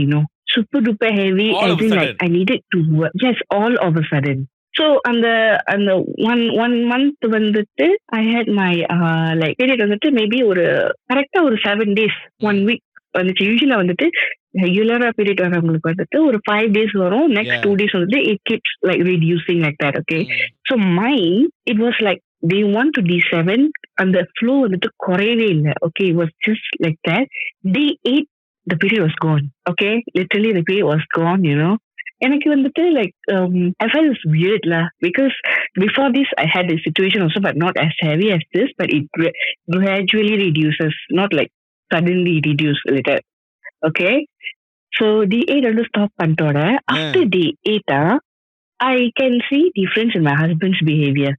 super duper heavy. All of a sudden? Like I needed to work. Yes, all of a sudden. So அந்த one month வந்துட்டு I had my like period வந்துட்டு maybe ஒரு கரெக்டா ஒரு 7 days 1 week வந்துச்சு. யூஸ்வலா வந்துட்டு ரெகுலரா பீரியட் வரவங்களுக்கு வந்துட்டு ஒரு 5 days வரும். நெக்ஸ்ட் 2 days வந்துட்டு it keeps like reducing like that. Okay. So mine it was like day 1 to day 7 அந்த flow வந்துட்டு குறையவே இல்லை. Okay, it was just like that. Day 8 the period was gone. Okay, literally the period was gone, you know. எனக்கு வந்துட்டு like I felt it's weird lah, because before this I had a situation also, but not as heavy as this, but it gradually reduces, not like suddenly reduce later. Okay, so day 8 வந்து stop பண்ணிட்டோட after day 8 I can see difference in my husband's behavior.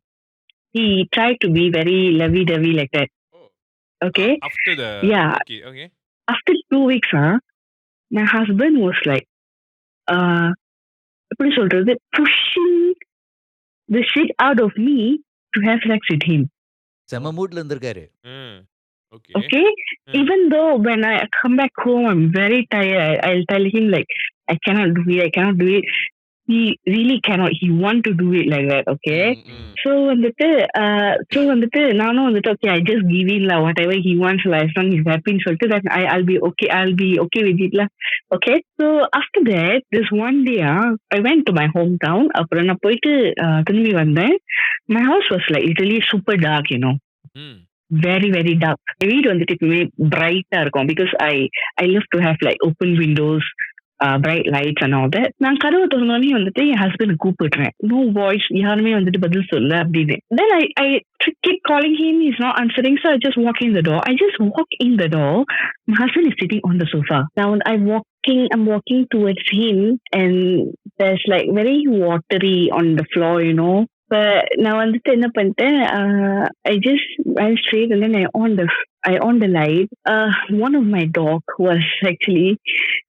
He tried to be very lovey-dovey like that. Okay, After the yeah, okay. after 2 weeks my husband was like எப்படி சொல்றது, pushing the shit out of me to have sex with him. செம மூட்ல இருந்திருக்காரு. Okay. Okay, even though when I come back home I'm very tired, I'll tell him like I cannot do it. He really cannot. He want to do it like that. Okay. So வந்துட்டு நானும் வந்துட்டு okay, I just give in lah, whatever he wants lah, as long as he's happy. So that I'll be okay with it lah. Okay. So after that, this one day I went to my hometown. அப்புறம் நான் போயிட்டு திரும்பி வந்தேன். My house was like literally super dark, you know. Very very dark. வீடு வந்துட்டு எப்பவுமே பிரைட்டா இருக்கும், because I love to have like open windows, bright lights and all that. நான் கதவை திறந்தோடனே வந்துட்டு என் ஹஸ்பண்ட் கூப்பிடுறேன். No voice, யாருமே வந்துட்டு பதில் சொல்ல அப்படின்னு. Then I keep calling him, he's not answering, so I just walk in the door. My husband is sitting on the sofa. Now I'm walking towards him, and there's like very watery on the floor, you know. But நான் வந்துட்டு என்ன பண்ணிட்டேன், I just went straight and then I on the light. One of my dog was actually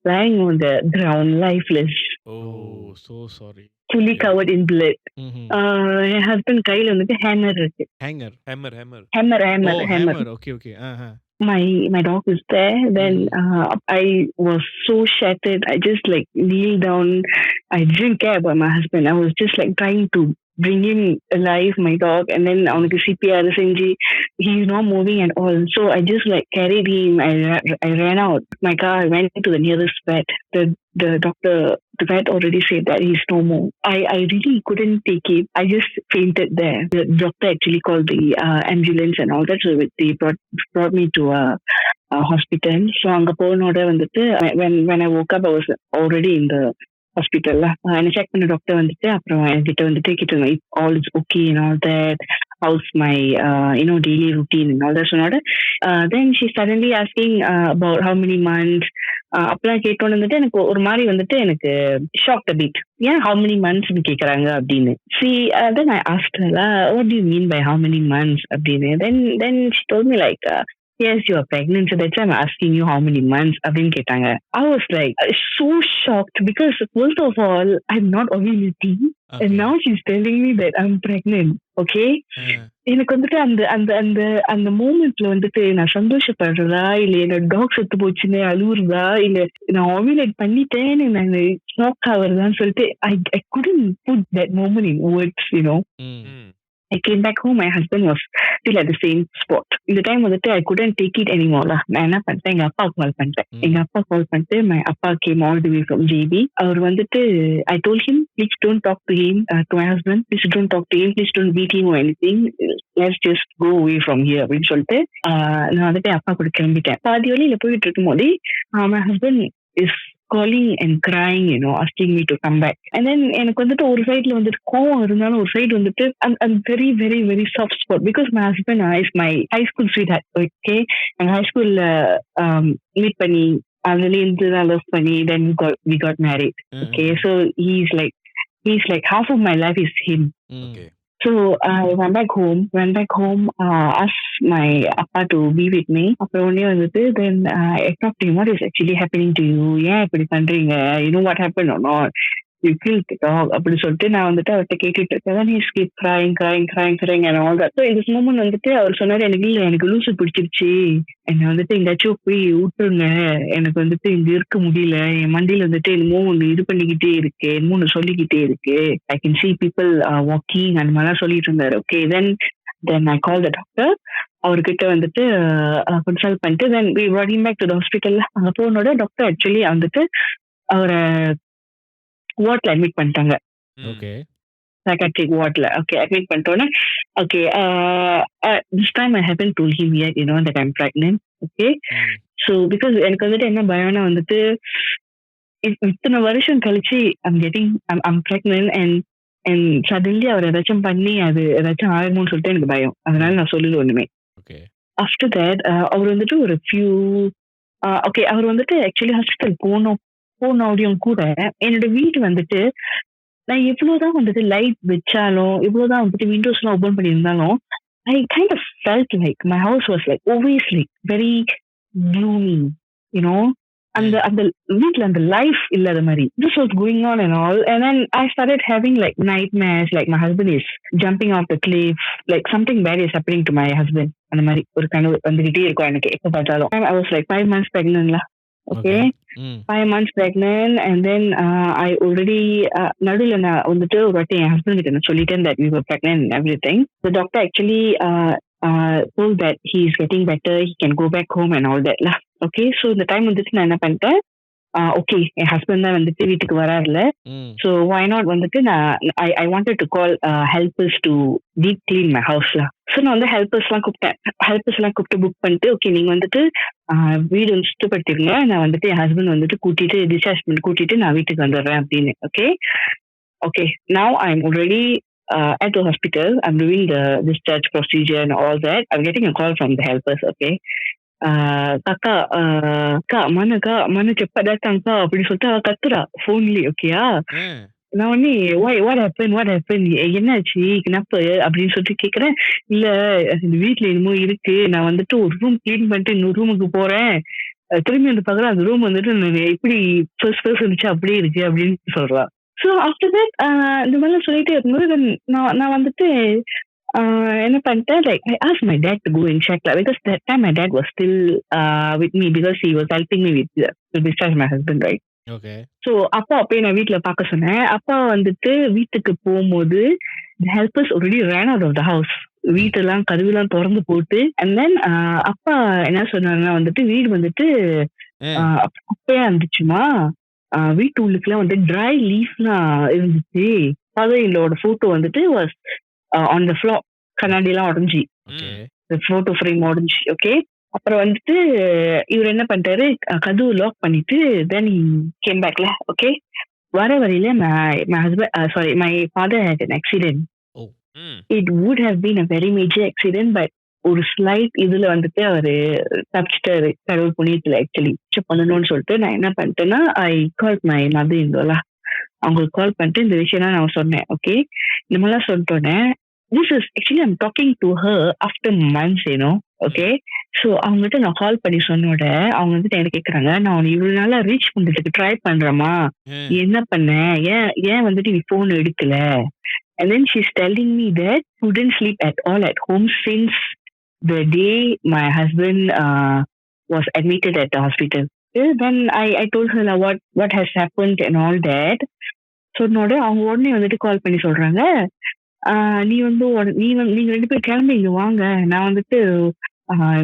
lying on the ground, lifeless. Oh, so sorry. Fully covered in blood. My husband கையில வந்துட்டு hammer இருக்கு. Hanger. Hammer. Okay. My dog is there. Then I was so shattered. I just like kneeled down. I didn't care about my husband. I was just like trying to bring him alive, my dog, and then அவனுக்கு CPR செஞ்சு he's not moving at all. So I just like carried him. I ran out my car. I went to the nearest vet. The doctor, the vet already said that he's no more. I really couldn't take it. I just fainted there. The doctor actually called the ambulance and all that, so they brought me to a hospital. So அங்க போனோட வந்துட்டு when I woke up I was already in the hospital lah. And check பண்ண doctor வந்துட்டு அப்புறம் என்கிட்ட வந்துட்டு கேட்டாங்க if all is okay and all that, how's my daily routine and all that. சொன்னோட then she suddenly asking about how many months. அப்பெல்லாம் கேட்டோன்னு வந்துட்டு எனக்கு ஒரு மாதிரி வந்துட்டு எனக்கு shocked a bit. ஏன் how many months கேக்குறாங்க அப்படின்னு. Then I asked her lah, what do you mean by how many months அப்படின்னு. Then she told me like yes, you are pregnant, so that's why I'm asking you how many months அப்படின்னு கேட்டாங்க. I was like so shocked, because first of all I'm not ovulating, and now she's telling me that I'm pregnant. Okay, எனக்கு வந்துட்டு அந்த மூமெண்ட்ல வந்துட்டு நான் சந்தோஷப்படுறதா இல்ல என்னோட talk செத்து போச்சுன்னு அழுவுறதா இல்ல நான் ஓவிலேட் பண்ணிட்டேன்னு நான் ஷாக் ஆகுறதான்னு சொல்லிட்டு I couldn't put that moment in words, you know. I came back home, my husband was still at the same spot. இந்த டைம் வந்துட்டு I couldn't take it anymore lah. நான் என்ன பண்ணிட்டேன், எங்க அப்பா கால் பண்ணிட்டு my அப்பா came all the way from JB. அவர் வந்துட்டு I told him, please don't talk to him, to my husband, please don't talk to him, please don't beat him or anything, let's just go away from here அப்படின்னு சொல்லிட்டு நான் வந்துட்டு அப்பா கூட கிளம்பிட்டேன். பாதி வழியில போயிட்டு இருக்கும் போது my husband is calling and crying, you know, asking me to come back. And then எனக்கு வந்துட்டு ஒரு சைடுல வந்துட்டு கோவம் இருந்தாலும் ஒரு சைடு வந்துட்டு I'm very very very soft spot, because my husband is my high school sweetheart. Okay, and high school meet பண்ணி அதுல இருந்து தான் love பண்ணி then we got married. Okay, so he's like half of my life is him. Okay. So I went back home, asked my appa to be with me. அப்புறம் உடனே வந்துட்டு then I talked to him, what is actually happening to you? ஏன் இப்படி பண்றீங்க? You know what happened or not? You kill the dog அப்படி சொல்லிட்டு நான் வந்துட்டு அவர்கிட்ட கேட்டுட்டு இருக்கேன். then he keep crying and all that. So in this moment வந்துட்டு அவர் சொன்னாரு, எனக்கு லூசு பிடிச்சிருச்சு, என்னை வந்துட்டு எங்கேயாச்சும் போய் விட்டுருங்க, எனக்கு வந்துட்டு இங்க இருக்க முடியல, என் மண்டியில வந்துட்டு என்னமோ ஒன்று இது பண்ணிக்கிட்டே இருக்கு, என்னமோ ஒன்று சொல்லிக்கிட்டே இருக்கு, I can see people walking அந்த மாதிரிலாம் சொல்லிட்டு இருந்தாரு. Okay, then I called the doctor. அவர்கிட்ட வந்துட்டு கன்சல்ட் பண்ணிட்டு then we brought him back to the hospital. அங்க போனோட டாக்டர் ஆக்சுவலி வந்துட்டு அவரை வார்ட்ல அட்மிட் பண்ணிட்டாங்க, ஓகே psychiatric wardல. ஓகே, அட்மிட் பண்ணிட்டோன்னே okay this time I haven't told him yet, that I'm pregnant. Okay, so because எனக்கு வந்துட்டு என்ன பயம்னா வந்துட்டு இத்தனை வருஷம் கழிச்சு I'm pregnant and suddenly அவர் ஏதாச்சும் பண்ணி அது ஏதாச்சும் ஆயிருமோன்னு சொல்லிட்டு எனக்கு பயம். அதனால நான் சொல்லல ஒண்ணுமே. ஓகே, ஆஃப்டர் தட் அவர் வந்துட்டு ஒரு ஃபியூ ஓகே அவர் வந்துட்டு ஆக்சுவலி ஹாஸ்பிட்டல் போனோடையும் கூட என்னோட வீடு வந்துட்டு நான் எவ்வளவுதான் வந்துட்டு லைட் வச்சாலும் எவ்வளவுதான் வந்துட்டு விண்டோஸ் எல்லாம் ஓபன் பண்ணியிருந்தாலும் I kind of felt like my house was like always like very gloomy, அந்த வீட்ல அந்த லைஃப் இல்லாத மாதிரி. This was going on and all, and then I started having like nightmares, like my husband is jumping off the cliff, like something bad is happening to my husband. அந்த மாதிரி ஒரு கனவு வந்துகிட்டே இருக்கும் எனக்கு எப்ப பார்த்தாலும். I was like 5 months pregnant lah. Okay, 5 months pregnant, and then I already நடுவில் நான் வந்துட்டு ஒரு வாட்டி என் ஹஸ்பண்ட் கிட்ட நான் சொல்லிட்டேன் that we were pregnant and everything. The doctor actually told that he is getting better, he can go back home and all that lah. Okay, so இந்த time வந்துட்டு நான் என்ன பண்ணிட்டேன், ஓகே என் ஹஸ்பண்ட் தான் வந்துட்டு வீட்டுக்கு வராருல, ஸோ why not வந்துட்டு நான் I wanted to call helpers to deep clean my house lah. So நான் வந்து ஹெல்பர்ஸ் எல்லாம் கூப்பிட்டு புக் பண்ணிட்டு ஓகே நீங்க வந்துட்டு வீடு வந்து சுத்தப்படுத்திருங்க, நான் வந்துட்டு என் ஹஸ்பண்ட் வந்துட்டு டிஸ்சார்ஜ் பண்ணி கூட்டிட்டு நான் வீட்டுக்கு வந்துடுறேன் அப்படின்னு. Okay now I'm already at the hospital, I'm doing the discharge procedure and all that. I'm getting a call from the helpers. Okay, kak mana cepat datang kak அப்படின்னு சொல்லிட்டு அவ கத்துறா போன்லயே. ஓகேயா, நான் உடனே what happened என்னாச்சு kenapa அப்படின்னு சொல்லிட்டு கேக்குறேன். இல்ல வீட்டுல என்னமோ இருக்கு, நான் வந்துட்டு ஒரு ரூம் கிளீன் பண்ணிட்டு இன்னொரு ரூமுக்கு போறேன், திரும்பி வந்து பாக்குறேன் அந்த ரூம் வந்துட்டு எப்படி ஃபர்ஸ்ட் இருந்துச்சு அப்படியே இருக்கு அப்படின்னு சொல்றா. ஸோ ஆஃப்டர் தட் இந்த மாதிரிலாம் சொல்லிட்டே இருக்கும்போது நான் வந்துட்டு என்ன பண்ணிட்டேன், like I asked my dad to go and check lah, because that time my dad was still with me because he was helping me with to discharge my husband, right? Okay, so அப்பா அப்பயே நான் வீட்டுல பார்க்க சொன்னேன். அப்பா வந்துட்டு வீட்டுக்கு போகும்போது the helpers already ran out of the house, வீட்டெல்லாம் கதவுலாம் திறந்து போட்டு. அண்ட் தென் அப்பா என்ன சொன்னாங்கன்னா வந்துட்டு வீடு வந்துட்டு அப்பயா இருந்துச்சுமா, வீட்டு உள்ளுக்குலாம் வந்து ட்ரை லீஃப்லாம் இருந்துச்சு, ஃபாதர்-இன்-லாவோட போட்டோ வந்துட்டு வாஸ் ஆன் த ஃப்ளோர், கண்ணாடி எல்லாம் உடஞ்சி, போட்டோ ஃப்ரேம் உடஞ்சி. ஓகே, அப்புறம் வந்துட்டு இவர் என்ன பண்ணிட்டாரு, கதவு லாக் பண்ணிட்டு தென் கேம் பேக்ல. ஓகே, வர வரையில my father had an accident. It would have been a very major accident, but ஒரு ஸ்லைட் இதுல வந்துட்டு அவரு தப்பிச்சிட்டாரு கடவுள் புண்ணியத்துல. ஆக்சுவலி பண்ணணும்னு சொல்லிட்டு நான் என்ன பண்ணிட்டேன்னா ஐ கால் மை மதர் இன்-லா, அவங்களுக்கு கால் பண்ணிட்டு இந்த விஷயம் நான் சொன்னேன். ஓகே, இந்த மாதிரிலாம் சொல்லிட்டோன்னே this is actually I'm talking to her after months, okay. So அவங்ககிட்ட நான் கால் பண்ணி சொன்னோட அவங்க வந்துட்டு என்ன கேட்குறாங்க, நான் உன்னை இவ்வளவு நாளா ரீச் பண்றதுக்கு ட்ரை பண்றேமா, என்ன பண்ண, ஏன் வந்துட்டு நீ போன் எடுக்கல. And then she's telling me that couldn't sleep at all at home since the day my husband was admitted at the hospital. Then I told her what has happened and all that. சொன்னோட அவங்க உடனே வந்துட்டு கால் பண்ணி சொல்றாங்க, நீங்க 2 பேர் கிளம்பி இங்க வாங்க, நான் வந்துட்டு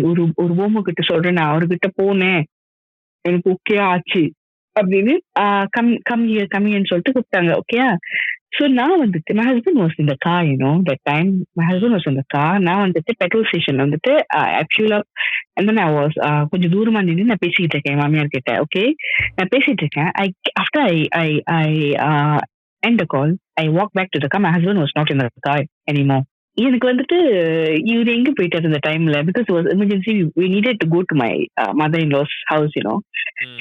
ஒரு ஓமோ கிட்ட சொல்றேன், நான் அவர்கிட்ட போனேன், எனக்கு ஓகே ஆச்சு அப்படின்னு கம்மின்னு சொல்லிட்டு கூப்பிட்டாங்க. ஓகே, ஸோ நான் வந்துட்டு my husband was in the car, that time my husband was in the car. நான் வந்துட்டு பெட்ரோல் ஸ்டேஷன் வந்துட்டு ஆக்சுவலா and then I was கொஞ்சம் தூரமா நின்று நான் பேசிக்கிட்டு இருக்கேன் மாமியார் கிட்ட. ஓகே, நான் பேசிட்டு இருக்கேன். After I end the call, I walked back to the car. My husband was not in the car anymore. எனக்கு வந்துட்டு இவர் எங்க போயிட்டாரு இந்த டைம்ல, because it was emergency, we needed to go to my mother-in-law's house,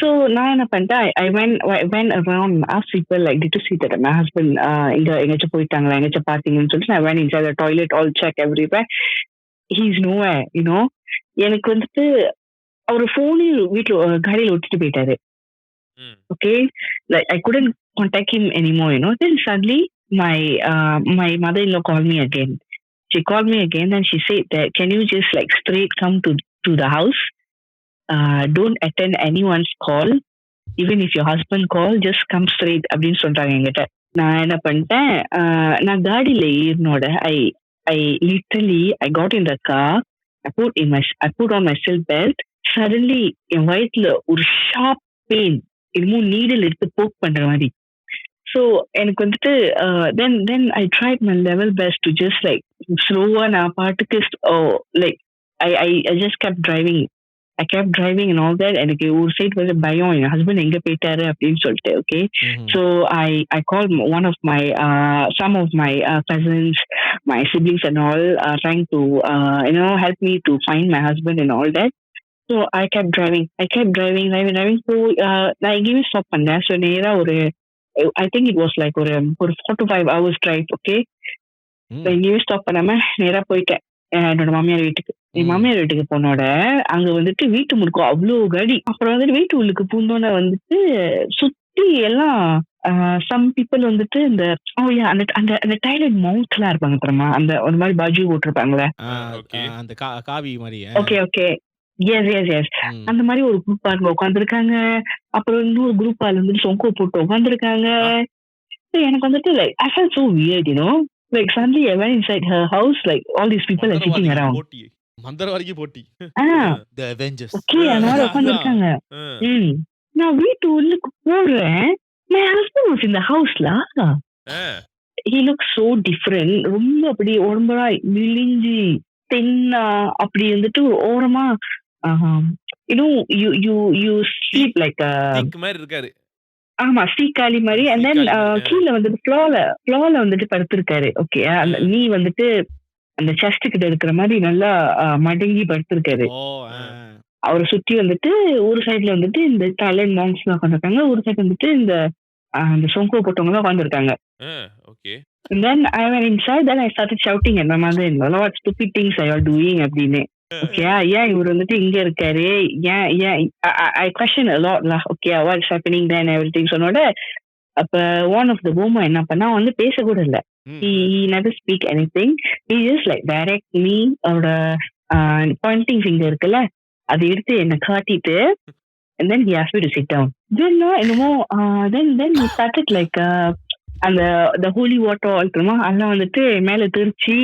So நான் என்ன பண்ணிட்டேன், I went around, asked people like, did you see that my husband எங்கேயாச்சும் போயிட்டாங்களா, எங்கேயாச்சும் பார்த்தீங்கன்னு சொல்லிட்டு I went inside the toilet, all check everywhere, he's nowhere, எனக்கு வந்துட்டு அவர் போனையும் வீட்டுல காடியில விட்டுட்டு போயிட்டாரு. Okay, like I couldn't contact him anymore, Then suddenly my mother-in-law called me again. She called me again and she said that, can you just like straight come to the house? Don't attend anyone's call. Even if your husband call, just come straight அப்படின்னு சொல்றாங்க என்கிட்ட. நான் என்ன பண்ணிட்டேன், நான் காடியில ஏறினோட I literally I got in the car, I put on my seat belt. Suddenly என் வயிற்றுல ஒரு sharp pain, இன்னும் நீடில் எடுத்து போக் பண்ற மாதிரி. So எனக்கு வந்துட்டு then I tried my level best to just like slower நான் பாட்டுக்கு like I just kept driving. I kept driving and all that. எனக்கு ஒரு சைடு வந்து பயம், என் ஹஸ்பண்ட் எங்க போயிட்டாரு அப்படின்னு சொல்லிட்டு. Okay, so I called some of my cousins, my siblings and all, trying to help me to find my husband and all that. So I kept driving. So நான் எங்கேயுமே ஸ்டாப் பண்ணேன். So நேரா ஒரு I think it was like ஒரு 4 to 5 hours drive. Okay, எங்கேயுமே stop பண்ணாம நேரா போயிட்டேன் என்னோட மாமியார் வீட்டுக்கு. என் மாமியார் வீட்டுக்கு போனோட அங்க வந்துட்டு வீட்டு முழுக்கும் அவ்வளோ காடி. அப்புறம் வந்துட்டு வீட்டு உள்ளுக்கு பூந்தோட வந்துட்டு சுத்தி எல்லாம் சம் பீப்புள் வந்துட்டு இந்த அந்த டைலட் மவுண்ட் எல்லாம் இருப்பாங்க தெரியுமா, அந்த ஒரு மாதிரி பாஜு போட்டிருப்பாங்களே, அந்த காவி மாதிரி. ஓகே எஸ் அந்த மாதிரி ஒரு குரூப் ஆளுங்க உட்காந்துருக்காங்க. அப்புறம் இன்னொரு குரூப் ஆள் வந்துட்டு சொங்கோ போட்டு உட்காந்துருக்காங்க. எனக்கு வந்துட்டு like I felt so weird, like suddenly I went inside her house, like all these people are sitting around. மந்திரவாதிக்கு போட்டி. The Avengers. Okay, அதனால உட்காந்துருக்காங்க. நான் வீட்டு உள்ளுக்கு போறேன். My husband was in the house la. He looked so different. ரொம்ப அப்படி உடம்புறா விழிஞ்சி தென்னா அப்படி வந்துட்டு ஓரமா you sleep like a மாதிரி இருக்காரு. ஆமா, ஸ்ரீகாளி மாதிரி. அண்ட் தென் கீழே வந்துட்டு ஃப்ளோர்ல வந்துட்டு படுத்திருக்காரு. ஓகே, அந்த நீ வந்துட்டு அந்த செஸ்ட் கிட்ட இருக்கிற மாதிரி நல்லா மடங்கி படுத்திருக்காரு. அவரை சுத்தி வந்துட்டு ஒரு சைட்ல வந்துட்டு இந்த டைலண்ட் மாங்ஸ் எல்லாம் உட்காந்துருக்காங்க, ஒரு சைடு வந்துட்டு இந்த சொங்கோ போட்டவங்க எல்லாம் உட்காந்துருக்காங்க. And then I went inside, then I started shouting at my mother-in-law, what stupid things are you all doing அப்படின்னு. ஓகே, ஏன் இவர் வந்துட்டு இங்க இருக்காரு, ஏன் I question a lot lah. Okay, what's happening then everything சொன்னோட அப்ப one of the women என்ன பண்ணா, வந்து பேச கூட இல்ல. He never speak anything. He just like direct me, அவரோட pointing finger இருக்குல்ல அதை எடுத்து என்ன காட்டிட்டு and then he asked me to sit down. Then என்னமோ then he started like அந்த the holy water ஆல்ட்ருமா அதெல்லாம் வந்துட்டு மேல தெரிச்சு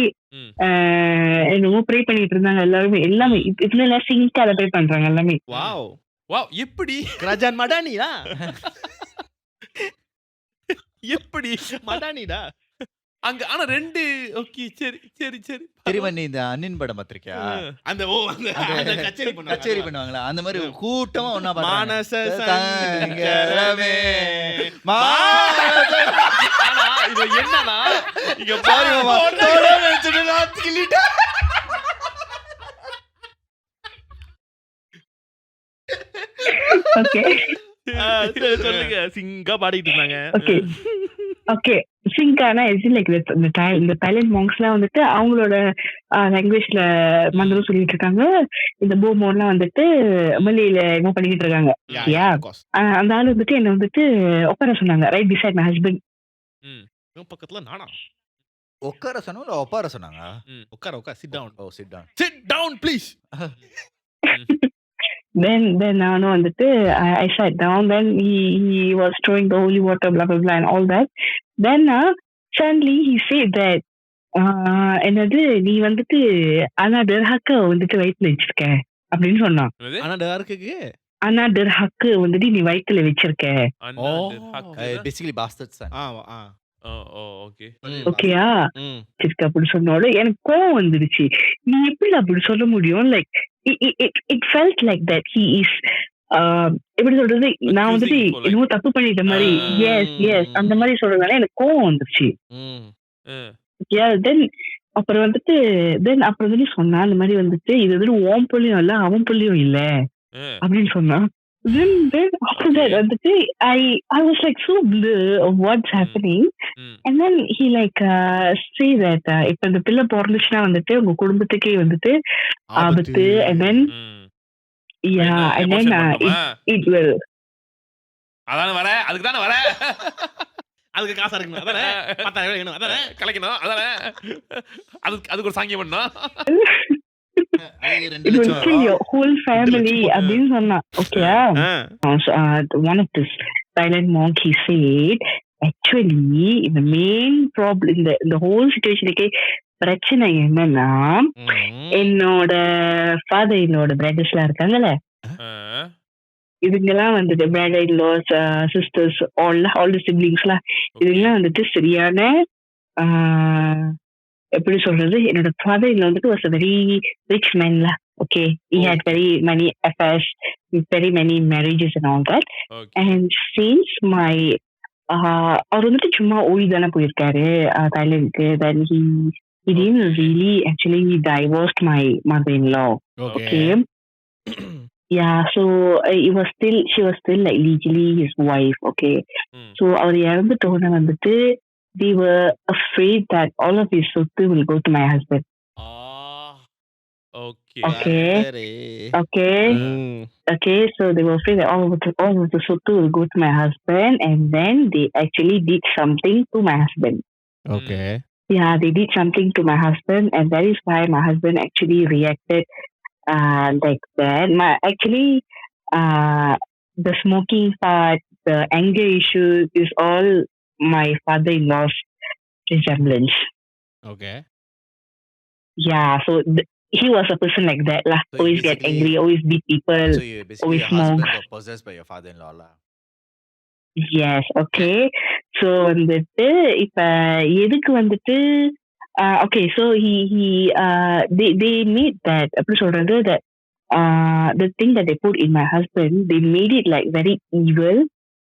என்னமோ ப்ரே பண்ணிட்டு இருந்தாங்க எல்லாமே இதுல சிங்கா அதை ப்ரே பண்றாங்க எல்லாமே. வாவ் எப்படி ராஜான் மடானியா எப்படி மடானிடா அங்க. ஆனா ரெண்டு ஓகே சரி தெரியுமா, நீ இந்த அன்னின் படம் பார்த்திருக்கியா? அந்த கச்சேரி பண்ணுவாங்களா அந்த மாதிரி கூட்டமா ஒண்ணா மானச இது என்னன்னா இங்க பாருங்க ஓகே சொல்லுங்க சிங்கா பாடிட்டு இருந்தாங்க. ஓகே சிங்கானா இஸ் லைக் இந்த டைலண்ட் மாங்ஸ்லாம் வந்துட்டு அவங்களோட லாங்குவேஜ்ல மந்திரம் சொல்லிட்டு இருக்காங்க. இந்த போமோன்லாம் வந்துட்டு மலையில என்ன பண்ணிக்கிட்டு இருக்காங்க. அந்த ஆள் வந்துட்டு என்ன வந்துட்டு உட்கார சொன்னாங்க ரைட் பிசைட் மை ஹஸ்பண்ட். பக்கத்துல நானா உட்கார சொன்னா ஒப்பார சொன்னாங்க. உட்கார sit down please. Then நானும் வந்துட்டு I sat down. Then he was throwing the holy water blah blah blah and all that. Then suddenly he said that என்னது நீ வந்துட்டு ஆனா டெர்ஹாக்க வந்துட்டு வயிற்றுல வச்சிருக்க அப்படின்னு சொன்னான். ஆனா டெர்ஹாக்கு வந்துட்டு நீ வயிற்றுல வச்சிருக்க. basically bastards son. ஓகேயா சிரிக்க அப்படி சொன்னோட எனக்கு கோவம் வந்துடுச்சு. நீ எப்படி அப்படி சொல்ல முடியும்? Like it felt like that he is எப்படி சொல்றது, நான் வந்துட்டு என்னமோ தப்பு பண்ணிட்ட மாதிரி எஸ் அந்த மாதிரி சொல்றதுனால எனக்கு கோவம் வந்துருச்சு. தென் அப்புறம் வந்துட்டு சொன்னா அந்த மாதிரி வந்துட்டு இது வந்துட்டு ஓம் புள்ளியும் இல்ல அவன் புள்ளியும் இல்ல அப்படின்னு சொன்னா. Then after that வந்துட்டு I was like so blur of what's happening. And then he like say that இப்ப இந்த பிள்ளை பிறந்துச்சுன்னா வந்துட்டு உங்க குடும்பத்துக்கே வந்துட்டு ஆபத்து. And then and then it will அதானே வர, அதுக்கு தானே வர. அதுக்கு காசா இருக்கணும் அதானே, 10,000 வேணும் அதானே, கலைக்கணும் அதானே, அதுக்கு ஒரு சாங்கியம் பண்ணணும். It will kill your whole family. அப்படின்னு சொன்னா ஓகேயா. One of this Thailand monk, he said actually the main problem in the whole situation பிரச்சனை என்னன்னா, என்னோட ஃபாதர் என்னோட பிரதர்ஸ்லாம் இருக்காங்கல்ல, இதுங்கெல்லாம் வந்துட்டு brother in laws, sisters, all the சிப்லிங்ஸ்லாம், இதுங்கெல்லாம் வந்துட்டு சரியான எப்படி சொல்றது, என்னோட ஃபாதர் இன்லா வந்துட்டு was a very rich man lah. Okay, he had very many affairs, very many marriages and all that. And since my அவர் வந்துட்டு சும்மா ஓடி தானே போயிருக்காரு தாய்லாந்துக்கு, then he didn't really actually divorced my mother-in-law. Okay. Yeah, so she was still like legally his wife. Okay. So அவர் இறந்துட்டோன்னு வந்துட்டு they were afraid that all of his சொத்து will go to my husband. Okay, so they were afraid that all of the சொத்து will go to my husband, and then they actually did something to my husband. Okay. Yeah, they did something to my husband, and that is why my husband actually reacted like that. The smoking part, the anger issue is all my father-in-law's resemblance. Okay. Yeah, so he was a person like that lah. So always get angry, always beat people. So you basically always your husband smoke. got possessed by your father-in-law lah. Yes, okay. So வந்துட்டு இப்ப எதுக்கு வந்துட்டு okay, so they made that எப்படி சொல்றது, that the thing that they put in my husband, they made it like very evil.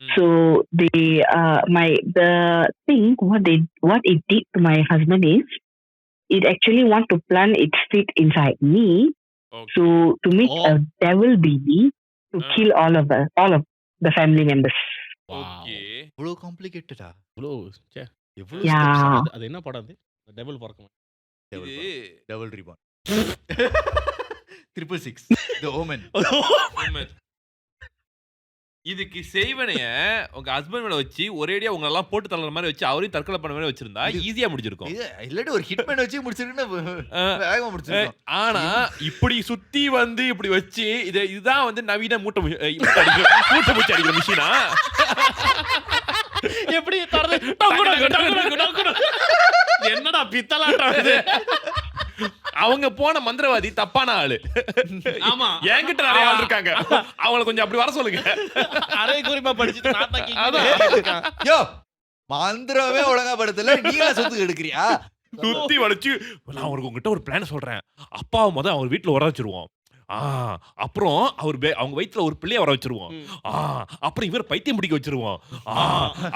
So they the thing what it did to my husband is it actually want to plant its feet inside me. So to make a devil baby to kill all of the family members. Okay. இவ்வளவு காம்ப்ளிகேட்டடா. Yeah. அது என்ன படம் அது? Devil பார்க்கணும். Double reborn. 666 The Omen. இதுக்கு செய்வனைய உங்க husband மேல வச்சு ஒரேடியா உங்க எல்லாம் போட்டு தள்ளுற மாதிரி வச்சு அவரையும் தற்கொலை பண்ண மாதிரி வச்சிருந்தா ஈஸியா முடிஞ்சிருக்கும். இல்லாட்டி ஒரு ஹிட்மேன் வச்சு முடிச்சிருக்கா வேகமா முடிச்சிருக்கோம். ஆனா இப்படி சுத்தி வந்து இப்படி வச்சு இதுதான் வந்து நவீன மூட்டை பூச்சி அடிக்கிற மிஷினா எப்படி என்னடா பித்தலாட்டம் இது. அவங்க போன மந்திரவாதி தப்பான ஆளு. ஆமா, என்கிட்ட நிறைய ஆள் இருக்காங்க, அவங்கள கொஞ்சம் அப்படி வர சொல்லுங்க. அரை குறிப்பா படிச்சுட்டு யோ மந்திரமே ஒழுங்கா படுத்தல, நீங்களா சொத்து எடுக்கிறியா? சுத்தி வளைச்சு நான் உங்ககிட்ட ஒரு பிளான் சொல்றேன். அப்பாவை முத அவர் வீட்டுல வர வச்சிருவோம். அப்புறம் அவங்க வயித்துல ஒரு பிள்ளைய வர வச்சிருவோம். அப்புறம் இவர் பைத்தியம் பிடிக்க வச்சிருவோம்.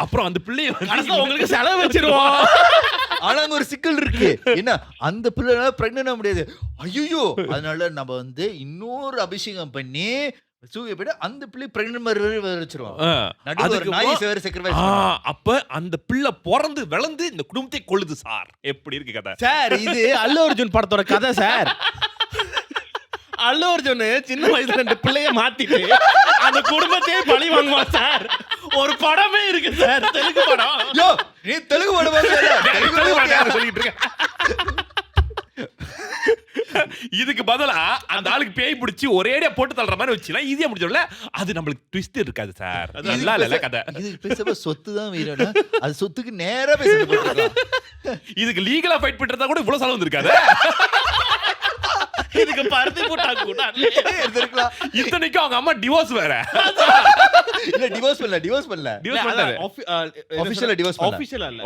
அப்புறம் அந்த பிள்ளைய உங்களுக்கு செலவு வச்சிருவோம். ஆனா அங்க ஒரு சிக்கல் இருக்கு. என்ன, அந்த பிள்ளைனால பிரெக்னன்ட் முடியாது. ஐயோ, அதனால நம்ம வந்து இன்னொரு அபிஷேகம் பண்ணி அந்த பிள்ளை பிரெக்னன்ட் மாதிரி வச்சிருவோம். அப்ப அந்த பிள்ளை பிறந்து வளர்ந்து இந்த குடும்பத்தை கொள்ளுது சார். எப்படி இருக்கு கதை சார்? இது அல்லு அர்ஜுன் படத்தோட கதை சார். அல்லு அர்ஜுன் சின்ன வயசுல 2 பிள்ளைய மாத்திட்டு அந்த குடும்பத்தையே பழி வாங்குவான் சார். ஒரு படமே இருக்கு சார், தெலுங்கு படம். நீ தெலுங்கு படம் சொல்லிட்டு இருக்க. இதுக்கு பதிலா அந்த ஆளுக்கு பேய் பிடிச்சி ஒரேடியா போட்டு தள்ளுற மாதிரி வச்சுனா ஈஸியா முடிஞ்சோம்ல. அது நம்மளுக்கு ட்விஸ்ட் இருக்காது சார். நல்லா இல்ல கதை. இதுக்கு பேசப்ப சொத்து தான் வீரனா, அது சொத்துக்கு நேரா பேசணும். இதுக்கு லீகலா ஃபைட் பண்றதா கூட இவ்வளவு செலவு வந்திருக்காது. இதுக்கு பருத்தி போட்டா கூட எடுத்துக்கலாம். இத்தனைக்கும் அவங்க அம்மா டிவோர்ஸ் வேற. இல்ல டிவோர்ஸ் பண்ணல. ஆபீஷியலா டிவோர்ஸ் பண்ணல. ஆபீஷியலா இல்ல.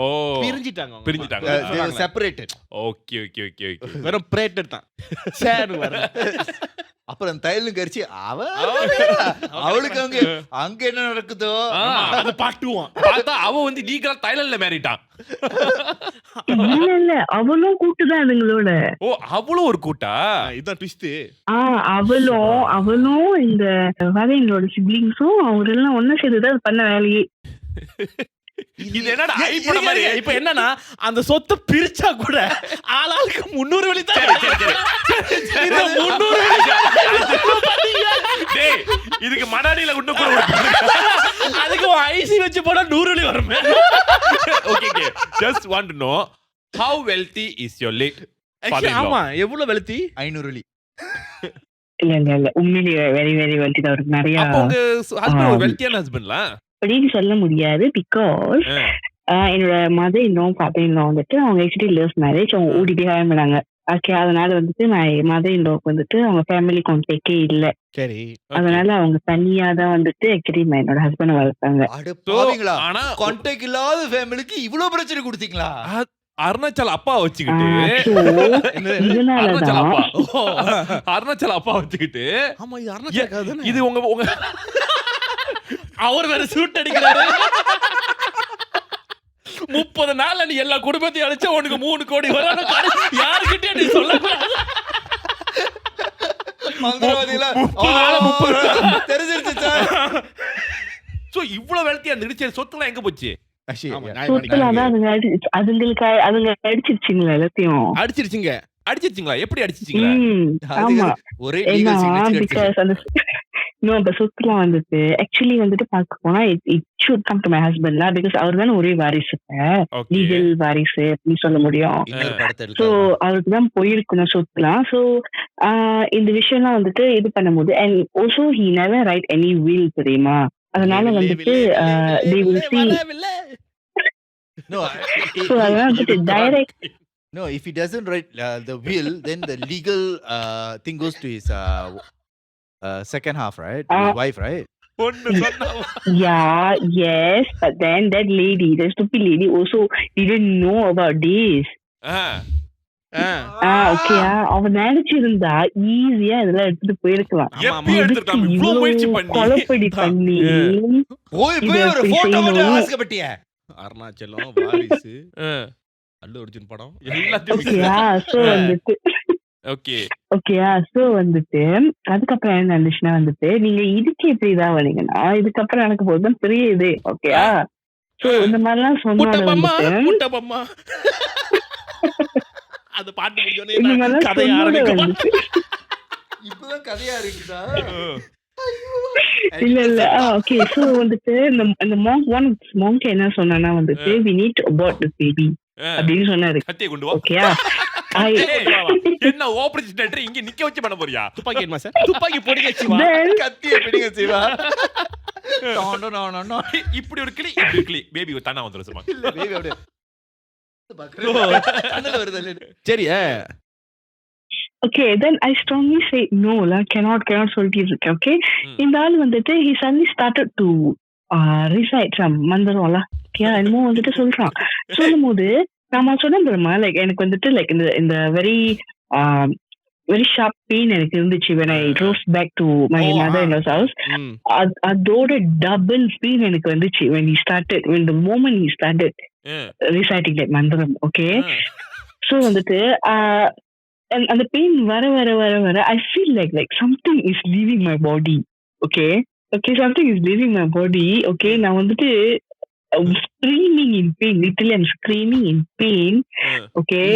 பிரிஞ்சிட்டாங்க. செப்பரேட்டட். ஓகே. வெறும் பிரேட்டட் தான் சார். அப்புறம் தையலும் கரிச்சு அவளுக்கு அங்க என்ன நடக்குதோ அது பாட்டுவான். பார்த்தா அவ வந்து லீகலா தைலண்ட்ல மேரிட்டான். இல்ல அவளும் கூட்டுதான் அதுங்களோட. ஓ, அவளும் ஒரு கூட்டா? இதான் ட்விஸ்ட். அவளும் இந்த வாதைங்களோட சிப்லிங்ஸும் அவரெல்லாம் ஒண்ணு சேர்ந்துதான் பண்ண வேலையே. இது என்னடா ஐபோட மாதிரி. இப்ப என்னன்னா அந்த சொத்தை பிரிச்சா கூட ஆளாளுக்கு 300 வெள்ளி தான். இந்த 300 வெள்ளி டேய், இதுக்கு மடாடியில இன்னும் கூட அதுக்கு வச்சு போனா 100 வெள்ளி வருமே. Okay just want to know how wealthy is your late ஆமா எவ்வளவு வெளுத்தி? 500 வெள்ளி. இல்ல உண்மையிலேயே வெரி வெரி வெல்தி தான். அவருக்கு நிறைய அப்ப உங்க ஹஸ்பண்ட் ஒரு வெல்த்தியான ஹஸ்பண்ட்ல அப்படின்னு சொல்ல முடியாது. பிகாஸ் என்னோட மதர் இன்னும் ஃபாதர் இன்னும் வந்துட்டு அவங்க ஆக்சுவலி லவ் மேரேஜ். அவங்க ஓடிட்டே பண்ணாங்க. ஓகே, அதனால வந்துட்டு நான் மதர் இன்னும் வந்துட்டு அவங்க ஃபேமிலி கான்டாக்டே இல்ல. சரி. அதனால அவங்க தனியா தான் வந்துட்டு ஆக்சுவலி என்னோட ஹஸ்பண்ட் வளர்த்தாங்க. அட பாவிங்களா, ஆனா கான்டாக்ட் இல்லாத ஃபேமிலிக்கு இவ்ளோ பிரச்சனை கொடுத்தீங்களா? அருணாச்சல அப்பா வச்சுக்கிட்டு இதனாலதான் அருணாச்சல அப்பா வச்சுக்கிட்டு ஆமா இது அருணாச்சல இது உங்க அவர் வேற சூட் அடிக்கிறாரு. 30 நாள்ல நீ எல்லா குடும்பத்தையும் அழிச்சா உனக்கு 3 கோடி வரும். யாருக்கிட்டே நீ சொல்லக்கூடாது. மந்திரவாதிகளா தெரிஞ்சிருச்சு சார். சோ இவ்வளவு வெல்த்தியா இருந்துச்சு. சொத்துலாம் எங்க போச்சு? அதுங்க அடிச்சிருச்சுங்களா எல்லாத்தையும்? அடிச்சிருச்சுங்களா? எப்படி அடிச்சிருச்சுங்களா? ஆமா. ஒரே சொத்துலாம் வந்துட்டு ஆக்சுவலி வந்துட்டு பார்க்க போனா it should come to my husband தான். பிகாஸ் அவர் தானே ஒரே வாரிசு, லீகல் வாரிசு அப்படின்னு சொல்ல முடியும். சோ அவருக்கு தான் போயிருக்கணும் சொத்துலாம். சோ இந்த விஷயம்லாம் வந்துட்டு இது பண்ணும்போது and also he never right any will, தெரியுமா? அதனால வந்துட்டு they will see. No, So அதனால வந்துட்டு direct. No, if he doesn't write the will, then the legal thing goes to his second half, right? His wife, right? Yeah, yes, but then that lady, the stupid lady, also didn't know about this. Okay, அவன் நினைச்சிருந்தா ஈஸியா இதெல்லாம் எடுத்துட்டு போயிருக்கலாம். கொலைப்படி பண்ணி போய் ஒரு photo மட்டும் ஆசைப்பட்டியா? அருணாச்சலம் வாரிசு அல்லு அர்ஜுன் படம் வந்துட்டு அதுக்கப்புறம் என்ன நடந்துச்சுன்னா வந்துட்டு நீங்க இதுக்கு எப்படி இதான் வந்தீங்கன்னா இதுக்கப்புறம் எனக்கு போதும் பெரிய இது. ஓகேயா? சோ இந்த மாதிரிலாம் சொன்னா அது பாட்டு முடிஞ்சோனே கதையா ஆரம்பிக்கும். இப்பதான் கதையா இருக்குதா? இல்ல ஓகே. சோ வந்துட்டு இந்த மாங்க் என்ன சொன்னா வந்துட்டு we need to abort the baby அப்படின்னு சொன்னாரு. ஓகேயா? என்ன ஆபரேஷன் தியேட்டர் இங்க நிக்க வச்சு பண்ண போறியா? துப்பாக்கி என்ன சார்? துப்பாக்கி போடுங்க சிவா, கத்திய பிடிங்க சிவா. இப்படி ஒரு கிளி, இப்படி ஒரு கிளி, பேபி தானா வந்துரும் சும்மா. இல்ல பேபி அப்படியே கண்ணல வருது. சரி. Okay, then I strongly say no la, cannot சொல்லிட்டு இருக்கேன். ஓகே, இந்த ஆள் வந்துட்டு he suddenly started to recite some மந்திரம்ல. ஓகே, என்னமோ வந்துட்டு சொல்றான். சொல்லும்போது நான் சொன்னேன் தெரியுமா, லைக் எனக்கு வந்துட்டு லைக் இந்த வெரி ஷார்ப் பெயின் எனக்கு இருந்துச்சு when I drove back to my mother-in-law's house. அதோட டபுள் பெயின் எனக்கு வந்துச்சு when the moment he started reciting that மந்திரம். ஓகே, ஸோ வந்துட்டு அந்த பெயின் வர வர வர வர I feel like something is leaving my body. Okay, something is leaving my body. Okay, நான் வந்துட்டு screaming in pain, literally I'm screaming in pain. Okay,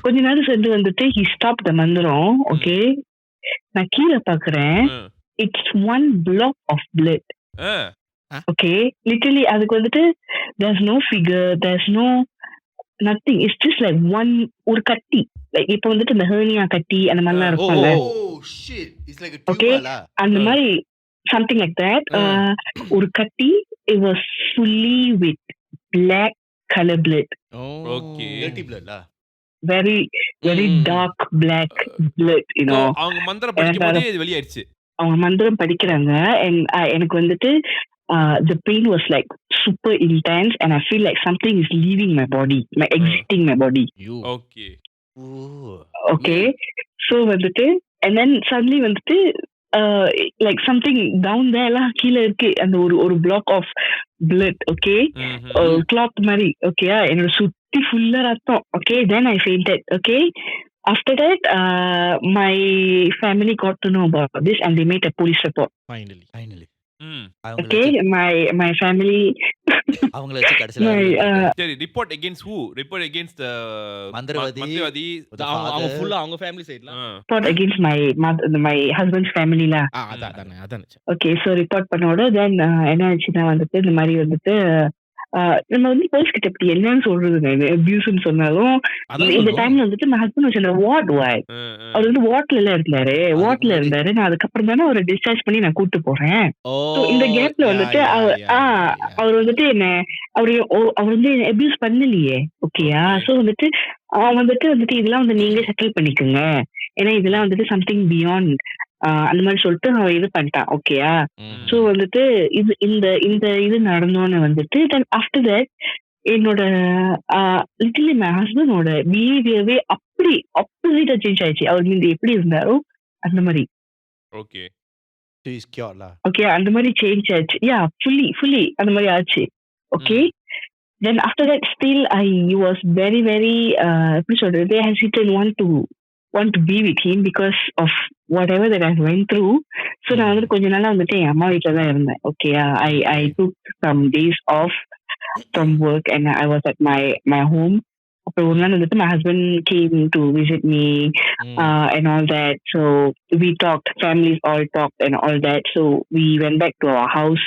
கொஞ்ச நேரம் சென்று வந்துட்டு he stopped the மந்திரம். Okay, நான் கீழே பாக்குறேன், it's one block of blood. Okay, literally அதுக்கு வந்துட்டு there's no figure, there's no nothing, it's just like one ஒரு கட்டி, லைக் இப்போ வந்துட்டு இந்த ஹெர்னியா கட்டி அந்த மாதிரிலாம் இருக்கும்ல. Oh shit, it's like a tumor la. அந்த மாதிரி something like that. ஒரு கட்டி, it was fully with black color blood. Okay, dirty blood la. Very dark black blood, you know. அவங்க மந்திரம் படிக்கும்போது இது வெளியாயிருச்சு. அவங்க மந்திரம் படிக்கிறாங்க and எனக்கு வந்துட்டு the pain was like super intense and I feel like something is leaving my body, exiting my body. Okay. Okay, so வந்துட்டு and then suddenly வந்துட்டு like something down there lah, கீழ இருக்கு அந்த ஒரு block of blood. Okay, cloth மாதிரி. Okay, என்னோட சுத்தி ஃபுல்லா ரத்தம். Okay, then I fainted. Okay, after that my family got to know about this and they made a police report. Finally. ம். அவங்கள Okay, வச்சு my family, அவங்கள வச்சு கடைசில my சரி, report against who? Report against மந்திரவாதி, மந்திரவாதி. the அவங்க father. ஃபுல்லா அவங்க ஃபேமிலி சைடுலாம் report against my mother, my husband's family lah. அதான் ஓகே, ஸோ ரிப்போர்ட் பண்ணோட தென் என்ன ஆச்சுன்னா வந்துட்டு இந்த மாதிரி வந்துட்டு நம்ம வந்து போலீஸ் கிட்ட இப்படி என்னன்னு சொல்றது அபியூஸ்ன்னு சொன்னாலும் இந்த டைம்ல வந்துட்டு my husband was in a ward. அவர் வந்து வார்ட்ல எல்லாம் இருந்தாரு, வார்ட்ல இருந்தாரு. நான் அதுக்கப்புறம் தானே அவரை டிஸ்சார்ஜ் பண்ணி நான் கூட்டு போறேன். So, இந்த கேப்ல வந்துட்டு அவர் வந்துட்டு என்ன அவர் வந்து அபியூஸ் பண்ணலையே. ஓகேயா? ஸோ வந்துட்டு அவன் வந்துட்டு இதெல்லாம் வந்து நீங்க செட்டில் பண்ணிக்கோங்க, ஏன்னா இதெல்லாம் வந்துட்டு சம்திங் பியாண்ட் அந்த மாதிரி சொல்லிட்டு அவன் இது பண்ணிட்டான். ஓகேயா? ஸோ வந்துட்டு இது நடந்தோன்னு வந்துட்டு தென் ஆஃப்டர் தட் என்னோட லிட்டில் மை ஹஸ்பண்டோட பிஹேவியர்வே அப்படி ஆப்போசிட்டா சேஞ்ச் ஆயிடுச்சு. அவர் மீது எப்படி இருந்தாரோ அந்த மாதிரி. Okay. She is cured lah. Okay, அந்த மாதிரி சேஞ்ச் ஆச்சு. யா, ஃபுல்லி அந்த மாதிரி ஆச்சு. Okay, then after that still I was very very எப்படி சொல்றது, hesitant want to be with him because of whatever that I went through. So நான் வந்துட்டு கொஞ்ச நாளா வந்துட்டு என் அம்மா வீட்டில தான் இருந்தேன். ஓகேயா? I took some days off from work and I was at my home. அப்புறம் ஒரு நாள் வந்துட்டு my husband came to visit me and all that. So we talked, families all talked and all that. So we went back to our house.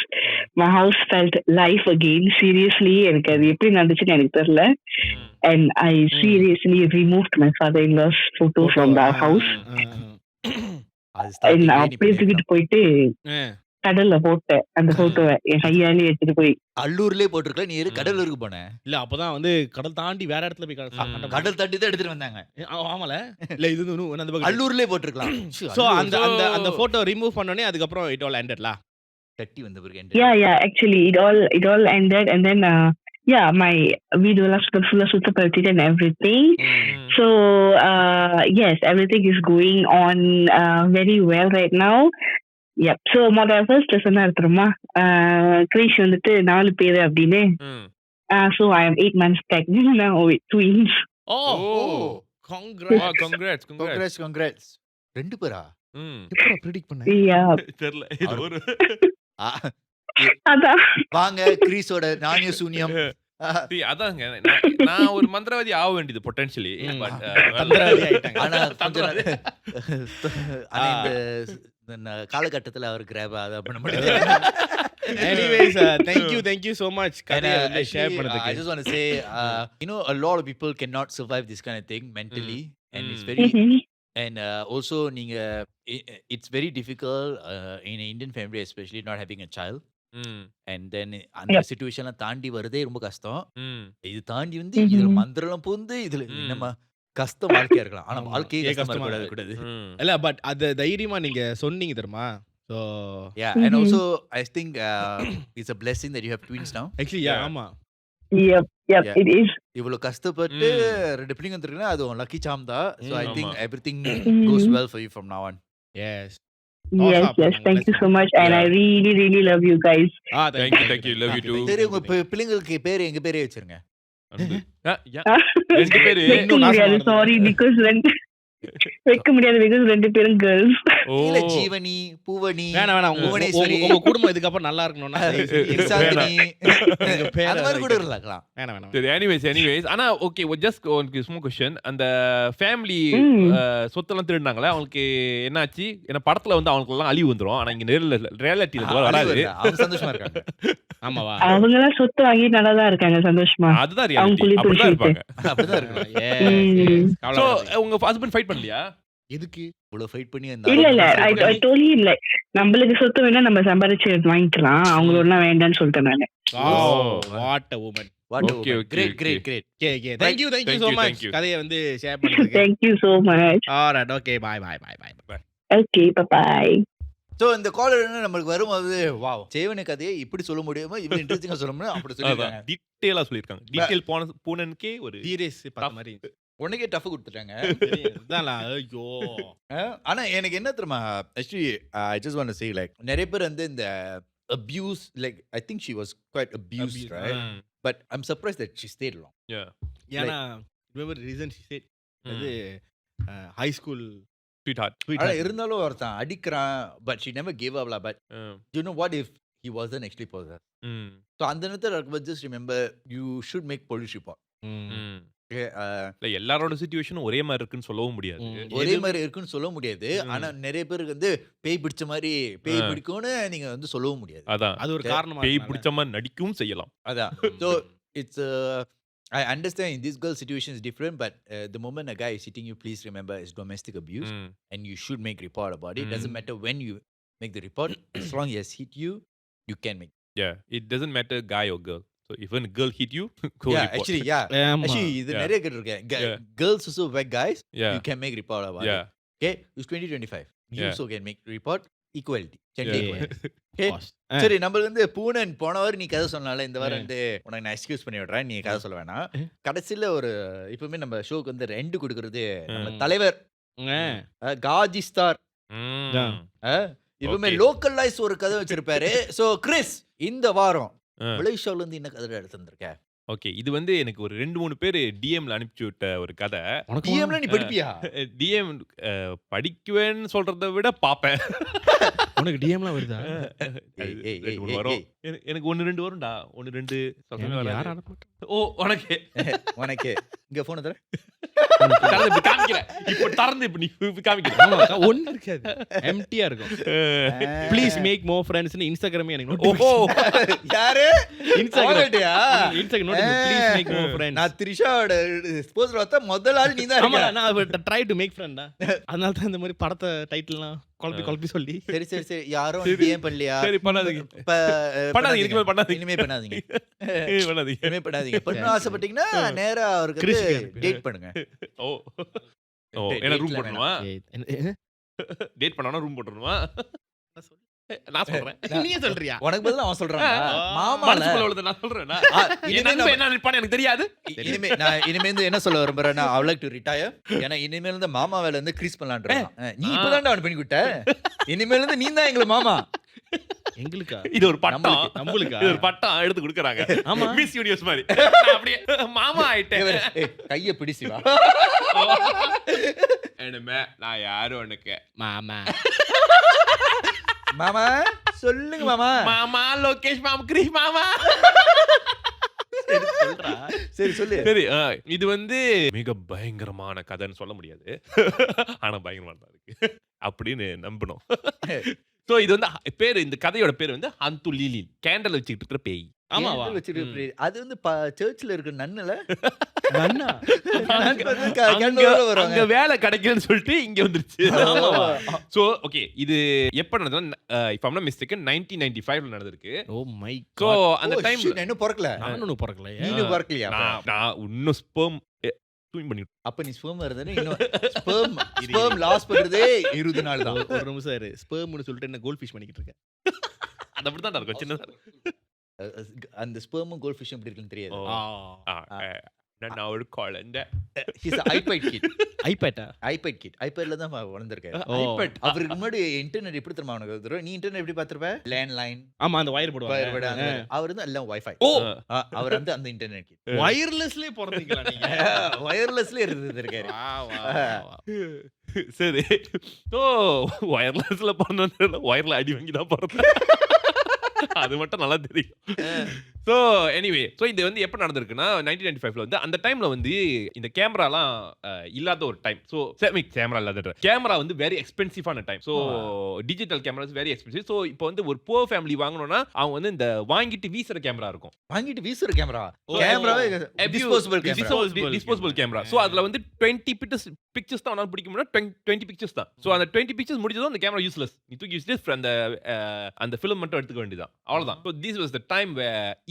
My house felt life again. Seriously, எனக்கு அது எப்படி நடந்துச்சுன்னு எனக்கு தெரியல. And I seriously removed my father-in-law's photo from the house. And அப்படியே தூக்கிட்டு போயிட்டு கடல்ல போட்டேன் அந்த போட்டோவை என் கையாலே எடுத்துட்டு போய். அல்லூர்லயே போட்டிருக்கல, நீ கடலூருக்கு போன இல்ல அப்பதான் வந்து கடல் தாண்டி வேற இடத்துல போய் கடல் தாண்டி தான் எடுத்துட்டு வந்தாங்க. ஆமால இல்ல இது அந்த பக்கம் அல்லூர்லயே போட்டிருக்கலாம். சோ அந்த போட்டோ ரிமூவ் பண்ணனே அதுக்கப்புறம் இட் ஆல் எண்டட்ல கட்டி வந்த பிறகு yeah actually it all ended and then my video last full suttaparthi and everything. So yes, everything is going on very well right now. Yep. So first lesson இருக்குமா, கிரீஷ் வந்துட்டு 4 பேரு அப்படின்னு. So I am 8 months pregnant now with twins. congrats 2 பேரா? எப்போ predict பண்ண Yeah. தெரியல. இது ஒரு அதான் வாங்க கிரீஸோட நாணய சூனியம். அதாங்க, நான் ஒரு மந்திரவாதி ஆக வேண்டியது பொட்டன்ஷியலி. பட் ஆனா கொஞ்சம் இந்த காலகட்டத்துல அவர் கிராப் அத பண்ண முடியாது. Anyways, thank you so much கதையை வந்து ஷேர் I பண்ணதுக்கு. just want to say a lot of people cannot survive this kind of thing mentally and it's very and also நீங்க it's very difficult in an Indian family especially not having a child. And then அந்த சிச்சுவேஷன்ல தாண்டி வரதே ரொம்ப கஷ்டம். இது தாண்டி வந்து இதுல மந்திரம் பூந்து இதுல நம்ம கஷ்டம் வாழ்க்கையா இருக்கலாம், ஆனா வாழ்க்கையே கஷ்டமா கூடாது. இல்ல பட் அது தைரியமா நீங்க சொன்னீங்க தெரியுமா? So yeah, and also I think it's a blessing that you have twins now. actually ஆமா. Yep, it is. இவ்வளவு கஷ்டப்பட்டு 2 பிள்ளைங்க வந்திருக்குன்னா அது உன் லக்கி சாம் தான். So I think everything goes well for you from now on. Yes. Yes, thank you so much and I really love you guys. thank you love you too. சரி, உங்க பிள்ளைங்களுக்கு பேரு எங்க பேரே வச்சிருங்க. ரெண்டு பேரு வைக்க முடியாது, சாரி, because வைக்க முடியாது because 2 பேரும் கேர்ள்ஸ். இல்ல ஜீவனி, பூவனி, வேணாம் புவனேஸ்வரி, உங்க குடும்பம் இதுக்கு அப்புறம் நல்லா இருக்கணும்னா சாந்தினி அந்த மாதிரி கூட இருக்கலாம். வேணாம். சரி, எனிவேஸ் ஆனா ஓகே, ஜஸ்ட் ஒரு ஸ்மால் क्वेश्चन. அந்த ஃபேமிலி சொத்தெல்லாம் திருடினாங்களே, அவங்களுக்கு என்னாச்சு? ஏன்னா படத்துல வந்து அவங்களுக்கு எல்லாம் அழிவு வந்துரும், ஆனா இங்க ரியாலிட்டில வராது. அவங்க சந்தோஷமா இருக்காங்க. ஆமாவா? அவங்க எல்லாம் சொத்து வாங்கி நல்லா தான் இருக்காங்க சந்தோஷமா. அதுதான் ரியாலிட்டி. அப்படிதான் இருப்பாங்க. அப்படிதான் இருக்காங்க. சோ உங்க ஹஸ்பண்ட் ஃபைட் பண்ணலையா? எதுக்கு இவ்வளவு ஃபைட் பண்ணி இல்ல I told him like நம்மளுக்கு சொத்து வேணா நம்ம சம்பாரிச்சு வாங்கிக்கலாம், அவங்களோட வேண்டாம்னு சொல்லிட்டேன் நானு. What a woman. Okay. Great. Thank you so much கதையை வந்து ஷேர் பண்ணதுக்கு. Thank you so much. Alright, okay, bye. Okay, bye. So இந்த காலர் என்ன நமக்கு வரும்போது வாவ், சேவன கதையை இப்படி சொல்ல முடியுமா, இவ்வளவு இன்ட்ரெஸ்டிங்கா சொல்ல முடியும் அப்படி சொல்லிருக்காங்க. டீடைலா சொல்லிருக்காங்க. டீடைல் பூனனுக்கே ஒரு சீரியஸ் பார்த்த மாதிரி உனக்கே டஃப் கொடுத்துட்டாங்க. இதான்ல ஐயோ. ஆனா எனக்கு என்ன தெரியுமா, actually I just want to say like நிறைய பேர் வந்து இந்த abuse, like I think she was quite abused, right? But I'm surprised that she stayed long. Yeah. ஏன்னா remember reason she said அது high school sweetheart. ஆனா இருந்தாலும் ஒருத்தன் அடிக்கிறான், but she never gave up lah. But you know what if he wasn't actually possessed. ம். So அந்த நேரத்துல இருக்கும்போது just remember you should make police report. ம். Okay, இல்ல எல்லாரோட சிச்சுவேஷனும் ஒரே மாதிரி இருக்குன்னு சொல்லவும் முடியாது. ஒரே மாதிரி இருக்குன்னு சொல்ல முடியாது. ஆனா நிறைய பேருக்கு வந்து பேய் பிடிச்ச மாதிரி பேய் பிடிக்கும்னு நீங்க வந்து சொல்லவும் முடியாது. அதான். அது ஒரு காரணமா பேய் இருக்கனால. பிடிச்ச மாதிரி நடிக்கவும் செய்யலாம். அதான். So it's I understand in this girl situation is different, but the moment a guy is hitting you, please remember it's domestic abuse, ம். and you should make report about it. Doesn't Mm. matter when you make the report, as long as he has hit you, you can make. Yeah, it doesn't matter guy or girl. So if a girl hit you, go Yeah, report. actually, yeah. ஆமா. Actually, இது Yeah. நிறைய கேட்டிருக்கேன். Yeah. Girls also whack guys, Yeah. you can make report about Yeah. it. Okay, it's 2025. You Yeah. also can make report equality. Gender Yeah. equality. Okay. Boss. சரி நம்ம வந்து பூனன் போன வாரம் நீ கதை சொன்னால இந்த வாரம் Yeah. வந்து உனக்கு நான் எக்ஸ்கியூஸ் பண்ணி விடுறேன் நீ கதை சொல்ல வேணாம். கடைசியில ஒரு இப்பவுமே நம்ம ஷோக்கு வந்து ரெண்டு கொடுக்கறது நம்ம தலைவர் காஜிஸ்தார் ம். இப்பவுமே Okay. லோக்கலைஸ் ஒரு கதை வச்சிருப்பாரு. சோ கிறிஸ் இந்த வாரம் ஆ. மலேசியால இருந்து என்ன கதை எடுத்து வந்திருக்க? ஓகே, இது வந்து எனக்கு ஒரு 2-3 பேர் டிஎம்ல அனுப்பிச்சு விட்ட ஒரு கதை. உனக்கு டிஎம்ல நீ படிப்பியா? டிஎம் படிக்குவேன்னு சொல்றதை விட பாப்பேன். உனக்கு டிஎம்லாம் வருதா? ஏய், ஏய், 2-3 ஏய், வரும். ஏய். எனக்கு 1-2 வரும்டா. 1-2 சொல்றமே யார் வராது. அனுப்ப மாட்டா? ஓ உனக்கு உனக்கு இங்க போன தர திறந்து இப்படி காமிக்கிற. இப்ப திறந்து இப்ப நீ இப்படி காமிக்கிற. ஆமாக்கா, ஒண்ணும் இருக்காது. எம்டியா இருக்கும். ப்ளீஸ் மேக் மோர் ஃப்ரெண்ட்ஸ்னு இன்ஸ்டாகிராமே எனக்கு ஓஹோ. யாரு? இன்ஸ்டாகிராம் அவங்ககிட்டயா? Instagram notification please make more friends. நான் திரிஷாவோட ஸ்போர்ட்ஸ்ல பார்த்தா முதல் ஆள் நீ தான் ஆமா, இருக்க. நான் ட்ரை டு மேக் ஃப்ரெண்டா. அதனால தான் இந்த மாதிரி படத்தை டைட்டில்லாம் குழப்பி சொல்லி. சரி சரி சரி யாரும் சரி. டிஎம் பண்ணலையா? சரி பண்ணாதீங்க. பண்ணாதீங்க. இதுக்கு மேல பண்ணாதீங்க. இனிமே பண்ணாதீங்க. பண்ணாதீங்க. இனிமே பண்ணாதீங்க. பண்ண ஆசைப்பட்டீங்கன்னா நேரா அவருக்கு கிறிஸ்க்கு அனுப்பி. டேட் பண்ணுங்க. ஓ ஓ என்ன ரூம் Dateல போடணுமா? டேட் பண்ணா ரூம் போடணுமா? நான் சொல்றேன். நீயே சொல்றியா? உனக்கு பதிலா அவன் சொல்றான். மாமால மனசுக்குள்ள உள்ளதை நான் சொல்றேன்னா இனிமே என்ன என்ன நினைப்பான்னு எனக்கு தெரியாது. இனிமே நான் இனிமே இருந்து என்ன சொல்ல விரும்புறேன்னா I would like to retire. ஏன்னா இனிமேல இருந்து மாமா வேலை வந்து கிரீஸ் பண்ணலாம்ன்றான். நீ இப்பதான்டா அவன் பண்ணி விட்ட. இனிமேல இருந்து நீ தான் எங்க மாமா. எங்களுக்கா? இது ஒரு பட்டம். நம்மளுக்கா? இது ஒரு பட்டம் எடுத்து கொடுக்கறாங்க. ஆமா. மிஸ் யூனிவர்ஸ் மாதிரி. நான் அப்படியே மாமா ஆயிட்டேன். ஏய், கைய பிடிச்சு வா. என்னமே நான் யாரும் உனக்கு மாமா. மாமா சொல்லுங்க மாமா. மாமா லோகேஷ் மாமா கிரீஷ் மாமா. சொல்றா. சரி சொல்லு. சரி இது வந்து மிக பயங்கரமான கதைன்னு சொல்ல முடியாது. ஆனா பயங்கரமா தான் இருக்கு அப்படின்னு நம்பணும். சோ இது வந்து பேரு இந்த கதையோட பேர் வந்து ஹந்து லீலி கேண்டல் வச்சுக்கிட்டு இருக்கிற பேய். ஆமாவா? கேண்டில் வச்சிட்டு இப்படி- அது வந்து சர்ச்ல இருக்க நன்னுல நன்னா. அங்க அங்க வேலை கிடைக்கலன்னு சொல்லிட்டு இங்க வந்துருச்சு. சோ ஓகே இது எப்ப நடந்தது? இஃப் ஐம் நாட் மிஸ்டேக்கன் 1995ல நடந்திருக்கு. Oh my so God. அந்த டைம்ல நான் இன்னும் பிறக்கல. நானும் பிறக்கலையே. நீனும் பிறக்கலையா? நான் இன்னும் ஸ்பெர்ம் தூயின் பண்ணி அப்ப நீ ஸ்பெர்ம் இருந்தே இன்னும் ஸ்பெர்ம் லாஸ் பண்றதே 20 நாள் தான். ஒரு நிமிஷம் இரு. ஸ்பெர்ம்னு சொல்லிட்டு என்ன கோல்ட் ஃபிஷ் பண்ணிக்கிட்டு இருக்கேன். அது அப்படிதான் இருக்கும் சின்னதா. அந்த ஸ்பெர்மும் கோல்ட் ஃபிஷ் எப்படி இருக்குன்னு தெரியாது. நான் ஒரு குழந்தை. His iPad kid. ஐபேட்டா? IPad kid. ஐபேட்ல தான் வளர்ந்திருக்காரு. ஓ. ஐபேட் அவருக்கு முன்னாடி இன்டர்நெட் எப்படி தெரியுமா உனக்கு தெரியும்? நீ இன்டர்நெட் எப்படி பார்த்திருப்ப? லேண்ட் லைன் ஆமா, அந்த வயர் போடுவாங்க. அவர் வந்து எல்லாம் வைஃபை. ஓ, அவர் வந்து அந்த இன்டர்நெட் கிட் வயர்லெஸ்லயே போறீங்களா நீங்க? வயர்லெஸ்ல இருந்திருக்காரு. வா வா. சரி ஸோ ஒயர்லெஸ்ல பிறந்தது ஒயர்ல அடி வாங்கி தான் பிறந்தேன். அது மட்டும் நல்லா தெரியும். ஸோ எனிவே ஸோ இது வந்து எப்போ நடந்திருக்குன்னா 1995ல வந்து அந்த டைம்ல வந்து இந்த கேமராலாம் இல்லாத ஒரு டைம். ஸோ கேமரா இல்லாத கேமரா வந்து வெரி எக்ஸ்பென்சிவான time. So digital cameras very expensive. So இப்போ வந்து ஒரு புவர் ஃபேமிலி வாங்கணும்னா அவங்க வந்து இந்த வாங்கிட்டு வீசுற கேமரா இருக்கும். வாங்கிட்டு வீசுற கேமரா. கேமராவே disposable camera. Disposable camera. So அதுல வந்து 20 பிக்சர்ஸ் தான் அவனால பிடிக்க முடியும். 20 பிக்சர்ஸ் தான். ஸோ அந்த 20 பிக்சர்ஸ் முடிஞ்சதும் அந்த கேமரா யூஸ்லெஸ். நீ தூக்கி யூஸ்லெஸ் அந்த ஃபிலிம் மட்டும் எடுத்துக்க வேண்டியதான். அவ்வளவுதான். So this was the time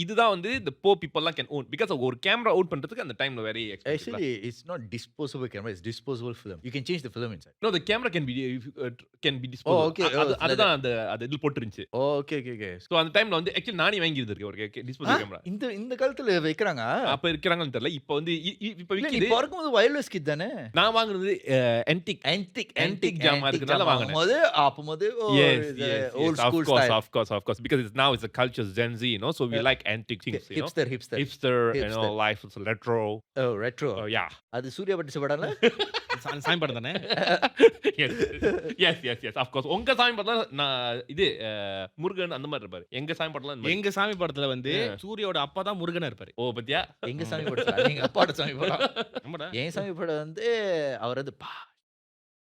இதுதான் வந்து the poor people எல்லாம் can own because ஒரு கேமரா ஓன் பண்றதுக்கு அந்த டைம்ல very expensive. Actually it's not disposable camera, it's disposable film. You can change the film inside. No, the camera can be disposable. Oh, okay. அதுதான் அந்த இதுல போட்டுருந்துச்சு. Okay okay okay. So அந்த டைம்ல வந்து ஆக்சுவலி நானே வாங்கி இருந்திருக்கேன் ஒரு டிஸ்போசபிள் கேமரா. இந்த காலத்துல வைக்கறாங்க. அப்ப இருக்கிறாங்கன்னு தெரியல. இப்போ வந்து இப்போ நீ விக்குது. பிறக்கும்போது வயர்லெஸ் கிட் தானே? நான் வாங்குனது antique ஜாமா இருக்குனால வாங்குனேன். அப்போது Yes, old of school course, style. of course, because now it's a culture Gen Z, so we like antique things, you know. hipster. Hipster, you know, Hipster. life is retro. Oh, retro. Yeah. அது சூர்யா பட்டு படம்ல? சாமி படம் தானே? Yes. Of course. உங்க சாமி படத்துல நான் இது முருகன் அந்த மாதிரி இருப்பாரு. எங்க சாமி படத்துல இந்த மாதிரி. எங்க சாமி படத்துல வந்து சூர்யாவோட அப்பா தான் முருகனா இருப்பாரு. ஓ பத்தியா? எங்க சாமி படம் அது எங்க அப்பாவோட சாமி படம். ஆமாடா. என் சாமி படம் வந்து அவர் வந்து பா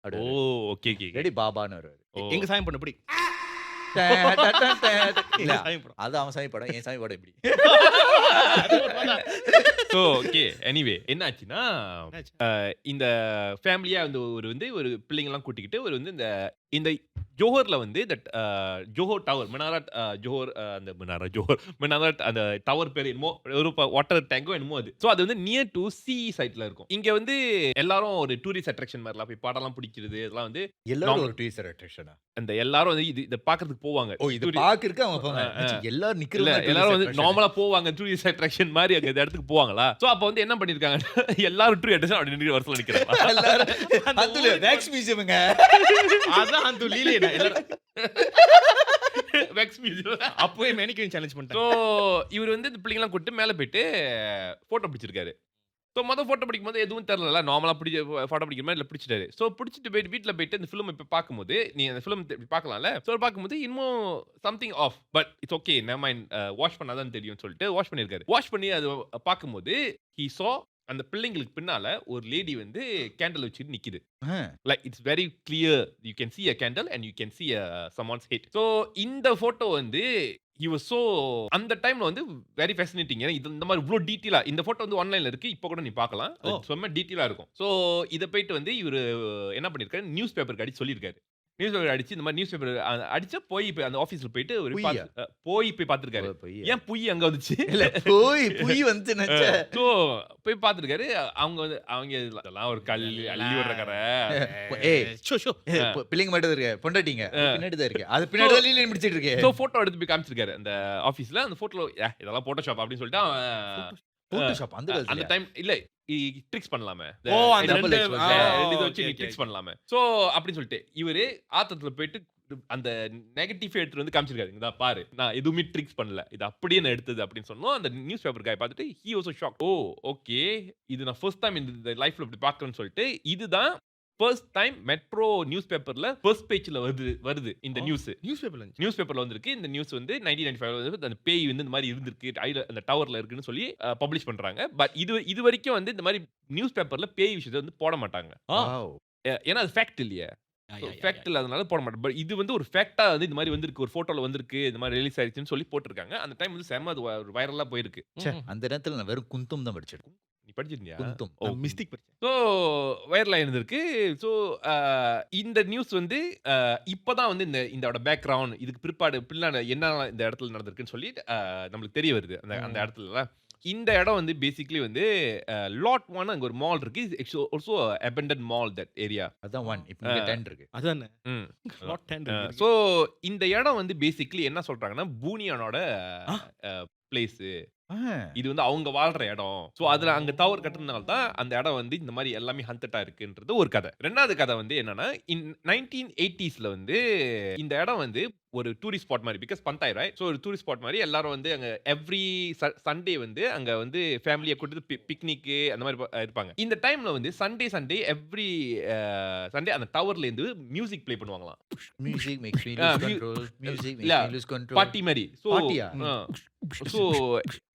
ஓ அப்படி ஓகே. ரெடி பாபான்னு வருவாரு. எங்க சாமி படம் எப்படி? இல்ல, சாமி படம். அது அவன் சாமி படம், என் சாமி படம் எப்படி? ஸோ ஓகே எனிவே என்ன ஆச்சுன்னா இந்த ஃபேமிலியா வந்து ஒரு பிள்ளைங்கலாம் கூட்டிக்கிட்டு ஒரு வந்து இந்த ஜோஹர்ல வந்து ஜோஹர் டவர் ஜோஹர் அந்த மினாரட் அந்த டவர் பேர் என்னமோ ஒரு வாட்டர் டேங்கோ என்னமோ அது. ஸோ அது வந்து நியர் டு சி சைட்ல இருக்கும். இங்க வந்து எல்லாரும் ஒரு டூரிஸ்ட் அட்ராக்ஷன் மாதிரிலாம் போய் பாடலாம் பிடிக்கிறது இதெல்லாம் வந்து எல்லாரும் ஒரு டூரிஸ்ட் அட்ராக்ஷனா? அந்த எல்லாரும் வந்து இதை பாக்குறதுக்கு போவாங்க. ஓ, இது பாக்குறதுக்கு அவங்க போவாங்க. எல்லாரும் இல்ல நிக்கிறாங்க. எல்லாரும் வந்து நார்மலா போவாங்க டூரிஸ்ட் அட்ராக்ஷன் மாதிரி அங்க இந்த இடத்துக்கு போவாங்களா. சோ அப்ப வந்து என்ன பண்ணிருக்காங்க எல்லாரும் டூரிஸ்ட் அட்ராக்ஷன் அப்படி நின்று வருஷத்துல நிக்கிறாங்க. எல்லாரும் அதுல வேக்ஸ் மியூசியம்ங்க. அதான் அந்த லீலே எல்லாரும் வேக்ஸ் மியூசியம் அப்பவே மேனிக்யூரிங் சேலஞ்ச் பண்ணிட்டாங்க. சோ இவர் வந்து இந்த பிள்ளைங்கலாம் கூப்பிட்டு மேல போயிட்டு போட்டோ பிடிச்சிருக்காரு. ஸோ மொதல் ஃபோட்டோ பிடிக்கும்போது எதுவும் தெரியல, நார்மலாக ஃபோட்டோ பிடிக்கிற மாதிரி இல்லை பிடிச்சிட்டாரு. ஸோ பிடிச்சிட்டு போயிட்டு வீட்டில் போயிட்டு இந்த ஃபிலிம் இப்போ பார்க்கும்போது நீ அந்த ஃபிலிம் பார்க்கலாம்ல. ஸோ பார்க்கும்போது இன்னும் something off, but it's okay நம்ம வாஷ் பண்ணாதான் தெரியும்னு சொல்லிட்டு வாஷ் பண்ணியிருக்காரு. வாஷ் பண்ணி அது பார்க்கும்போது ஹி சா அந்த பிள்ளைங்களுக்கு பின்னால ஒரு லேடி வந்து கேண்டில் வச்சுட்டு நிக்குது. Like it's very clear, you can see a candle and you can see someone's head. So இந்த ஃபோட்டோ வந்து he was so அந்த டைம்ல வந்து வெரி ஃபேசினேட்டிங். ஏன்னா இது இந்த மாதிரி இவ்வளோ டீட்டெயிலா இந்த ஃபோட்டோ வந்து ஆன்லைன்ல இருக்கு, இப்போ கூட நீ பார்க்கலாம். ரொம்ப டீட்டெயிலா இருக்கும். ஸோ இதை போயிட்டு வந்து இவர் என்ன பண்ணிருக்காரு, நியூஸ் பேப்பருக்கு அடிச்சு சொல்லியிருக்காரு. நியூஸ் பேப்பர் அடிச்சு இந்த மாதிரி நியூஸ் பேப்பர் அடிச்சா போய் அந்த ஆபீஸ்ல போயிட்டு போய் பார்த்திருக்காரு. ஏன் புய் அங்க வந்துச்சு இல்ல, புய் வந்து சோ போய் பார்த்திருக்காரு. அவங்க இதெல்லாம் ஒரு கல் அள்ளி விடுற கரை. பிள்ளைங்க மட்டும் இருக்கு, பொண்டாட்டிங்க பின்னாடி தான் இருக்கு, அது பின்னாடி தான் லீல முடிச்சிட்டு இருக்கு. சோ போட்டோ எடுத்து போய் காமிச்சிருக்காரு அந்த ஆபீஸ்ல. அந்த போட்டோல இதெல்லாம் போட்டோஷாப் அப்படின்னு சொல்லிட்டு போட்டோஷாப் அந்த டைம் இல்ல ட்ரிக்ஸ் பண்ணலாமே. ஓ அந்த ரெண்டு இத வச்சு ட்ரிக்ஸ் பண்ணலாமே. சோ அப்படி சொல்லிட்டு இவரு ஆத்தத்துல போயிட்டு அந்த நெகட்டிவ் எடுத்து வந்து காமிச்சிருக்காரு. இங்க பாரு, நான் எதுவுமே ட்ரிக்ஸ் பண்ணல, இது அப்படியே நான் எடுத்தது அப்படின்னு சொன்னோம். அந்த நியூஸ் பேப்பர் காய் பார்த்துட்டு he was shock. Oh okay, இது நான் ஃபர்ஸ்ட் டைம் இந்த லைஃப்ல இப்படி பார்க்கறேன்னு சொல்லிட்டு இதுதான் ஃபர்ஸ்ட் டைம் மெட்ரோ நியூஸ் பேப்பர்ல ஃபர்ஸ்ட் பேஜ்ல வருது இந்த நியூஸ் பேப்பர்ல வந்திருக்கு. இந்த நியூஸ் வந்து 1995 வந்து அந்த பேய் வந்து இந்த மாதிரி இருந்திருக்கு அந்த டவர்ல இருக்குன்னு சொல்லி பப்ளிஷ் பண்றாங்க. பட் இது வரைக்கும் வந்து இந்த மாதிரி நியூஸ் பேப்பர்ல பேய் விஷயத்தை வந்து போட மாட்டாங்க. ஏன்னா அது ஃபேக்ட் இல்லையா, ஃபேக்ட் இல்லாதனால போட மாட்டாங்க. பட் இது வந்து ஒரு ஃபேக்டா வந்து இந்த மாதிரி வந்திருக்கு, ஒரு போட்டோல வந்திருக்கு, இந்த மாதிரி ரிலீஸ் ஆயிடுச்சுன்னு சொல்லி போட்டிருக்காங்க. அந்த டைம் வந்து செம்ம அது வைரலா போயிருக்கு. அந்த நேரத்துல நான் வெறும் குந்தும் தான் படிச்சிருக்கேன். நீ படிச்சிருந்தியா? குந்தும் மிஸ்டேக் படிச்சேன். ஸோ வைரலாக இருந்திருக்கு. ஸோ இந்த நியூஸ் வந்து இப்போதான் வந்து இந்த பேக்ரவுண்ட் இதுக்கு பின்னாடி என்ன இந்த இடத்துல நடந்திருக்குன்னு சொல்லி நம்மளுக்கு தெரிய வருது. அந்த இடத்துல இந்த இடம் வந்து பேசிக்கலி வந்து லாட் 1 அங்க ஒரு மால் இருக்கு. It's also abundant mall that area. அதான் 1 இப்போ 10 இருக்கு. அதானே லாட் 10. ஸோ இந்த இடம் வந்து பேசிக்கலி என்ன சொல்றாங்கன்னா பூனியானோட பிளேஸ். இது வந்து அவங்க வாழ்ற இடம். சோ அதுல அங்க டவர் கட்டுறதுனால தான் அந்த இடம் வந்து இந்த மாதிரி எல்லாமே ஹண்டட்டா இருக்குன்றது ஒரு கதை. ரெண்டாவது கதை வந்து என்னன்னா 1980sல வந்து இந்த இடம் வந்து ஒரு டூரிஸ்ட் ஸ்பாட் மாதிரி, பிகாஸ் பந்தாய் ரைட். ஸோ ஒரு டூரிஸ்ட் ஸ்பாட் மாதிரி எல்லாரும் வந்து அங்க எவ்ரி சண்டே வந்து அங்க வந்து ஃபேமிலியை கூட்டிட்டு பிக்னிக் அந்த மாதிரி இருப்பாங்க. இந்த டைம்ல வந்து சண்டே எவ்ரி சண்டே அந்த டவர்ல இருந்து மியூசிக் ப்ளே பண்ணுவாங்களாம். Music makes me lose control, music makes me lose control. Party மாதிரி. ஸோ ஸோ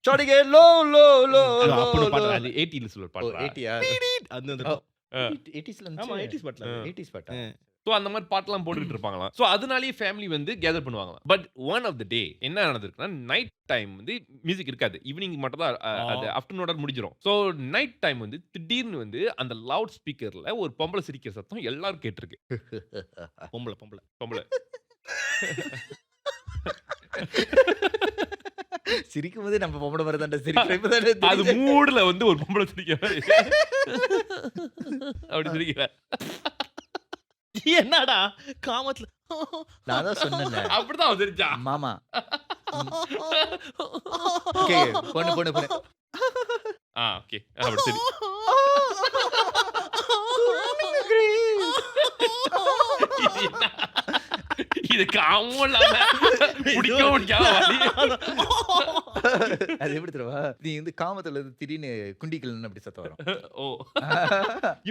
சாடிகே லோ லோ லோ அப்படி பாட்டு அது 80s ல ஒரு பாட்டு. 80 அந்த 80s ல ஆமா 80s பாட்டுல 80s பாட்டா. ஸோ அந்த மாதிரி பாட்டெல்லாம் போட்டுட்டு இருப்பாங்களாம். ஸோ அதனாலேயே ஃபேமிலி வந்து கேதர் பண்ணுவாங்களாம். பட் ஒன் ஆஃப் த டே என்ன நடந்திருக்குன்னா நைட் டைம் வந்து மியூசிக் இருக்காது, ஈவினிங் மட்டும் தான் அது ஆஃப்டர்நூனோட முடிஞ்சிடும். ஸோ நைட் டைம் வந்து திடீர்னு வந்து அந்த லவுட் ஸ்பீக்கர்ல ஒரு பொம்பளை சிரிக்கிற சத்தம் எல்லாரும் கேட்டிருக்கு. பொம்பளை சிரிக்கும் போது நம்ம பொம்பளை மாதிரி தான் சிரிக்கிறேன். அது மூடுல வந்து ஒரு பொம்பளை சிரிக்கிற மாதிரி அப்படி சிரிக்கிற. என்னடா காமத்துல நான் தான் சொன்னேன் அப்படிதான் சிரிச்சா மாமா. பொண்ணு ஓகே அப்படி சரி. இது காமும் இல்லாம பிடிக்கவும் அது எப்படி தெரியுமா? நீ வந்து காமத்துல இருந்து திடீர்னு குண்டிக்கல்னு அப்படி சத்தம் வரும். ஓ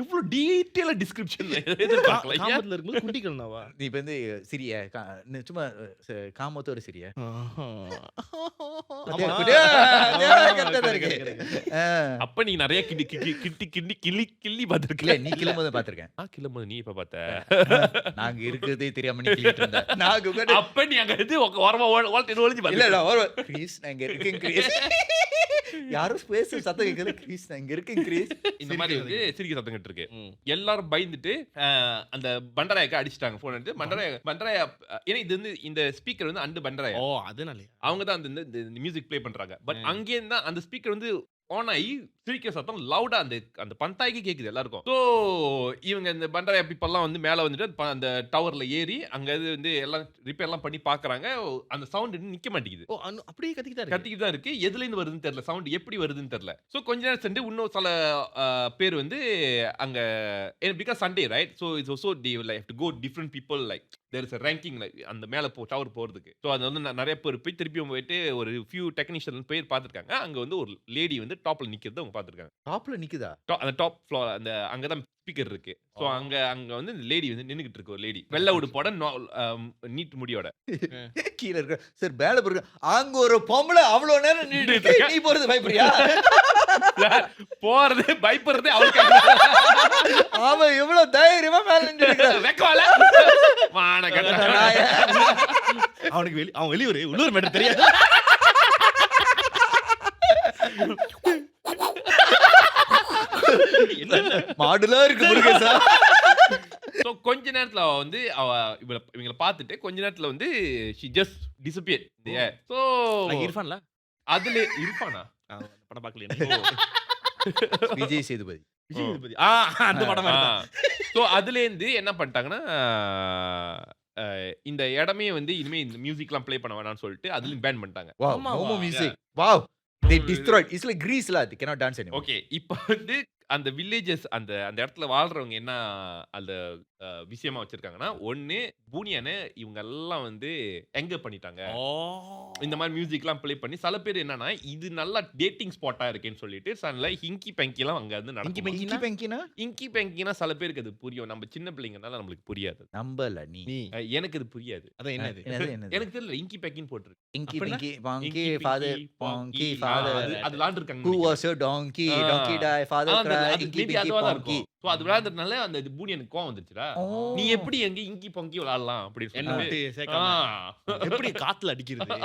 இவ்ளோ டீடைலா டிஸ்கிரிப்ஷன் எதிர்பார்க்கல. காமத்துல இருக்கும்போது குண்டிக்கல்னாவா? நீ இப்ப வந்து சிரிய நீ சும்மா காமத்தோட சிரிய. கரெக்டா தான் இருக்கு. அப்ப நீ நிறைய கிண்டி கிண்டி கிண்டி கிள்ளி கிள்ளி இல்ல பாத்துருக்கல. நீ கிளம்போது பாத்திருக்கேன். கிளம்போது நீ இப்ப பாத்த. நாங்க இருக்கிறதே தெரியாம நீ கிள்ளிட்டு இருந்த. நாங்க உட்கார்ந்து அப்ப நீ அங்க இது ஓரமா ஓல்ட் ஒளிஞ்சு இல்ல பாத்து. இல்ல வருவேன். கிரீஸ் நான் இங்க இருக்கேன் கிரீஸ். யாரும் பேச சத்தம் கேக்குது. கிரீஸ் நான் இங்க இருக்கேன் கிரீஸ். இந்த மாதிரி வந்து சிரிக்க சத்தம் கேட்டு இருக்கு. ம். எல்லாரும் பயந்துட்டு அந்த பண்டராயக்கு அடிச்சிட்டாங்க போன் எடுத்து. பண்டராய ஏன்னா இது வந்து இந்த ஸ்பீக்கர் வந்து அண்டு பண்டராயா. ஓ அதனாலயா? அவங்க தான் அந்த மியூசிக் ப்ளே பண்றாங்க. பட் அங்கே இருந்தா அந்த ஸ்பீக்கர் வந்து ஆன் ஆகி சிரிக்கிற சத்தம் லவுடா அந்த பந்தாய்க்கு கேக்குது எல்லாருக்கும். ஸோ இவங்க இந்த பண்டராயா பீப்பெல்லாம் வந்து மேல வந்துட்டு அந்த டவர்ல ஏறி அங்க இது வந்து எல்லாம் ரிப்பேர்லாம் பண்ணி பாக்குறாங்க. அந்த சவுண்ட் நிக்க மாட்டேங்குது. ஓ அப்படியே கத்திக்கிட்டா கத்திக்கிட்டு தான் இருக்கு. எதுல இருந்து வருதுன்னு தெரியல. சவுண்ட் எப்படி வருதுன்னு தெரியல. சோ கொஞ்ச நேரம் சென்று இன்னும் சில பேர் வந்து அங்க because Sunday right. So it's also they like to go different people like there is a ranking like அந்த மேல டவர் போறதுக்கு. சோ அது வந்து நிறைய பேர் போய் திருப்பியும் போயிட்டு ஒரு ஃபியூ டெக்னீஷியன் பேர் பார்த்திருக்காங்க. அங்க வந்து ஒரு லேடி வந்து டாப்ல நிக்கிறது அவங்க பார்த்திருக்காங்க. டாப்ல நிக்குதா? அந்த டாப் ஃப்ளோர் அந்த அங்கதான் ஸ்பீக்கர் இருக்கு. சோ அங்க வந்து லேடி வந்து நின்னுகிட்டு இருக்கு. ஒரு லேடி வெள்ளை உடு போட நீட் முடியோட கீழ இருக்க சார் மேல போற அங்க ஒரு பொம்பளை அவ்வளவு நேரம் நின்னுட்டு நீ போறது பயப்படுறியா? போறது பயப்படுறதே அவளுக்கு. அவன் எவ்வளவு தைரியமா மேல நின்னுட்டு வெக்கவால மான கட்ட அவனுக்கு அவன் வெளியூர் உள்ளூர் மேட்டர் தெரியாது. மாடுலா இருக்கு முருகேசா. சோ கொஞ்ச நேரத்துல அவ வந்து இவங்கள பார்த்துட்டு கொஞ்ச நேரத்துல வந்து she just disappeared. சோ இர்ஃபான்ல அதுல இருப்பானா படம் பார்க்கலையா? விஜய் சேதுபதி. விஜய் சேதுபதி. அந்த படம் சோ அதுல இருந்து என்ன பண்ணிட்டாங்கன்னா இந்த இடமே வந்து இனிமே இந்த மியூசிக்லாம் ப்ளே பண்ண வேணாம்னு சொல்லிட்டு அதுலயும் பேன் பண்ணிட்டாங்க. Wow, no more music. Wow. They destroyed. It's like Greece la. They cannot dance anymore. Okay இப்போ வந்து அந்த வில்லேஜஸ் அந்த இடத்துல வாழ்றவங்க என்ன அந்த விஷயமா வச்சிருக்காங்கன்னா ஒன்னு பூனியானு இவங்க எல்லாம் வந்து எங்க பண்ணிட்டாங்க. இந்த மாதிரி மியூசிக்லாம் ப்ளே பண்ணி சில பேர் என்னன்னா இது நல்லா டேட்டிங் ஸ்பாட்டா இருக்கேன்னு சொல்லிட்டு சன்ல ஹிங்கி பெங்கிலாம் அங்க வந்து நடக்கும். இங்கி பெங்கினா சில பேருக்கு அது புரியும். நம்ம சின்ன பிள்ளைங்கனால நம்மளுக்கு புரியாது. நம்பல நீ. எனக்கு அது புரியாது. அதான் என்னது? எனக்கு தெரியல. இங்கி பெங்கின்னு போட்டுருக்கு. Inky Pinky Ponky Father Ponky Father. அது விளையாண்டுருக்காங்க. Who was your donkey? Donkey die. Father cry. Inky Pinky Ponky. So அது விளையாடுறதுனால அந்த பூனியனுக்கு கோவம் வந்துச்சுடா. நீ எப்படி எங்க இங்கி பொங்கி விளையாடலாம் அப்படின்னு என்ன சொல்லி விட்டு சேர்க்காம எப்படி காத்துல அடிக்கிறது?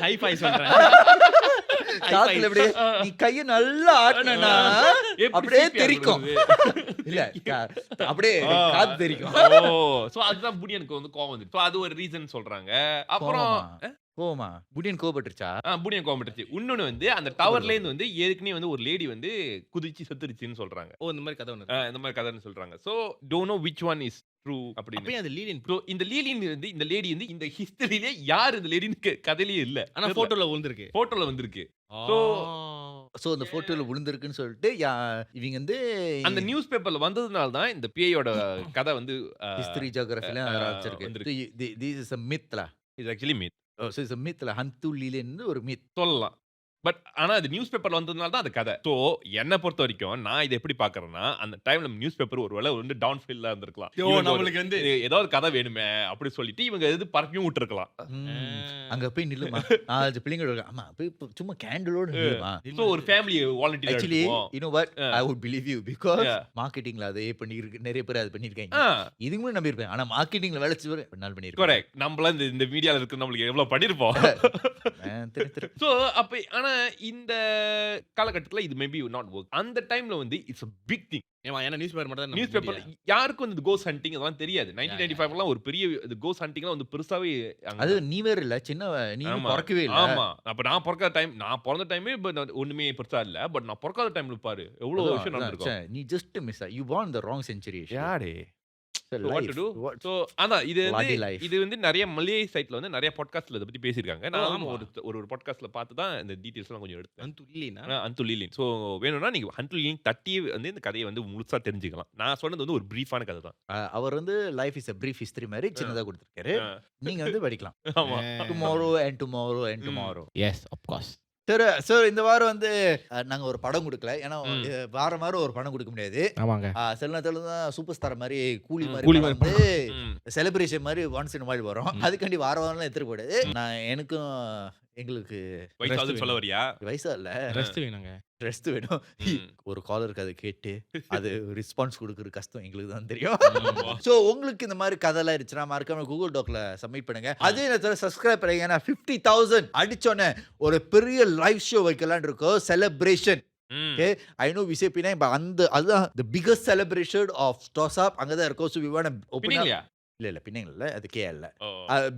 ஹைஃபை சொல்றேன். காத்துல அப்படியே நீ கைய நல்லா ஆட்டுனா அப்படியே தெரிக்கும். இல்ல அப்படியே காத்து தெரிக்கும். சோ அதுதான் பூனியனுக்கு வந்து கோவம் வந்துச்சு. சோ அது ஒரு ரீசன் சொல்றாங்க. அப்புறம் கோவமா புடியன் கோபப்பட்டுச்சா? பூனியன் கோவம் வந்துச்சு. இன்னொன்னு வந்து அந்த டவர்ல இருந்து வந்து ஏற்கனவே வந்து ஒரு லேடி வந்து குதிச்சு செத்துருச்சுன்னு சொல்றாங்க. ஓ இந்த மாதிரி கதை ஒண்ணு. இந்த மாதிரி கதைன்னு சொல்றாங்க. So don't know which one is true அப்படின்னு. அப்ப அந்த லீலின் ஸோ இந்த லீலின் வந்து இந்த லேடி வந்து இந்த ஹிஸ்டரியிலே யார் இந்த லேடின்னு கதையிலேயே இல்ல. ஆனா போட்டோல விழுந்திருக்கு. போட்டோல வந்திருக்கு. சோ அந்த போட்டோல விழுந்திருக்குன்னு சொல்லிட்டு இவங்க வந்து அந்த நியூஸ் பேப்பர்ல வந்ததுனால தான் இந்த பேயோட கதை வந்து ஹிஸ்டரி ஜியோகிராஃபில வச்சிருக்கு. This is a myth la. இது actually meet. So it's a myth la. ஹந்து லீலன்னு ஒரு myth சொல்லலாம். பட் ஆனா அது நியூஸ் பேப்பர்ல வந்ததுனால தான் அது கதை. சோ என்ன பொறுத்த வரைக்கும் நான் இதை எப்படி பாக்குறேன்னா அந்த டைம்ல நியூஸ் பேப்பர் ஒருவேளை வந்து டவுன் ஃபீல்ல இருந்திருக்கலாம். நம்மளுக்கு வந்து ஏதாவது கதை வேணுமே அப்படி சொல்லிட்டு இவங்க எது பரப்பியும் விட்டுருக்கலாம். அங்க போய் நில்லுமா. 4 பிள்ளைங்க ஆமா போய் சும்மா கேண்டலோட நில்லுமா. சோ ஒரு family volunteer actually you know what I would believe you because மார்க்கெட்டிங்ல அதே பண்ணிருக்கு நிறைய பேர் அது பண்ணிருக்காங்க. இதுக்கு முன்னாடி நம்பி இருப்பேன். ஆனா மார்க்கெட்டிங்ல வேலை செய்வற நாள் பண்ணிருக்கேன். கரெக்ட். நம்மள இந்த மீடியால இருக்கு நம்மளுக்கு எவ்வளவு பண்ணிருப்போம். சோ அப்ப ஆனா இந்த காலகட்டத்துல இது மேபி நாட் வொர்க். அந்த டைம்ல வந்து இட்ஸ் a big thing. ஏன்னா நியூஸ் பேப்பர் மட்டும் தான் நியூஸ் பேப்பர் யாருக்கும் வந்து கோஸ்ட் ஹண்டிங் அதெல்லாம் தெரியாது. 1995 எல்லாம் ஒரு பெரிய கோஸ்ட் ஹண்டிங்லாம் வந்து பெருசாவே அது நீ வேற இல்ல சின்ன நீ பிறக்கவே இல்ல. ஆமா அப்ப நான் பிறந்த டைமே ஒண்ணுமே பெருசா இல்ல. பட் நான் பிறக்காத டைம்ல பாரு எவ்வளவு விஷயம் நடந்திருக்கும். நீ just miss you born the wrong century. யாரே வாட் டு டு சோ அதான் இது Bloody வந்து life. இது வந்து நிறைய மலையை சைட்ல வந்து நிறைய பாட்காஸ்ட்ல இத பத்தி பேசியிருக்காங்க நான் ஆமா. ஒரு பாட்காஸ்ட்ல பார்த்து தான் இந்த டீடைல்ஸ் எல்லாம் கொஞ்சம் எடுத்தேன் அந்துல்லினா அன்துலிலின் சோ வேணும்னா நீங்க அன்துலிலின் தட்டி வந்து இந்த கதையை வந்து முழுசா தெரிஞ்சுக்கலாம் நான் சொன்னது வந்து ஒரு பிரீஃபான கதை தான் அவர் வந்து life is a brief history மாதிரி சின்னதா கொடுத்திருக்காரு நீங்க வந்து படிக்கலாம் ஆமா tomorrow and tomorrow and tomorrow yes of course சரி சார் இந்த வாரம் வந்து நாங்க ஒரு படம் கொடுக்கல ஏன்னா ம். வாரம் வாரம் ஒரு படம் கொடுக்க முடியாது ஆமாங்க சில நேரத்துல தான் சூப்பர் ஸ்டார் மாதிரி கூலி ம். மாதிரி கூலி படம் மாதிரி வந்து ம். செலிப்ரேஷன் மாதிரி ஒன்ஸ் இன் மாதிரி வரும் அதுக்காண்டி வாரம் வாரம்லாம் எடுத்துட்டு போயிடாது நான் எனக்கும் எங்களுக்கு வயசாவது சொல்ல வரியா வயசா இல்ல ரெஸ்ட் வேணுங்க ரெஸ்ட் வேணும் ம். ஒரு காலருக்கு அதை கேட்டு அது ரெஸ்பான்ஸ் கொடுக்குற கஷ்டம் எங்களுக்கு தான் தெரியும் ஆமா. சோ உங்களுக்கு இந்த மாதிரி கதைலாம் இருந்துச்சுன்னா மறக்காம கூகுள் டாக்ல சப்மிட் பண்ணுங்க அதே நேரத்தில் சப்ஸ்கிரைப் பண்ணுங்க ஏன்னா 50,000 அடிச்சோன்னே ஒரு பெரிய லைவ் ஷோ வைக்கலாம்னு இருக்கோம் செலிப்ரேஷன் ம். ஓகே ஐ நோ விசேபினா அந்த அதுதான் தி பிகஸ்ட் செலிப்ரேஷன் ஆஃப் டாஸ்அப் அங்க தான் இருக்கோம் ஸோ வி வாண்ட் ஓப்பன் பின்னிங்களையா? இல்ல பின்னிங் இல்ல அது கேஎல்ல ஓ.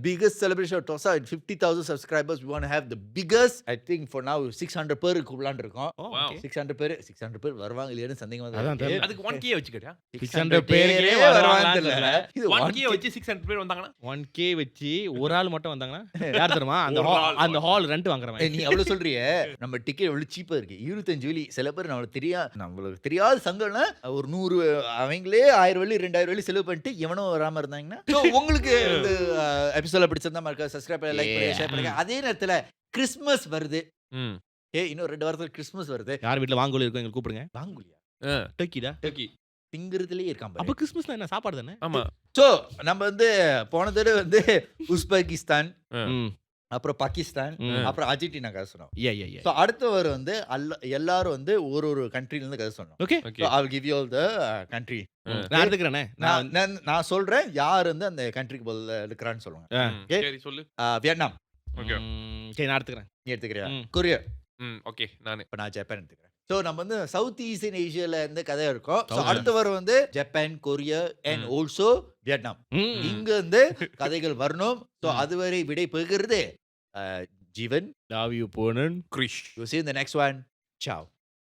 biggest celebration of TOSA in 50,000 subscribers we want to have the biggest I think for now 600 பேருக்கு உள்ளாண்டு இருக்கோம் Wow. 600 பேர் வருவாங்க இல்லையான்னு சந்தேகமா தான் அதான் இருக்கு. தெரியல. அதுக்கு 1K வச்சுக்கிட்டா 600 பேருக்கே பேரே வருவாங்களான்னு வருவாங்கன்னு தெரியல. இது 1K வச்சு 600 பேர் வந்தாங்கன்னா 1K வச்சு ஒரு ஆள் மட்டும் வந்தாங்கன்னா யார் தெரியுமா அந்த ஒரு ஆள் அந்த ஹால் ரெண்ட் வாங்குறவன் நீ அவ்வளவு சொல்றியே நம்ம டிக்கெட் எவ்வளவு சீப்பா இருக்கு 25 வெள்ளி சில பேர் நம்மளுக்கு தெரியாத சங்கம்னா ஒரு 100 அவங்களே 1000 வெள்ளி 2000 வெள்ளி செலவு பண்ணிட்டு எவனோ வராம இருந்தாங்கன்னா So, உங்களுக்கு இந்த எபிசோட பிடிச்சிருந்தா மறக்காம சப்ஸ்கிரைப் பண்ணுங்க லைக் பண்ணுங்க ஷேர் பண்ணுங்க அதே நேரத்துல கிறிஸ்மஸ் வருது ம். இன்னும் 2 வாரத்துல கிறிஸ்மஸ் வருது யார் வீட்ல வாங்கோலி இருக்கும் எங்களுக்கு கூப்பிடுங்க வாங்குலியா டர்க்கிடா டர்க்கி. திங்கிறதுலயே இருக்கான் அப்ப கிறிஸ்மஸ்னா என்ன சாப்பாடு தானே ஆமா சோ நம்ம வந்து போன தடவை வந்து உஸ்பெகிஸ்தான் ம் அப்புறம் பாகிஸ்தான் ம். அப்புறம் அர்ஜென்டினா கதை சொன்னோம் யா யா யா ஸோ அடுத்தவர் வந்து எல்லாரும் வந்து ஒரு கண்ட்ரில இருந்து கதை சொன்னோம் okay okay So, I'll give you all the country. நான் எடுத்துக்கிறேனே நான் சொல்றேன் யார் வந்து அந்த கண்ட்ரிக்கு பதில் எடுக்கிறான்னு சொல்லுவாங்க Okay. சரி சொல்லு வியட்நாம் ஓகே சரி நான் எடுத்துக்கிறேன் நீ எடுத்துக்கிறியா ம். கொரியா ஓகே நானு இப்போ நான் ஜப்பான் எடுத்துக்கிறேன் ஸோ நம்ம வந்து சவுத் ஈஸ்ட் ஏஷியால இருந்து கதை இருக்கும் ஸோ South அடுத்தவர் வந்து Japan Korea and also Vietnam hmm. இங்க இருந்து கதைகள் வரணும் ஸோ அதுவரை விடை பெறுகிறது Jeevan Love you, Ponan. Krish you see in the next one ciao